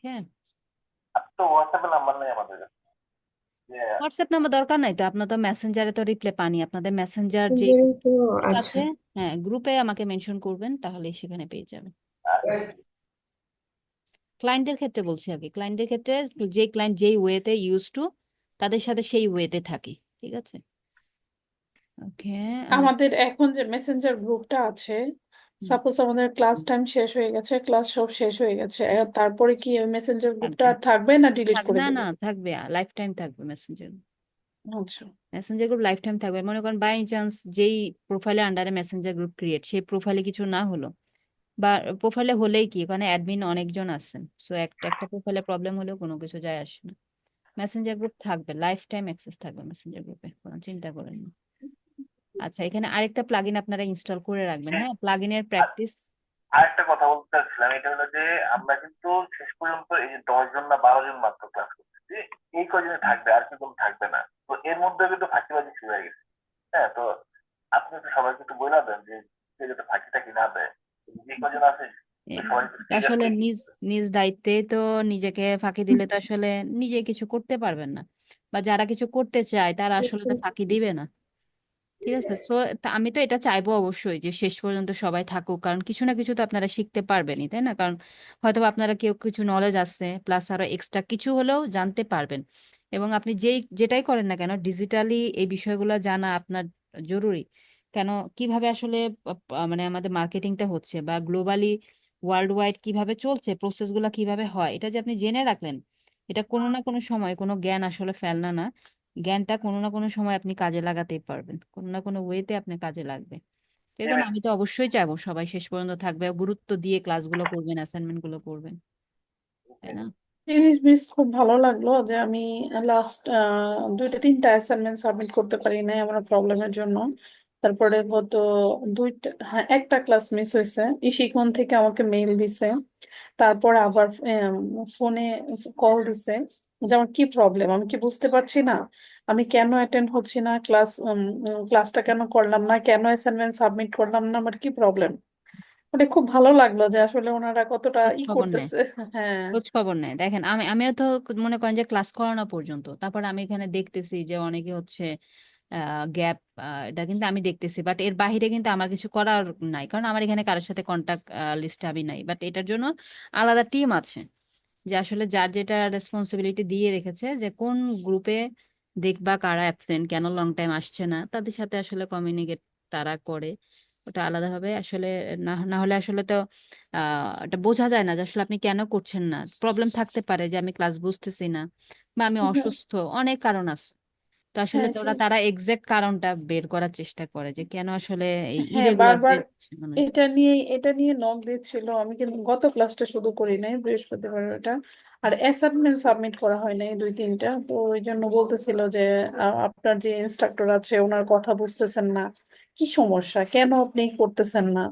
Speaker 5: হ্যাঁ,
Speaker 3: আপনার তো হোয়াটসঅ্যাপে নাম্বার নেই আমাদের কাছে, যে
Speaker 5: হোয়াটসঅ্যাপ নাম্বার দরকার নাই তো, আপনার তো মেসেঞ্জারে তো রিপ্লাই পানি, আপনাদের মেসেঞ্জার যে
Speaker 8: মেসেঞ্জারেই তো
Speaker 5: গ্রুপ আছে,
Speaker 8: আচ্ছা।
Speaker 5: হ্যাঁ, গ্রুপে আমাকে মেনশন করবেন, তাহলে সেখানে পেয়ে যাবেন। ক্লায়েন্টের ক্ষেত্রে বলছি আর কি, ক্লায়েন্টের ক্ষেত্রে যে ক্লায়েন্ট যেই ওয়েতে ইউজ টু, তাদের সাথে সেই ওয়েতে থাকি, ঠিক আছে। ওকে।
Speaker 6: আমাদের এখন যে মেসেঞ্জার গ্রুপটা আছে, সাপোজ আমাদের ক্লাস টাইম শেষ হয়ে গেছে, ক্লাস সব শেষ হয়ে গেছে, তারপরে কি মেসেঞ্জার গ্রুপটা
Speaker 5: থাকবে,
Speaker 6: আর থাকবে না ডিলিট করে
Speaker 5: না
Speaker 6: দেবে?
Speaker 5: না, থাকবে, লাইফ টাইম থাকবে মেসেঞ্জার।
Speaker 6: আচ্ছা।
Speaker 5: মেসেঞ্জার গ্রুপ লাইফ টাইম থাকবে। মনে করেন বাই চান্স যেই প্রোফাইলের আন্ডারে মেসেঞ্জার গ্রুপ ক্রিয়েট, সেই প্রোফাইলে কিছু না হলো, বা প্রোফাইলে হলেই কি, ওখানে অ্যাডমিন অনেকজন আছেন, সো একটা একটা প্রোফাইলে প্রবলেম হলেও কোনো কিছু যায় আসে না। মেসেঞ্জার গ্রুপ থাকবে, লাইফ টাইম অ্যাক্সেস থাকবে মেসেঞ্জার গ্রুপে, কোনো চিন্তা করেন না। আচ্ছা, এখানে আরেকটা প্লাগইন আপনারা ইনস্টল করে রাখবেন, হ্যাঁ, প্লাগইনের প্র্যাকটিস।
Speaker 3: আরেকটা কথা বলতে চাচ্ছিলাম, এটা হলো যে আমরা কিন্তু শেষ পর্যন্ত এই যে 10 জন না 12 জন মাত্র ক্লাস করতেছি, এই কদিনে থাকবে, আর কিন্তু থাকবে না। তো এর মধ্যে কিন্তু ফাঁকিবাজি শুরু হয়ে গেছে। হ্যাঁ, তো আপনি তো সবাইকে একটু বলে দেন যে সে যাতে ফাঁকি টাকি না দেয়, যে কজন আছে সবাই একটু
Speaker 5: আসলে
Speaker 3: সিরিয়াসলি।
Speaker 5: নিজ নিজ দায়িত্বে তো নিজেকে ফাঁকি দিলে তো আসলে নিজে কিছু করতে পারবেন না, বা যারা কিছু করতে চায় তারা আসলে তো ফাঁকি দিবে না, ঠিক আছে। সো আমি তো এটা চাইবো অবশ্যই যে শেষ পর্যন্ত সবাই থাকুক, কারণ কিছু না কিছু তো আপনারা শিখতে পারবেনই, তাই না? কারণ হয়তো বা আপনারা কেউ কিছু নলেজ আছে, প্লাস আরো এক্সট্রা কিছু হলেও জানতে পারবেন। এবং আপনি যেটাই করেন না কেন, ডিজিটালি এই বিষয়গুলো জানা আপনার জরুরি। কেন, কিভাবে আসলে মানে আমাদের মার্কেটিংটা হচ্ছে, বা গ্লোবালি ওয়ার্ল্ড ওয়াইড কিভাবে চলছে, প্রসেসগুলো কিভাবে হয়, এটা যে আপনি জেনে রাখলেন, এটা কোনো না কোনো সময়, কোনো জ্ঞান আসলে ফেলনা না, জ্ঞানটা কোনো না কোনো সময় আপনি কাজে লাগাতেই পারবেন, কোনো না কোনো ওয়েতে আপনি কাজে লাগবে। তো এই জন্য আমি তো অবশ্যই চাইবো সবাই শেষ পর্যন্ত থাকবে, গুরুত্ব দিয়ে ক্লাসগুলো করবেন, অ্যাসাইনমেন্ট গুলো করবেন, তাই না?
Speaker 6: জিনিস মিস খুব ভালো লাগলো যে আমি লাস্ট 2-3টা অ্যাসাইনমেন্ট সাবমিট করতে পারি নাই আমার প্রবলেমের জন্য। তারপরে গত হ্যাঁ, একটা ক্লাস মিস হয়েছে, ইশিকন থেকে আমাকে মেইল দিছে, তারপর আবার ফোনে কল দিছে যে আমার কি প্রবলেম, আমি কি বুঝতে পারছি না, আমি কেন অ্যাটেন্ড হচ্ছি না ক্লাসটা কেন করলাম না, কেন অ্যাসাইনমেন্ট সাবমিট করলাম না, আমার কি প্রবলেম। ওটা খুব ভালো লাগলো যে আসলে ওনারা কতটা
Speaker 5: খোঁজ
Speaker 6: ই
Speaker 5: খবর নেয়,
Speaker 6: করতেছে। হ্যাঁ,
Speaker 5: খোঁজ খবর নেয়। দেখেন আমিও তো মনে করেন যে ক্লাস করানো পর্যন্ত, তারপর আমি এখানে দেখতেছি যে অনেকে হচ্ছে গ্যাপ, এটা কিন্তু আমি দেখতেছি, বাট এর বাইরে কিন্তু আমার কিছু করার নাই, কারণ আমার এখানে কারোর সাথে কন্টাক্ট লিস্টে আমি নাই। বাট এটার জন্য আলাদা টিম আছে, যে আসলে যার যেটা রেসপন্সিবিলিটি দিয়ে রেখেছে, যে কোন গ্রুপে দেখবা কারা অ্যাবসেন্ট, কেন লং টাইম আসছে না, তাদের সাথে আসলে কমিউনিকেট তারা করে। ওটা আলাদাভাবে আসলে, না না হলে আসলে তো এটা বোঝা যায় না যে আসলে আপনি কেন করছেন না। প্রবলেম থাকতে পারে যে আমি ক্লাস বুঝতেছি না, বা আমি
Speaker 6: হ্যাঁ,
Speaker 5: অসুস্থ, অনেক কারণ আছে। তো আসলে
Speaker 6: হ্যাঁ,
Speaker 5: তো তারা এক্সাক্ট কারণটা বের করার চেষ্টা করে যে কেন আসলে এই
Speaker 6: হ্যাঁ,
Speaker 5: ইরেগুলার
Speaker 6: বারবার
Speaker 5: মানুষ।
Speaker 6: এটা নিয়ে নক দিচ্ছিল, আমি কিন্তু গত ক্লাসটা শুধু করি নাই, বৃহস্পতিবার ওটা। আর অ্যাসাইনমেন্ট সাবমিট করা হয় নাই 2-3টা, তো ওই জন্য বলতেছিল যে আপনার যে ইনস্ট্রাক্টর আছে ওনার কথা বুঝতেছেন না, কি সমস্যা, কেন আপনি করতেছেন না।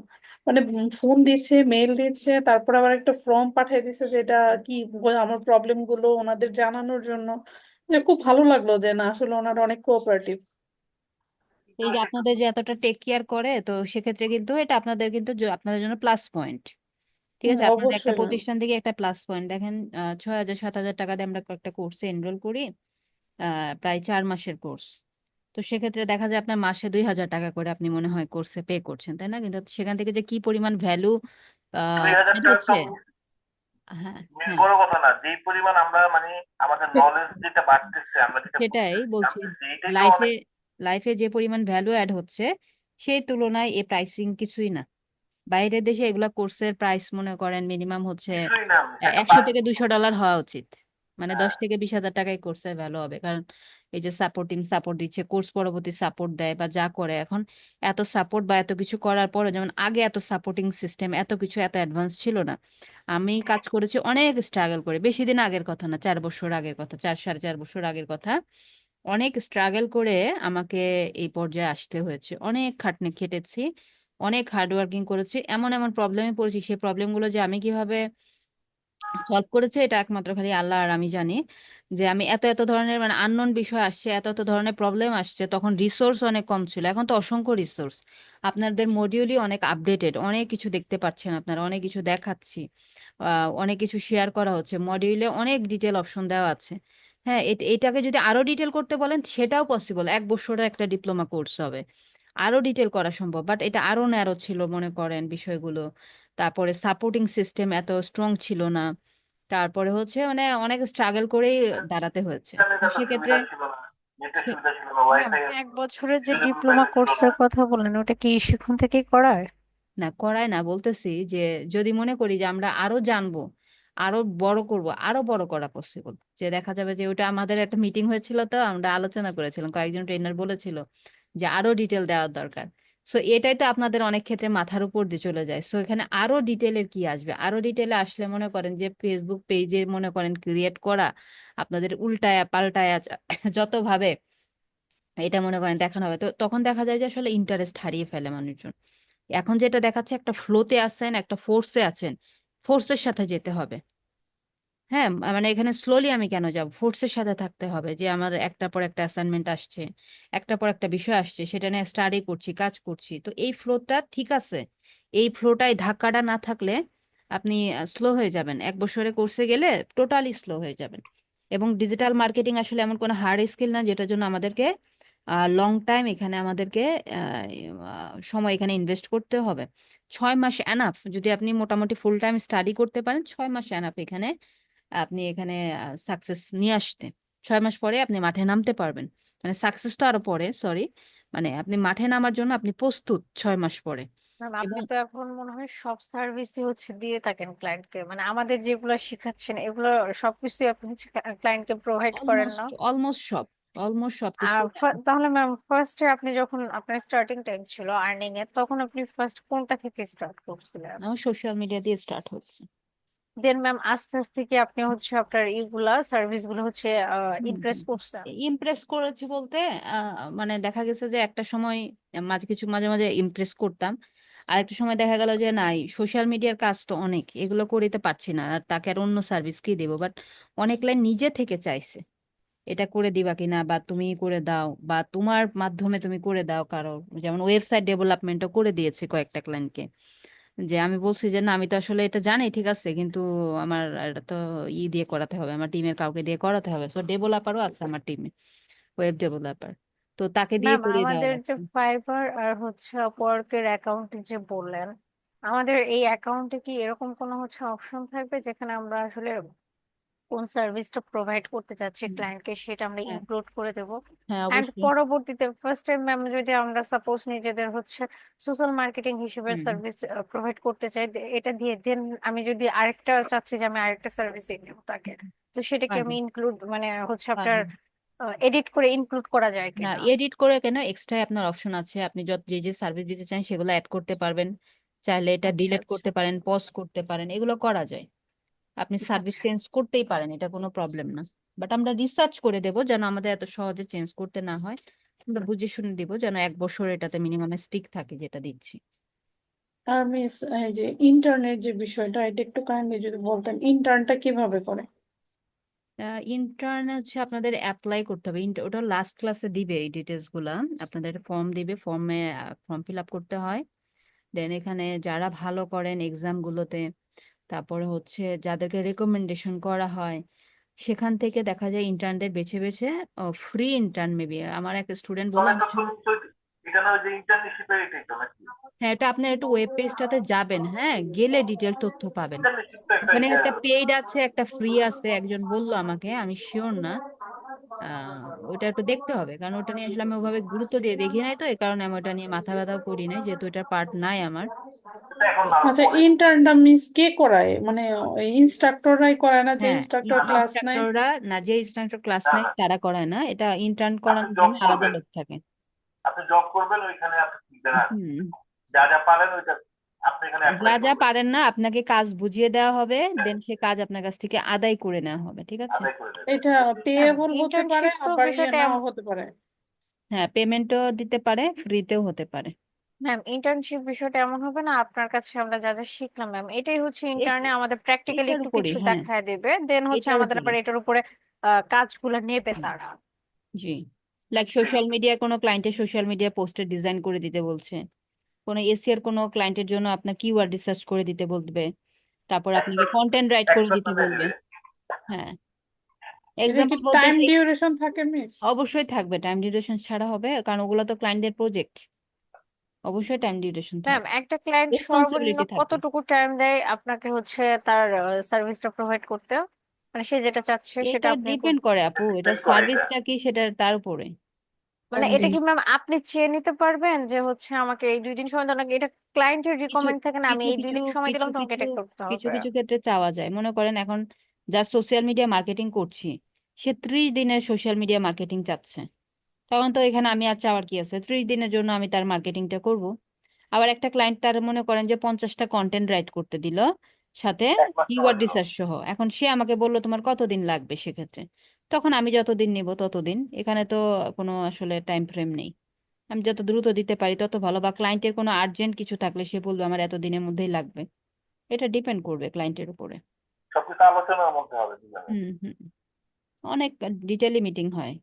Speaker 6: মানে ফোন দিচ্ছে, মেইল দিচ্ছে, তারপর আবার একটা ফর্ম পাঠিয়ে দিচ্ছে যেটা কি আমার প্রবলেম গুলো ওনাদের জানানোর জন্য। যে খুব ভালো লাগলো যে না আসলে ওনারা অনেক কোঅপারেটিভ।
Speaker 5: এই যে আপনাদের যে এতটা টেক কেয়ার করে, তো সেক্ষেত্রে কিন্তু এটা আপনাদের কিন্তু আপনাদের জন্য প্লাস পয়েন্ট। ঠিক আছে, আপনাদের একটা
Speaker 6: অবশ্যই ম্যাম।
Speaker 5: প্রতিষ্ঠান থেকে একটা প্লাস পয়েন্ট। দেখেন 6,000 7,000 টাকা দিয়ে আমরা একটা কোর্সে এনরোল করি, প্রায় 4 মাসের কোর্স। তো সেক্ষেত্রে দেখা যায় আপনার মাসে 2,000 টাকা করে আপনি মনে হয় কোর্সে পে করছেন, তাই না? কিন্তু সেখান থেকে যে কি পরিমাণ ভ্যালু
Speaker 3: 2,000 টাকা
Speaker 5: হচ্ছে।
Speaker 3: তো
Speaker 5: হ্যাঁ,
Speaker 3: মেন
Speaker 5: হ্যাঁ,
Speaker 3: বড় কথা না, যেই পরিমাণ আমরা মানে আমাদের নলেজ যেটা বাড়তেছে, আমরা যেটা
Speaker 5: সেটাই বলছি।
Speaker 3: জানতেছি, এটাই তো
Speaker 5: লাইফে
Speaker 3: অনেক
Speaker 5: লাইফে যে পরিমাণ ভ্যালু অ্যাড হচ্ছে, সেই তুলনায় এ প্রাইসিং কিছুই না। বাইরের দেশে এগুলা কোর্সের প্রাইস মনে করেন মিনিমাম হচ্ছে
Speaker 3: কিছুই না, একটা
Speaker 5: 100 থেকে 200 ডলার হওয়া উচিত। মানে 10 থেকে 20 হাজার টাকায় কোর্সের ভ্যালু হবে, কারণ এই যে সাপোর্ট দিচ্ছে, কোর্স পরবর্তী সাপোর্ট দেয় বা যা করে এখন, এত সাপোর্ট বা এত কিছু করার পরে, যেমন আগে এত সাপোর্টিং সিস্টেম, এত কিছু এত অ্যাডভান্স ছিল না। আমি কাজ করেছি অনেক স্ট্রাগল করে, বেশি দিন আগের কথা না, 4 বছর আগের কথা, 4 সাড়ে 4 বছর আগের কথা। অনেক স্ট্রাগল করে আমাকে এই পর্যায়ে আসতে হয়েছে, অনেক খাটনি খেটেছি, অনেক হার্ড ওয়ার্কিং করেছি, এমন এমন প্রবলেমে পড়েছি, সেই প্রবলেমগুলো যে আমি কিভাবে সলভ করেছে এটা একমাত্র খালি আল্লাহ আর আমি জানি। যে আমি এত এত ধরনের মানে আননোন বিষয় আসছে, এত এত ধরনের প্রবলেম আসছে, তখন রিসোর্স অনেক কম ছিল, এখন তো অসংখ্য রিসোর্স। আপনাদের মডিউলই অনেক আপডেটেড, অনেক কিছু দেখতে পাচ্ছেন আপনারা, অনেক কিছু দেখাচ্ছি, অনেক কিছু শেয়ার করা হচ্ছে, মডিউলে অনেক ডিটেল অপশন দেওয়া আছে। হ্যাঁ, এটাকে যদি আরো ডিটেল করতে বলেন সেটাও পসিবল, 1 বছরের একটা ডিপ্লোমা কোর্স হবে, আরো ডিটেল করা সম্ভব, বাট এটা আরো ন্যারো ছিল মনে করেন বিষয়গুলো। তারপরে সাপোর্টিং সিস্টেম এত স্ট্রং ছিল না। তারপরে হচ্ছে মানে অনেক স্ট্রাগল করেই দাঁড়াতে হয়েছে। তো
Speaker 3: ইন্টারনেট এত
Speaker 5: সেক্ষেত্রে
Speaker 3: সুবিধা ছিল না, নেটের
Speaker 5: সে-
Speaker 3: সুবিধা ছিল না,
Speaker 4: ম্যাম,
Speaker 3: ওয়াইফাই
Speaker 4: 1 বছরের যে
Speaker 3: এভেলেবল
Speaker 4: ডিপ্লোমা
Speaker 3: পাইতে ছিল না।
Speaker 4: কোর্সের কথা বলেন ওটা কি সেখান থেকেই করায়?
Speaker 5: না, করায় না, বলতেছি যে যদি মনে করি যে আমরা আরো জানবো, আরো বড় করব, আরো বড় করা পসিবল, যে দেখা যাবে যে ওটা আমাদের একটা মিটিং হয়েছিল, তো আমরা আলোচনা করেছিলাম, কয়েকজন ট্রেনার বলেছিল যে আরো ডিটেল দেওয়ার দরকার। সো এটাই তো আপনাদের অনেক ক্ষেত্রে মাথার উপর দিয়ে চলে যায়। সো এখানে আরো ডিটেলের কি আসবে, আরো ডিটেলে আসলে মনে করেন যে ফেসবুক পেজে মনে করেন ক্রিয়েট করা, আপনাদের উল্টায়া পাল্টায়া যত ভাবে এটা মনে করেন দেখানো হবে, তো তখন দেখা যায় যে আসলে ইন্টারেস্ট হারিয়ে ফেলে মানুষজন। এখন যেটা দেখাচ্ছে, একটা ফ্লোতে আছেন, একটা ফোর্সে আছেন, ফোর্সের সাথে যেতে হবে। হ্যাঁ, মানে এখানে স্লোলি আমি কেন যাব, ফোর্সের সাথে থাকতে হবে, যে আমার একটার পর একটা অ্যাসাইনমেন্ট আসছে, একটার পর একটা বিষয় আসছে, সেটা নিয়ে স্টাডি করছি, কাজ করছি, তো এই ফ্লোটা ঠিক আছে। এই ফ্লোটাই ধাক্কাটা না থাকলে আপনি স্লো হয়ে যাবেন, 1 বছরে কোর্সে গেলে টোটালি স্লো হয়ে যাবেন। এবং ডিজিটাল মার্কেটিং আসলে এমন কোনো হার্ড স্কিল না যেটার জন্য আমাদেরকে লং টাইম এখানে আমাদেরকে সময় এখানে ইনভেস্ট করতে হবে। 6 মাস এনাফ, যদি আপনি মোটামুটি ফুল টাইম স্টাডি করতে পারেন, 6 মাস এনাফ এখানে আপনি এখানে সাকসেস নিয়ে আসতে। 6 মাস পরে আপনি মাঠে নামতে পারবেন, মানে সাকসেস তো আরো পরে, সরি, মানে আপনি মাঠে নামার জন্য আপনি প্রস্তুত 6 মাস পরে।
Speaker 4: ম্যাম, আপনি
Speaker 5: এবং
Speaker 4: তো এখন মনে হয় সব সার্ভিসই হচ্ছে দিয়ে থাকেন ক্লায়েন্টকে, মানে আমাদের যেগুলো শিখাচ্ছেন এগুলো সবকিছুই আপনি হচ্ছে ক্লায়েন্টকে প্রোভাইড করেন না?
Speaker 5: অলমোস্ট সব, অলমোস্ট সবকিছু।
Speaker 4: আর তাহলে ম্যাম, ফার্স্টে আপনি যখন আপনার স্টার্টিং টাইম ছিল আর্নিং এর, তখন আপনি ফার্স্ট কোনটা থেকে স্টার্ট করছিলেন?
Speaker 5: আমার সোশ্যাল মিডিয়া দিয়ে স্টার্ট হচ্ছে।
Speaker 4: দেন ম্যাম আস্তে আস্তে কি আপনি হচ্ছে আপনার ইগুলা সার্ভিস গুলো হচ্ছে ইমপ্রেস করছেন?
Speaker 5: ইমপ্রেস করেছি বলতে মানে দেখা গেছে যে একটা সময় মাঝে মাঝে ইমপ্রেস করতাম, আর একটা সময় দেখা গেল যে নাই, সোশ্যাল মিডিয়ার কাজ তো অনেক, এগুলো করিতে পারছি না, আর তাকে আর অন্য সার্ভিস কি দেবো। বাট অনেক লাইন নিজে থেকে চাইছে এটা করে দিবা কিনা, বা তুমি করে দাও, বা তোমার মাধ্যমে তুমি করে দাও কারো। যেমন ওয়েবসাইট ডেভেলপমেন্টও করে দিয়েছে কয়েকটা ক্লায়েন্টকে, যে আমি বলছি যে না আমি তো আসলে এটা জানি ঠিক আছে, কিন্তু আমার এটা তো দিয়ে করাতে হবে, আমার টিমের কাউকে দিয়ে করাতে হবে। সো ডেভেলপারও আছে আমার টিমে, ওয়েব ডেভেলপার, তো তাকে দিয়ে
Speaker 4: ম্যাম
Speaker 5: করিয়ে দেওয়া
Speaker 4: আমাদের যে
Speaker 5: লাগছে।
Speaker 4: ফাইবার আর হচ্ছে আপওয়ার্কের অ্যাকাউন্টে যে বললেন, আমাদের এই অ্যাকাউন্টে কি এরকম কোনো হচ্ছে অপশন থাকবে যেখানে আমরা আসলে কোন সার্ভিসটা প্রোভাইড করতে চাচ্ছি
Speaker 5: হুম,
Speaker 4: ক্লায়েন্টকে সেটা আমরা
Speaker 5: হ্যাঁ,
Speaker 4: ইনক্লুড করে দেব?
Speaker 5: হ্যাঁ
Speaker 4: অ্যান্ড
Speaker 5: অবশ্যই।
Speaker 4: পরবর্তীতে ফার্স্ট টাইম ম্যাম যদি আমরা সাপোজ নিজেদের হচ্ছে সোশ্যাল মার্কেটিং হিসেবে
Speaker 5: হুম,
Speaker 4: সার্ভিস প্রোভাইড করতে চাই, এটা দিয়ে দেন আমি যদি আরেকটা চাচ্ছি যে আমি আরেকটা সার্ভিস নেব তাকে, তো সেটাকে আমি
Speaker 5: পারবেন
Speaker 4: ইনক্লুড মানে হচ্ছে আপনার
Speaker 5: পারবেন।
Speaker 4: এডিট করে ইনক্লুড করা যায়
Speaker 5: না,
Speaker 4: কিনা?
Speaker 5: এডিট করে কেন, এক্সট্রা আপনার অপশন আছে, আপনি যত যে যে সার্ভিস দিতে চান সেগুলো অ্যাড করতে পারবেন। চাইলে এটা
Speaker 4: আচ্ছা
Speaker 5: ডিলিট
Speaker 4: আচ্ছা
Speaker 5: করতে পারেন, পজ করতে পারেন, এগুলো করা যায়। আপনি সার্ভিস
Speaker 4: আচ্ছা
Speaker 5: চেঞ্জ করতেই পারেন, এটা কোনো প্রবলেম না। বাট আমরা রিসার্চ করে দেবো যেন আমাদের এত সহজে চেঞ্জ করতে না হয়। আমরা বুঝে শুনে দিব যেন 1 বছর এটাতে মিনিমাম স্টিক থাকে যেটা দিচ্ছি।
Speaker 6: আর মিস, এই যে ইন্টারনেট যে বিষয়টা, এটা একটু কাইন্ডলি যদি বলতেন, ইন্টার্নটা কিভাবে করে?
Speaker 5: ইন্টার্ন হচ্ছে আপনাদের অ্যাপ্লাই করতে হবে, ওটা লাস্ট ক্লাসে দিবে এই ডিটেলস গুলা। আপনাদের ফর্ম দিবে, ফর্ম ফিল আপ করতে হয়। দেন এখানে যারা ভালো করেন এক্সাম গুলোতে, তারপরে হচ্ছে যাদেরকে রেকমেন্ডেশন করা হয়, সেখান থেকে দেখা যায় ইন্টার্নদের বেছে বেছে ফ্রি ইন্টার্ন মেবি আমার এক স্টুডেন্ট বললো আমি
Speaker 3: এটা না যে ইন্টার্নশিপের এটাই তো নাকি?
Speaker 5: হ্যাঁ, এটা আপনার একটু ওয়েব পেজটাতে যাবেন, হ্যাঁ, গেলে ডিটেল তথ্য পাবেন।
Speaker 3: ইন্টার্নশিপ তো একটা
Speaker 5: ওখানে একটা পেইড আছে, একটা ফ্রি আছে, একজন বললো আমাকে, আমি শিওর না। ওটা একটু দেখতে হবে, কারণ ওটা নিয়ে আসলে আমি ওভাবে গুরুত্ব দিয়ে দেখি নাই, তো এই কারণে আমি ওটা নিয়ে মাথা ব্যথাও করি নাই, যেহেতু এটার পার্ট নাই আমার।
Speaker 3: এখন
Speaker 5: তো
Speaker 3: মানুষ
Speaker 6: আচ্ছা,
Speaker 3: করে।
Speaker 6: ইন্টার্নটা মিস কে করায়? মানে ইনস্ট্রাক্টররাই করায় না, যে
Speaker 5: হ্যাঁ,
Speaker 6: ইনস্ট্রাক্টর ক্লাস নেয়?
Speaker 5: ইনস্ট্রাক্টররা না, যে ইনস্ট্রাক্টর ক্লাস
Speaker 3: না
Speaker 5: নেয়
Speaker 3: না,
Speaker 5: তারা করায় না, এটা ইন্টার্ন
Speaker 3: আপনি
Speaker 5: করানোর
Speaker 3: জব
Speaker 5: জন্য আলাদা
Speaker 3: করবেন,
Speaker 5: লোক থাকে।
Speaker 3: আপনি জব করবেন ওইখানে আপনি শিখবেন, আর
Speaker 5: হুম,
Speaker 3: যা যা পারেন ওইটা আপনি এখানে
Speaker 5: যা
Speaker 3: অ্যাপ্লাই
Speaker 5: যা
Speaker 3: করবেন,
Speaker 5: পারেন না আপনাকে কাজ বুঝিয়ে দেওয়া হবে, দেন সে কাজ আপনার কাছ থেকে আদায় করে নেওয়া হবে, ঠিক আছে।
Speaker 3: আদায় করে দেবেন।
Speaker 6: এটা
Speaker 4: ম্যাম
Speaker 6: পেয়েবল হতে পারে,
Speaker 4: ইন্টার্নশিপ তো
Speaker 6: আবার ইয়ে
Speaker 4: বিষয়টা
Speaker 6: নাও হতে পারে।
Speaker 5: হ্যাঁ, পেমেন্টও দিতে পারে, ফ্রিতেও হতে পারে।
Speaker 4: ম্যাম ইন্টার্নশিপ বিষয়টা এমন হবে না আপনার কাছে আমরা যা যা শিখলাম ম্যাম এটাই হচ্ছে ইন্টার্নে আমাদের প্র্যাকটিক্যালি
Speaker 5: এটার
Speaker 4: একটু
Speaker 5: উপরে,
Speaker 4: কিছু
Speaker 5: হ্যাঁ,
Speaker 4: দেখায় দেবে, দেন হচ্ছে
Speaker 5: এটার
Speaker 4: আমাদের
Speaker 5: উপরে।
Speaker 4: আবার এটার উপরে কাজগুলো নেবে
Speaker 5: হুম,
Speaker 4: তারা?
Speaker 5: জি, লাইক
Speaker 4: আচ্ছা
Speaker 5: সোশ্যাল মিডিয়ার কোনো ক্লায়েন্টের সোশ্যাল মিডিয়া পোস্টার ডিজাইন করে দিতে বলছে, কোনো এসিআর কোনো ক্লায়েন্টের জন্য আপনার কিওয়ার্ড রিসার্চ করে দিতে বলবে, তারপর আপনাকে
Speaker 3: এক্সপার্ট,
Speaker 5: কন্টেন্ট রাইট করে
Speaker 3: এক্সপার্ট
Speaker 5: দিতে
Speaker 3: বানাই
Speaker 5: বলবে।
Speaker 3: দিবে।
Speaker 5: হ্যাঁ,
Speaker 6: এটা কি
Speaker 5: এক্সাম্পল বলতে
Speaker 6: টাইম ডিউরেশন থাকে মিস?
Speaker 5: অবশ্যই থাকবে, টাইম ডিউরেশন ছাড়া হবে, কারণ ওগুলো তো ক্লায়েন্টদের প্রজেক্ট, অবশ্যই টাইম ডিউরেশন
Speaker 4: ম্যাম
Speaker 5: থাকবে,
Speaker 4: একটা ক্লায়েন্ট সর্বনিম্ন
Speaker 5: রেসপন্সিবিলিটি থাকবে।
Speaker 4: কতটুকু টাইম দেয় আপনাকে হচ্ছে তার সার্ভিসটা প্রোভাইড করতে, মানে সে যেটা চাচ্ছে সেটা
Speaker 5: এটা
Speaker 4: আপনি
Speaker 5: ডিপেন্ড করে আপু, এটা
Speaker 3: ডিপেন্ড করে এটা।
Speaker 5: সার্ভিসটা কি সেটা তার উপরে।
Speaker 4: মানে
Speaker 5: কারণ
Speaker 4: এটা কি ম্যাম আপনি চেয়ে নিতে পারবেন যে হচ্ছে আমাকে এই 2 দিন সময় দাও, নাকি এটা ক্লায়েন্টের
Speaker 5: কিছু
Speaker 4: রিকমেন্ড থাকে না আমি
Speaker 5: কিছু
Speaker 4: এই 2
Speaker 5: কিছু
Speaker 4: দিন সময়
Speaker 5: কিছু
Speaker 4: দিলাম তোমাকে
Speaker 5: কিছু
Speaker 4: এটা করতে
Speaker 5: কিছু
Speaker 4: হবে?
Speaker 5: কিছু ক্ষেত্রে চাওয়া যায়, মনে করেন এখন যা সোশ্যাল মিডিয়া মার্কেটিং করছি, সে 30 দিনের সোশ্যাল মিডিয়া মার্কেটিং চাচ্ছে, তখন তো এখানে আমি আর চাওয়ার কি আছে, 30 দিনের জন্য আমি তার মার্কেটিংটা করব। আবার একটা ক্লায়েন্ট তার মনে করেন যে 50টা কন্টেন্ট রাইট করতে দিল, সাথে
Speaker 3: এক মাস সময়
Speaker 5: কিওয়ার্ড
Speaker 3: দিল।
Speaker 5: রিসার্চ সহ, এখন সে আমাকে বললো তোমার কতদিন লাগবে, সেক্ষেত্রে তখন আমি যতদিন নিব ততদিন, এখানে তো কোনো আসলে টাইম ফ্রেম নেই। আমি যত দ্রুত দিতে পারি তত ভালো, বা ক্লায়েন্টের কোনো আর্জেন্ট কিছু থাকলে সে বলবে আমার এত দিনের মধ্যেই লাগবে, এটা ডিপেন্ড করবে ক্লায়েন্টের উপরে।
Speaker 3: সবকিছু আলোচনার মধ্যে হবে দুজনে।
Speaker 5: হুম হুম, অনেক ডিটেইলি মিটিং হয়,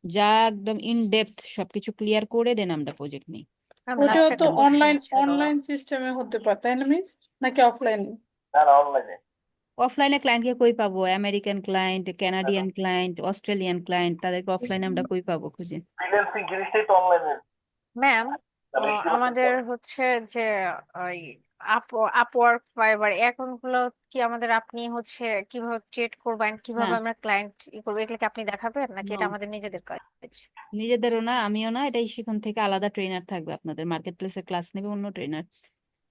Speaker 5: যা একদম ইন ডেপথ সবকিছু ক্লিয়ার করে দেন আমরা প্রজেক্ট নিই।
Speaker 4: ম্যাম
Speaker 6: ওটাও
Speaker 4: লাস্ট
Speaker 6: তো
Speaker 4: একটা কোশ্চেন
Speaker 6: অনলাইন
Speaker 4: ছিল।
Speaker 6: অনলাইন সিস্টেমে হতে পারে, তাই না মিস? নাকি অফলাইন?
Speaker 3: না না, অনলাইনে।
Speaker 5: অফলাইনে ক্লায়েন্টকে কই পাবো, American client, Canadian client, Australian client, তাদেরকে অফলাইনে আমরা কই পাবো খুঁজে।
Speaker 3: ফ্রিল্যান্সিং জিনিসটাই তো অনলাইনে,
Speaker 4: ম্যাম
Speaker 3: না বেশি বছর
Speaker 4: আমাদের
Speaker 3: পর।
Speaker 4: হচ্ছে যে ওই আপওয়ার্ক ফাইবার অ্যাকাউন্ট কি আমাদের আপনি হচ্ছে কিভাবে ক্রিয়েট করবেন, কিভাবে
Speaker 5: না,
Speaker 4: আমরা ক্লায়েন্ট করবো, এগুলো কি আপনি দেখাবেন নাকি
Speaker 5: নো,
Speaker 4: এটা আমাদের নিজেদের কাজ?
Speaker 5: নিজেদেরও না, আমিও না, এটাই সেখান থেকে আলাদা ট্রেনার থাকবে, আপনাদের মার্কেট প্লেসে ক্লাস নেবে অন্য ট্রেনার।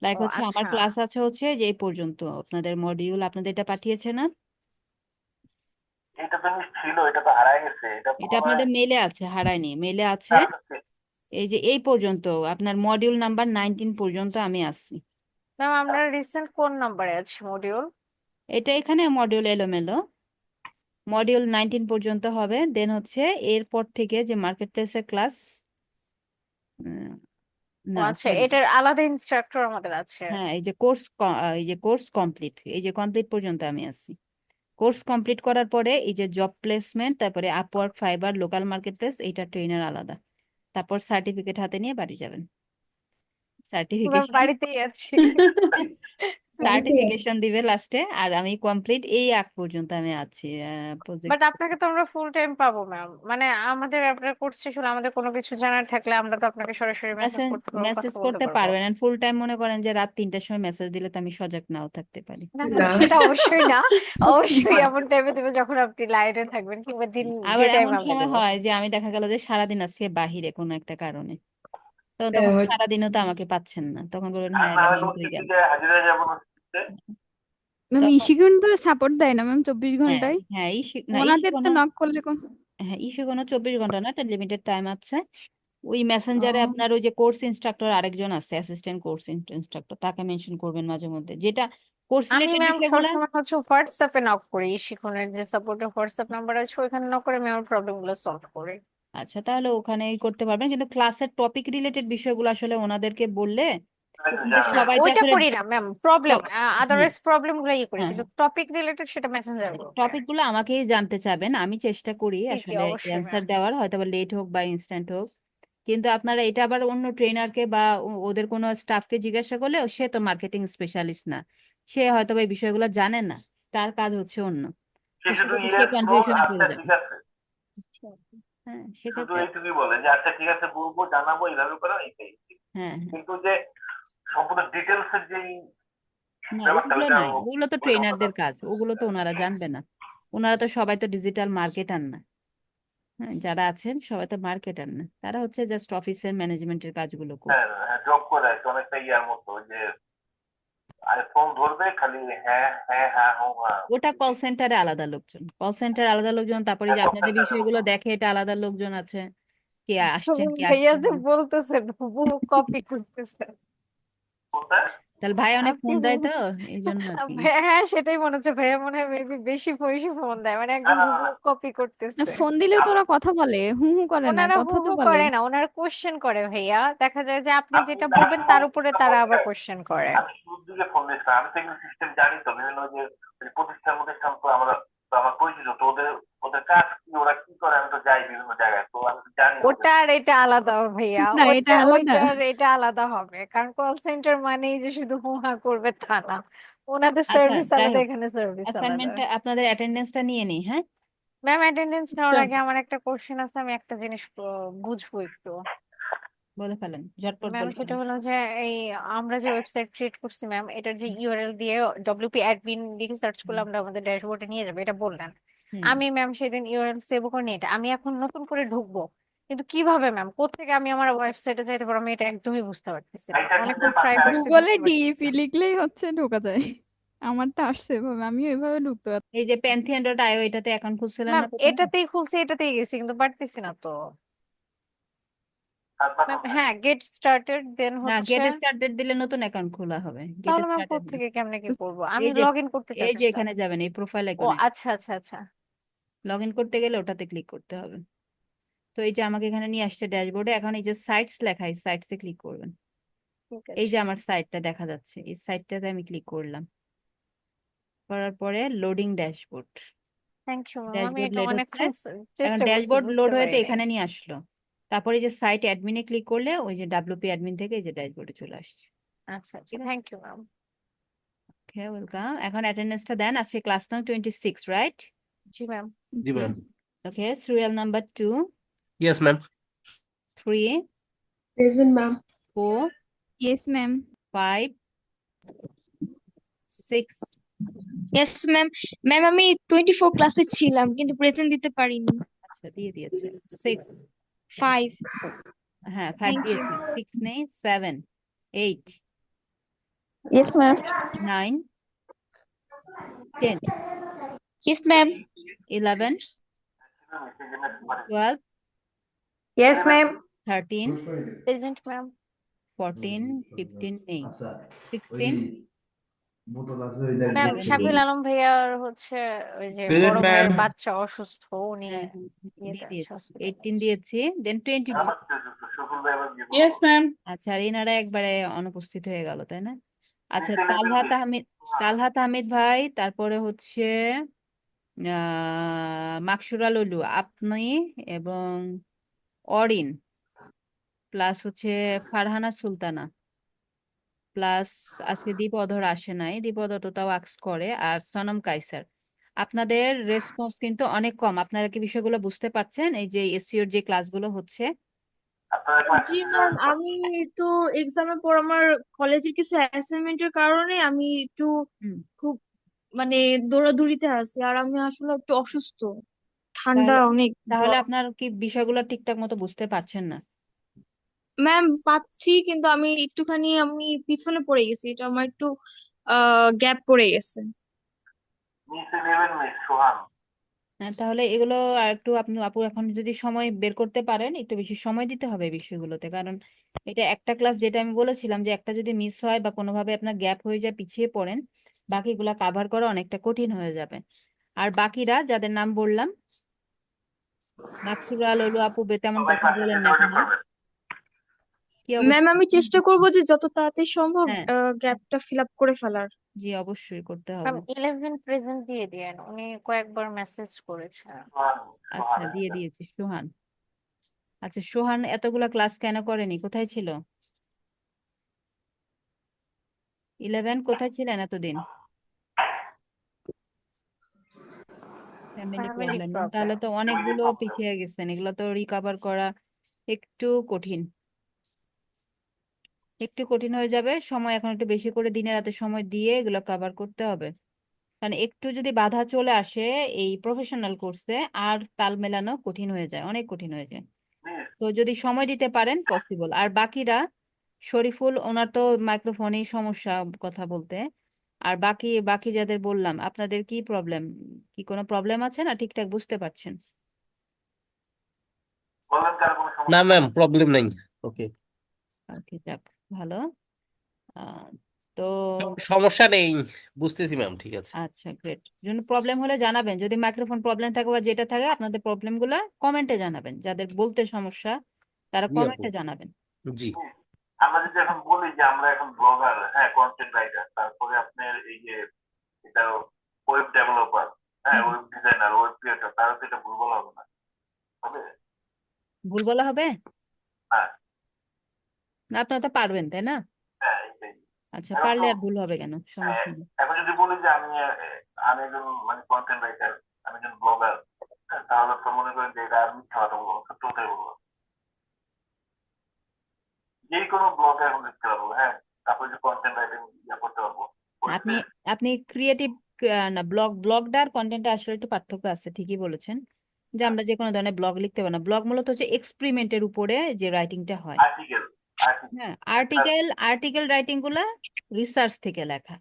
Speaker 5: লাইক
Speaker 4: ও
Speaker 5: হচ্ছে আমার
Speaker 4: আচ্ছা।
Speaker 5: ক্লাস আছে হচ্ছে যে এই পর্যন্ত, আপনাদের মডিউল আপনাদের এটা পাঠিয়েছে না,
Speaker 3: এটা তো মিস ছিল, এটা তো হারায় গেছে, এটা
Speaker 5: এটা
Speaker 3: মনে হয়।
Speaker 5: আপনাদের মেলে আছে, হারায়নি, মেলে আছে। এই যে এই পর্যন্ত আপনার মডিউল নাম্বার 19 পর্যন্ত আমি আসছি।
Speaker 4: ম্যাম আমরা রিসেন্ট কোন নাম্বারে আছি মডিউল?
Speaker 5: এটা এখানে মডিউল এলোমেলো, মডিউল 19 পর্যন্ত হবে, দেন হচ্ছে এরপর থেকে যে মার্কেট প্লেসের ক্লাস,
Speaker 4: ও
Speaker 5: না
Speaker 4: আচ্ছা,
Speaker 5: সরি,
Speaker 4: এটার আলাদা ইনস্ট্রাক্টর আমাদের আছে।
Speaker 5: হ্যাঁ এই যে কোর্স কমপ্লিট, এই যে কমপ্লিট পর্যন্ত আমি আছি। কোর্স কমপ্লিট করার পরে এই যে জব প্লেসমেন্ট, তারপরে Upwork, fibre, local market place, এইটা ট্রেনার আলাদা। তারপর সার্টিফিকেট হাতে নিয়ে বাড়ি যাবেন।
Speaker 4: ম্যাম
Speaker 5: সার্টিফিকেশন
Speaker 4: বাড়িতেই আছি।
Speaker 8: বাড়িতেই আছে।
Speaker 5: সার্টিফিকেশন দিবে লাস্টে, আর আমি কমপ্লিট এই আগ পর্যন্ত আমি আছি প্রজেক্ট।
Speaker 4: বাট আপনাকে তো আমরা ফুল টাইম পাবো ম্যাম, মানে আমাদের আপনার কোর্স শেষ হলে আমাদের কোনো কিছু জানার থাকলে আমরা তো আপনাকে সরাসরি মেসেজ করতে পারবো,
Speaker 5: মেসেজ
Speaker 4: কথা বলতে
Speaker 5: করতে
Speaker 4: পারবো।
Speaker 5: পারবেন, আর ফুল টাইম মনে করেন যে রাত 3টার সময় মেসেজ দিলে তো আমি সজাগ নাও থাকতে পারি।
Speaker 4: না না
Speaker 8: না,
Speaker 4: না, সেটা অবশ্যই না, অবশ্যই এমন টাইমে দেবে যখন আপনি লাইনে থাকবেন, কিংবা দিন যে
Speaker 5: আবার
Speaker 4: টাইম
Speaker 5: এমন
Speaker 4: আমরা
Speaker 5: সময়
Speaker 4: দেবো।
Speaker 5: হয় যে আমি দেখা গেল যে সারাদিন আজকে বাহিরে কোনো একটা কারণে, তখন
Speaker 8: হয়তো
Speaker 5: সারাদিনও তো আমাকে পাচ্ছেন না, তখন বলবেন হ্যাঁ এটা দিন হয়ে গেল।
Speaker 2: ম্যাম
Speaker 5: তখন
Speaker 2: ইশিকুন তো সাপোর্ট দেয় না ম্যাম 24
Speaker 5: হ্যাঁ
Speaker 2: ঘন্টায়,
Speaker 5: হ্যাঁ না ইস্যু
Speaker 2: ওনাদের তো
Speaker 5: কোনো,
Speaker 2: নক করলে কোন।
Speaker 5: হ্যাঁ ইস্যু কোনো 24 ঘন্টা না, একটা লিমিটেড টাইম আছে। ওই
Speaker 2: ও
Speaker 5: মেসেঞ্জারে আপনার ওই যে কোর্স ইনস্ট্রাক্টর আরেকজন আছে, অ্যাসিস্ট্যান্ট কোর্স ইনস্ট্রাক্টর, তাকে মেনশন করবেন মাঝে মধ্যে, যেটা কোর্স
Speaker 4: আমি
Speaker 5: রিলেটেড
Speaker 4: ম্যাম
Speaker 5: বিষয়গুলো।
Speaker 4: সবসময় হচ্ছে হোয়াটসঅ্যাপে নক করি, শিখনের যে সাপোর্টের হোয়াটসঅ্যাপ নাম্বার আছে ওইখানে নক করে আমি আমার প্রবলেম গুলো সলভ করি।
Speaker 5: আচ্ছা তাহলে ওখানেই করতে পারবেন, কিন্তু ক্লাসের টপিক রিলেটেড বিষয়গুলো আসলে ওনাদেরকে বললে, ও কিন্তু
Speaker 4: না
Speaker 5: সবাই তো
Speaker 4: ওইটা
Speaker 5: আসলে
Speaker 4: করি না ম্যাম, প্রবলেম
Speaker 5: হ্যাঁ
Speaker 4: আদারওয়াইজ প্রবলেম গুলো ইয়ে করি,
Speaker 5: হ্যাঁ
Speaker 4: কিন্তু টপিক রিলেটেড সেটা মেসেঞ্জার গ্রুপে।
Speaker 5: টপিক গুলো আমাকেই জানতে চাবেন, আমি চেষ্টা করি
Speaker 4: জি জি
Speaker 5: আসলে
Speaker 4: অবশ্যই
Speaker 5: অ্যান্সার
Speaker 4: ম্যাম।
Speaker 5: দেওয়ার, হয়তো বা লেট হোক বা ইনস্ট্যান্ট হোক। কিন্তু আপনারা এটা আবার অন্য ট্রেনারকে বা ওদের কোনো স্টাফকে জিজ্ঞাসা করলে সে তো মার্কেটিং স্পেশালিস্ট না, সে হয়তো বা এই বিষয়গুলো জানে না, তার কাজ হচ্ছে অন্য, তো সেক্ষেত্রে সে কনফিউশনে পড়ে যাবে। হ্যাঁ সেক্ষেত্রে হ্যাঁ হ্যাঁ না ওগুলো না, ওগুলো তো ট্রেনারদের কাজ, ওগুলো তো ওনারা জানবে না, ওনারা তো সবাই তো ডিজিটাল মার্কেটার না। হ্যাঁ যারা আছেন সবাই তো মার্কেটার না, তারা হচ্ছে জাস্ট অফিসের ম্যানেজমেন্টের কাজগুলো করবে। ওটা কল সেন্টারে আলাদা লোকজন, কল সেন্টারে আলাদা লোকজন, তারপরে যে আপনাদের বিষয়গুলো দেখে এটা আলাদা লোকজন আছে, কে আসছেন কে
Speaker 4: ভাইয়া
Speaker 5: আসছেন
Speaker 4: যে
Speaker 5: না।
Speaker 4: বলতেছেন হুবহু কপি করতেছেন
Speaker 5: তাহলে ভাই অনেক
Speaker 4: আপনি
Speaker 5: ফোন দেয় তো,
Speaker 4: হুবহু।
Speaker 5: এই জন্য আর কি।
Speaker 4: হ্যাঁ সেটাই মনে হচ্ছে, ভাইয়া মনে হয় মেবি বেশি বেশি ফোন দেয়, মানে একদম হুবহু কপি
Speaker 2: না
Speaker 4: করতেছে।
Speaker 2: ফোন দিলেও তো ওরা কথা বলে, হু হু করে না,
Speaker 4: ওনারা
Speaker 2: কথা তো
Speaker 4: হুবহু
Speaker 2: বলে।
Speaker 4: করে না, ওনারা কোশ্চেন করে ভাইয়া, দেখা যায় যে আপনি যেটা বলবেন তার উপরে তারা আবার কোশ্চেন করে। ওটা আর এটা আলাদা ভাইয়া,
Speaker 2: না এটা
Speaker 4: ওটা
Speaker 2: আলাদা।
Speaker 4: ওইটা আর এটা আলাদা হবে, কারণ কল সেন্টার মানেই যে শুধু হুহা করবে তা না, ওনাদের
Speaker 5: আচ্ছা
Speaker 4: সার্ভিস
Speaker 5: যাই
Speaker 4: আলাদা,
Speaker 5: হোক,
Speaker 4: এখানে সার্ভিস আলাদা।
Speaker 5: অ্যাসাইনমেন্টটা আপনাদের অ্যাটেন্ডেন্সটা নিয়ে নিই, হ্যাঁ।
Speaker 4: ম্যাম অ্যাটেন্ডেন্স নেওয়ার
Speaker 5: চল
Speaker 4: আগে আমার একটা কোশ্চেন আছে, আমি একটা জিনিস বুঝবো একটু।
Speaker 5: বলে ফেলেন, ঝটপট
Speaker 4: ম্যাম
Speaker 5: বলে
Speaker 4: সেটা
Speaker 5: ফেলেন।
Speaker 4: হলো যে এই আমরা যে ওয়েবসাইট ক্রিয়েট করছি ম্যাম, এটার যে ইউআরএল দিয়ে ডব্লিউপি অ্যাডমিন লিখে সার্চ করলে
Speaker 5: হুম
Speaker 4: আমরা আমাদের ড্যাশবোর্ডে নিয়ে যাবে, এটা বললেন।
Speaker 5: হুম।
Speaker 4: আমি ম্যাম সেদিন ইউআরএল সেভ করে নিই, এটা আমি এখন নতুন করে ঢুকবো, কিন্তু কিভাবে ম্যাম, কোত্থেকে আমি আমার ওয়েবসাইটে যাইতে পারবো, আমি এটা একদমই বুঝতে পারতেছি না, অনেকক্ষণ ট্রাই করছি
Speaker 2: গুগলে
Speaker 4: ঢুকতে পারতেছি
Speaker 2: ডিইপি
Speaker 4: না।
Speaker 2: লিখলেই হচ্ছে ঢোকা যায়। আমারটা আসছে এভাবে, আমিও এভাবে ঢুকতে পারছি।
Speaker 5: এই যে pantheon.io, এটাতে অ্যাকাউন্ট খুলছিলেন
Speaker 4: ম্যাম
Speaker 5: না প্রথমে?
Speaker 4: এটাতেই খুলছি, এটাতেই গেছি, কিন্তু পারতেছি না তো। ম্যাম হ্যাঁ, গেট স্টার্টেড দেন
Speaker 5: না,
Speaker 4: হচ্ছে,
Speaker 5: গেট স্টার্টেড দিলে নতুন অ্যাকাউন্ট খোলা হবে, গেট
Speaker 4: তাহলে ম্যাম
Speaker 5: স্টার্টেড না।
Speaker 4: কোত্থেকে কেমনে কি করবো, আমি
Speaker 5: এই যে
Speaker 4: লগ ইন করতে
Speaker 5: এই যে
Speaker 4: চাচ্ছিলাম।
Speaker 5: এখানে যাবেন, এই প্রোফাইল
Speaker 4: ও
Speaker 5: আইকনে
Speaker 4: আচ্ছা আচ্ছা আচ্ছা,
Speaker 5: লগ ইন করতে গেলে ওটাতে ক্লিক করতে হবে। তো এই যে আমাকে এখানে নিয়ে আসছে ড্যাশবোর্ডে, এখন এই যে সাইটস লেখা, এই সাইটসে ক্লিক করবেন।
Speaker 4: ঠিক
Speaker 5: এই
Speaker 4: আছে।
Speaker 5: যে আমার সাইটটা দেখা যাচ্ছে, এই সাইটটাতে আমি ক্লিক করলাম, করার পরে loading dashboard,
Speaker 4: thank you ma'am, আমি
Speaker 5: ড্যাশবোর্ড
Speaker 4: এটা
Speaker 5: লোড হচ্ছে।
Speaker 4: অনেকক্ষণ
Speaker 5: এখন
Speaker 4: চেষ্টা করছি,
Speaker 5: ড্যাশবোর্ড
Speaker 4: বুঝতে
Speaker 5: লোড হয়ে তো
Speaker 4: পারিনি।
Speaker 5: এখানে নিয়ে আসলো, তারপরে এই যে সাইট অ্যাডমিনে ক্লিক করলে ওই যে ডাব্লিউপি অ্যাডমিন থেকে এই যে ড্যাশবোর্ডে চলে আসছে।
Speaker 4: আচ্ছা আচ্ছা,
Speaker 5: ঠিক আছে,
Speaker 4: thank you ma'am.
Speaker 5: Okay welcome. এখন অ্যাটেন্ডেন্সটা দেন, আজকে ক্লাস নং 26, রাইট?
Speaker 4: জি ম্যাম।
Speaker 1: জি
Speaker 2: জি
Speaker 1: ma'am.
Speaker 5: Okay, serial number 2,
Speaker 1: yes ma'am.
Speaker 5: 3,
Speaker 8: present ma'am.
Speaker 5: 4,
Speaker 2: yes ma'am.
Speaker 5: 5, 6,
Speaker 9: yes ma'am. Ma'am আমি 24 ক্লাসে ছিলাম কিন্তু প্রেজেন্ট দিতে পারিনি।
Speaker 5: আচ্ছা দিয়ে দিয়েছে। 6,
Speaker 9: 5।
Speaker 5: হ্যাঁ 5
Speaker 9: থ্যাংক ইউ।
Speaker 5: দিয়েছি, 6 নেই, 7, 8,
Speaker 9: yes ma'am.
Speaker 5: 9, 10,
Speaker 9: yes ma'am.
Speaker 5: 11, 12,
Speaker 9: yes ma'am.
Speaker 5: 13,
Speaker 4: present ma'am.
Speaker 5: 14, 15 নেই, 16,
Speaker 4: ম্যাম
Speaker 5: 11
Speaker 4: শাফিল
Speaker 5: দিন।
Speaker 4: আলম ভাইয়ার হচ্ছে ওই যে
Speaker 3: প্রেজেন্ট
Speaker 4: বড়
Speaker 3: ম্যাম।
Speaker 4: ভাইয়ের বাচ্চা অসুস্থ, উনি
Speaker 5: হ্যাঁ হ্যাঁ,
Speaker 4: ইয়েতে
Speaker 5: দিয়ে
Speaker 4: আছে,
Speaker 5: দিয়েছি,
Speaker 4: হসপিটালে
Speaker 5: 18
Speaker 4: আছে।
Speaker 5: দিয়েছি, দেন 22।
Speaker 6: Yes ma'am.
Speaker 5: আচ্ছা, আর এনারা একবারে অনুপস্থিত হয়ে গেল, তাই না? আচ্ছা, তালহা তাহমিদ ভাই, তারপরে হচ্ছে মাকসুরা লুলু, আপনি এবং অরিন, প্লাস হচ্ছে ফারহানা সুলতানা, প্লাস আজকে দ্বিপদর আসে নাই, দ্বিপদ তো তাও আক্স করে, আর সনম কাইসার। আপনাদের রেসপন্স কিন্তু অনেক কম। আপনারা কি বিষয়গুলো বুঝতে পারছেন? এই যে এসইওর যে ক্লাসগুলো হচ্ছে।
Speaker 9: জি ম্যাম, আমি তো এক্সামের পর আমার কলেজের কিছু অ্যাসাইনমেন্টের কারণে আমি একটু
Speaker 5: হুম।
Speaker 9: খুব মানে দৌড়াদৌড়িতে আছি, আর আমি আসলে একটু অসুস্থ, ঠান্ডা
Speaker 5: তাহলে
Speaker 9: অনেক,
Speaker 5: তাহলে
Speaker 9: জ্বর।
Speaker 5: আপনার কি বিষয়গুলো ঠিকঠাক মতো বুঝতে পারছেন না?
Speaker 9: ম্যাম পাচ্ছি, কিন্তু আমি পিছনে পড়ে গেছি, এটা আমার একটু গ্যাপ পড়ে গেছে।
Speaker 5: হ্যাঁ, তাহলে এগুলো আর একটু আপনি আপু এখন যদি সময় বের করতে পারেন, একটু বেশি সময় দিতে হবে এই বিষয়গুলোতে, কারণ এটা একটা ক্লাস, যেটা আমি বলেছিলাম যে একটা যদি মিস হয় বা কোনোভাবে আপনার গ্যাপ হয়ে যায়, পিছিয়ে পড়েন, বাকিগুলা কাভার করা অনেকটা কঠিন হয়ে যাবে। আর বাকিরা যাদের নাম বললাম, মাকসুরা লুলু আপু তেমন কথা বলেন না এখনো। কি
Speaker 9: ম্যাম
Speaker 5: অবস্থা?
Speaker 9: আমি চেষ্টা করব যে যত তাড়াতাড়ি সম্ভব
Speaker 5: হ্যাঁ,
Speaker 9: গ্যাপটা ফিল আপ করে ফেলার।
Speaker 5: জি, অবশ্যই করতে
Speaker 4: ম্যাম
Speaker 5: হবে।
Speaker 4: 11 প্রেজেন্ট দিয়ে দিয়েন, উনি কয়েকবার মেসেজ করেছে।
Speaker 5: আচ্ছা, দিয়ে দিয়েছি। সোহান, আচ্ছা সোহান এতগুলা ক্লাস কেন করেনি? কোথায় ছিল? 11 কোথায় ছিলেন এতদিন? ফ্যামিলি
Speaker 4: ফ্যামিলি
Speaker 5: প্রবলেম না?
Speaker 4: প্রবলেম।
Speaker 5: তাহলে তো অনেকগুলো পিছিয়ে গেছেন, এগুলো তো রিকভার করা একটু কঠিন, একটু কঠিন হয়ে যাবে। সময় এখন একটু বেশি করে দিনে রাতে সময় দিয়ে এগুলো কভার করতে হবে, কারণ একটু যদি বাধা চলে আসে এই প্রফেশনাল কোর্সে, আর তাল মেলানো কঠিন হয়ে যায়, অনেক কঠিন হয়ে যায়। তো যদি সময় দিতে পারেন পসিবল। আর বাকিরা, শরীফুল ওনার তো মাইক্রোফোনেই সমস্যা কথা বলতে। আর বাকি বাকি যাদের বললাম, আপনাদের কি প্রবলেম? কি কোনো প্রবলেম আছে না ঠিকঠাক বুঝতে পারছেন?
Speaker 1: না ম্যাম, প্রবলেম নাই। ওকে,
Speaker 5: ওকে, যাক, ভালো। আহ, তো
Speaker 1: সমস্যা নেই, বুঝতেছি ম্যাম, ঠিক আছে।
Speaker 5: আচ্ছা, গ্রেট। জন্য প্রবলেম হলে জানাবেন, যদি মাইক্রোফোন প্রবলেম থাকে বা যেটা থাকে, আপনাদের প্রবলেম গুলা কমেন্টে জানাবেন, যাদের বলতে সমস্যা তারা
Speaker 1: জি আপু,
Speaker 5: কমেন্টে জানাবেন।
Speaker 1: জি।
Speaker 3: আমরা যদি এখন বলি যে আমরা এখন ব্লগার, হ্যাঁ, কন্টেন্ট রাইটার, তারপরে আপনার এই যে এটা ওয়েব ডেভেলপার, হ্যাঁ,
Speaker 5: হুম,
Speaker 3: ওয়েব ডিজাইনার, ওয়েব ক্রিয়েটর, তারা তো এটা ভুল বলা হবে না, হবে?
Speaker 5: ভুল বলা হবে
Speaker 3: হ্যাঁ,
Speaker 5: না? আপনারা তো পারবেন, তাই না?
Speaker 3: হ্যাঁ, এইটাই।
Speaker 5: আচ্ছা,
Speaker 3: এখন
Speaker 5: পারলে
Speaker 3: তো
Speaker 5: আর ভুল হবে কেন?
Speaker 3: হ্যাঁ,
Speaker 5: সমস্যা নেই।
Speaker 3: এখন যদি বলি যে আমি একজন মানে কন্টেন্ট রাইটার, আমি একজন ব্লগার, তাহলে তো মনে করেন যে এটা আর মিথ্যা কথা বলবো, সত্য কথাই বলবো। যে কোনো ব্লগে এখন লিখতে পারবো, হ্যাঁ, তারপরে যে কন্টেন্ট রাইটিং করতে পারবো,
Speaker 5: আপনি
Speaker 3: ওয়েবসাইট।
Speaker 5: আপনি ক্রিয়েটিভ, না, ব্লগটা আর কন্টেন্টটা আসলে একটু পার্থক্য আছে, ঠিকই বলেছেন, যে আমরা যে কোনো ধরনের ব্লগ লিখতে পারি না। ব্লগ মূলত হচ্ছে এক্সপেরিমেন্টের উপরে যে রাইটিংটা হয়।
Speaker 3: আর্টিকেল,
Speaker 5: হ্যাঁ, আর্টিকেল রাইটিং গুলা রিসার্চ থেকে লেখা,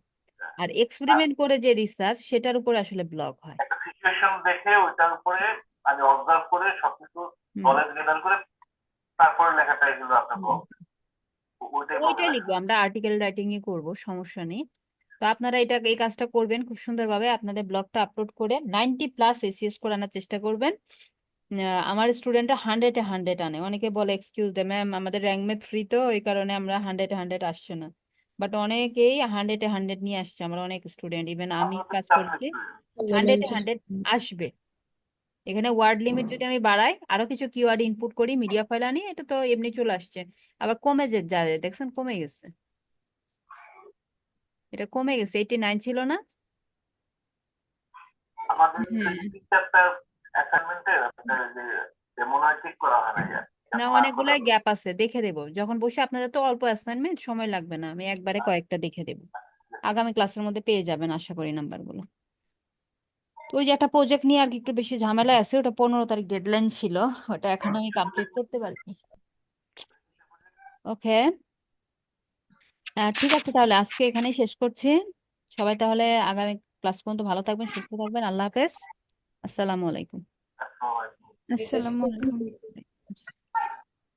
Speaker 5: আর এক্সপেরিমেন্ট করে যে রিসার্চ, সেটার উপরে আসলে ব্লগ হয়।
Speaker 3: একটা সিচুয়েশন দেখে ওইটার উপরে আমি অবজার্ভ করে সবকিছু
Speaker 5: হুম,
Speaker 3: নলেজ গেদার করে তারপরে লেখাটা এগুলো আপনার
Speaker 5: হুম।
Speaker 3: ব্লগ, ওইটাই ব্লগে
Speaker 5: ওইটাই
Speaker 3: লেখা।
Speaker 5: লিখবো আমরা, আর্টিকেল রাইটিং ই করবো, সমস্যা নেই। তো আপনারা এই কাজটা করবেন খুব সুন্দরভাবে, আপনাদের ব্লগটা আপলোড করে 90+ এসিএস করে আনার চেষ্টা করবেন। আমার স্টুডেন্টরা 100-এ 100 আনে। অনেকে বলে এক্সকিউজ দে ম্যাম, আমাদের র্যাঙ্ক মেট ফ্রি, তো এই কারণে আমরা 100-এ 100 আসছে না। বাট অনেকেই 100-এ 100 নিয়ে আসছে, আমার অনেক স্টুডেন্ট, ইভেন আমি
Speaker 3: আপনার তো
Speaker 5: কাজ
Speaker 3: চাপ
Speaker 5: করেছি।
Speaker 3: নিচ্ছি।
Speaker 5: 100-এ 100 আসবে। এখানে ওয়ার্ড লিমিট যদি আমি বাড়াই, আরো কিছু কিওয়ার্ড ইনপুট করি, মিডিয়া ফাইল আনি, এটা তো এমনি চলে আসছে। আবার কমে যায়, দেখছেন কমে গেছে, এটা কমে গেছে, 89 ছিল না?
Speaker 3: আমাদের
Speaker 2: হ্যাঁ,
Speaker 3: 3-4টা অ্যাসাইনমেন্টের আপনার যে মনে হয় ঠিক করা হয় না,
Speaker 5: না,
Speaker 3: মার্ক করা
Speaker 5: অনেকগুলাই গ্যাপ আছে, দেখে দেবো যখন বসে। আপনাদের তো অল্প অ্যাসাইনমেন্ট, সময় লাগবে না, আমি একবারে কয়েকটা দেখে দেবো। আগামী ক্লাসের মধ্যে পেয়ে যাবেন আশা করি নাম্বারগুলো। তো ওই যে একটা প্রজেক্ট নিয়ে আর কি একটু বেশি ঝামেলা আছে, ওটা 15 তারিখ ডেডলাইন ছিল, ওটা এখন আমি কমপ্লিট করতে পারিনি। ওকে, ঠিক আছে, তাহলে আজকে এখানেই শেষ করছি। সবাই তাহলে আগামী ক্লাস পর্যন্ত ভালো থাকবেন, সুস্থ থাকবেন। আল্লাহ হাফেজ, আসসালামু আলাইকুম।
Speaker 8: Yes,
Speaker 2: আসসালামু আলাইকুম।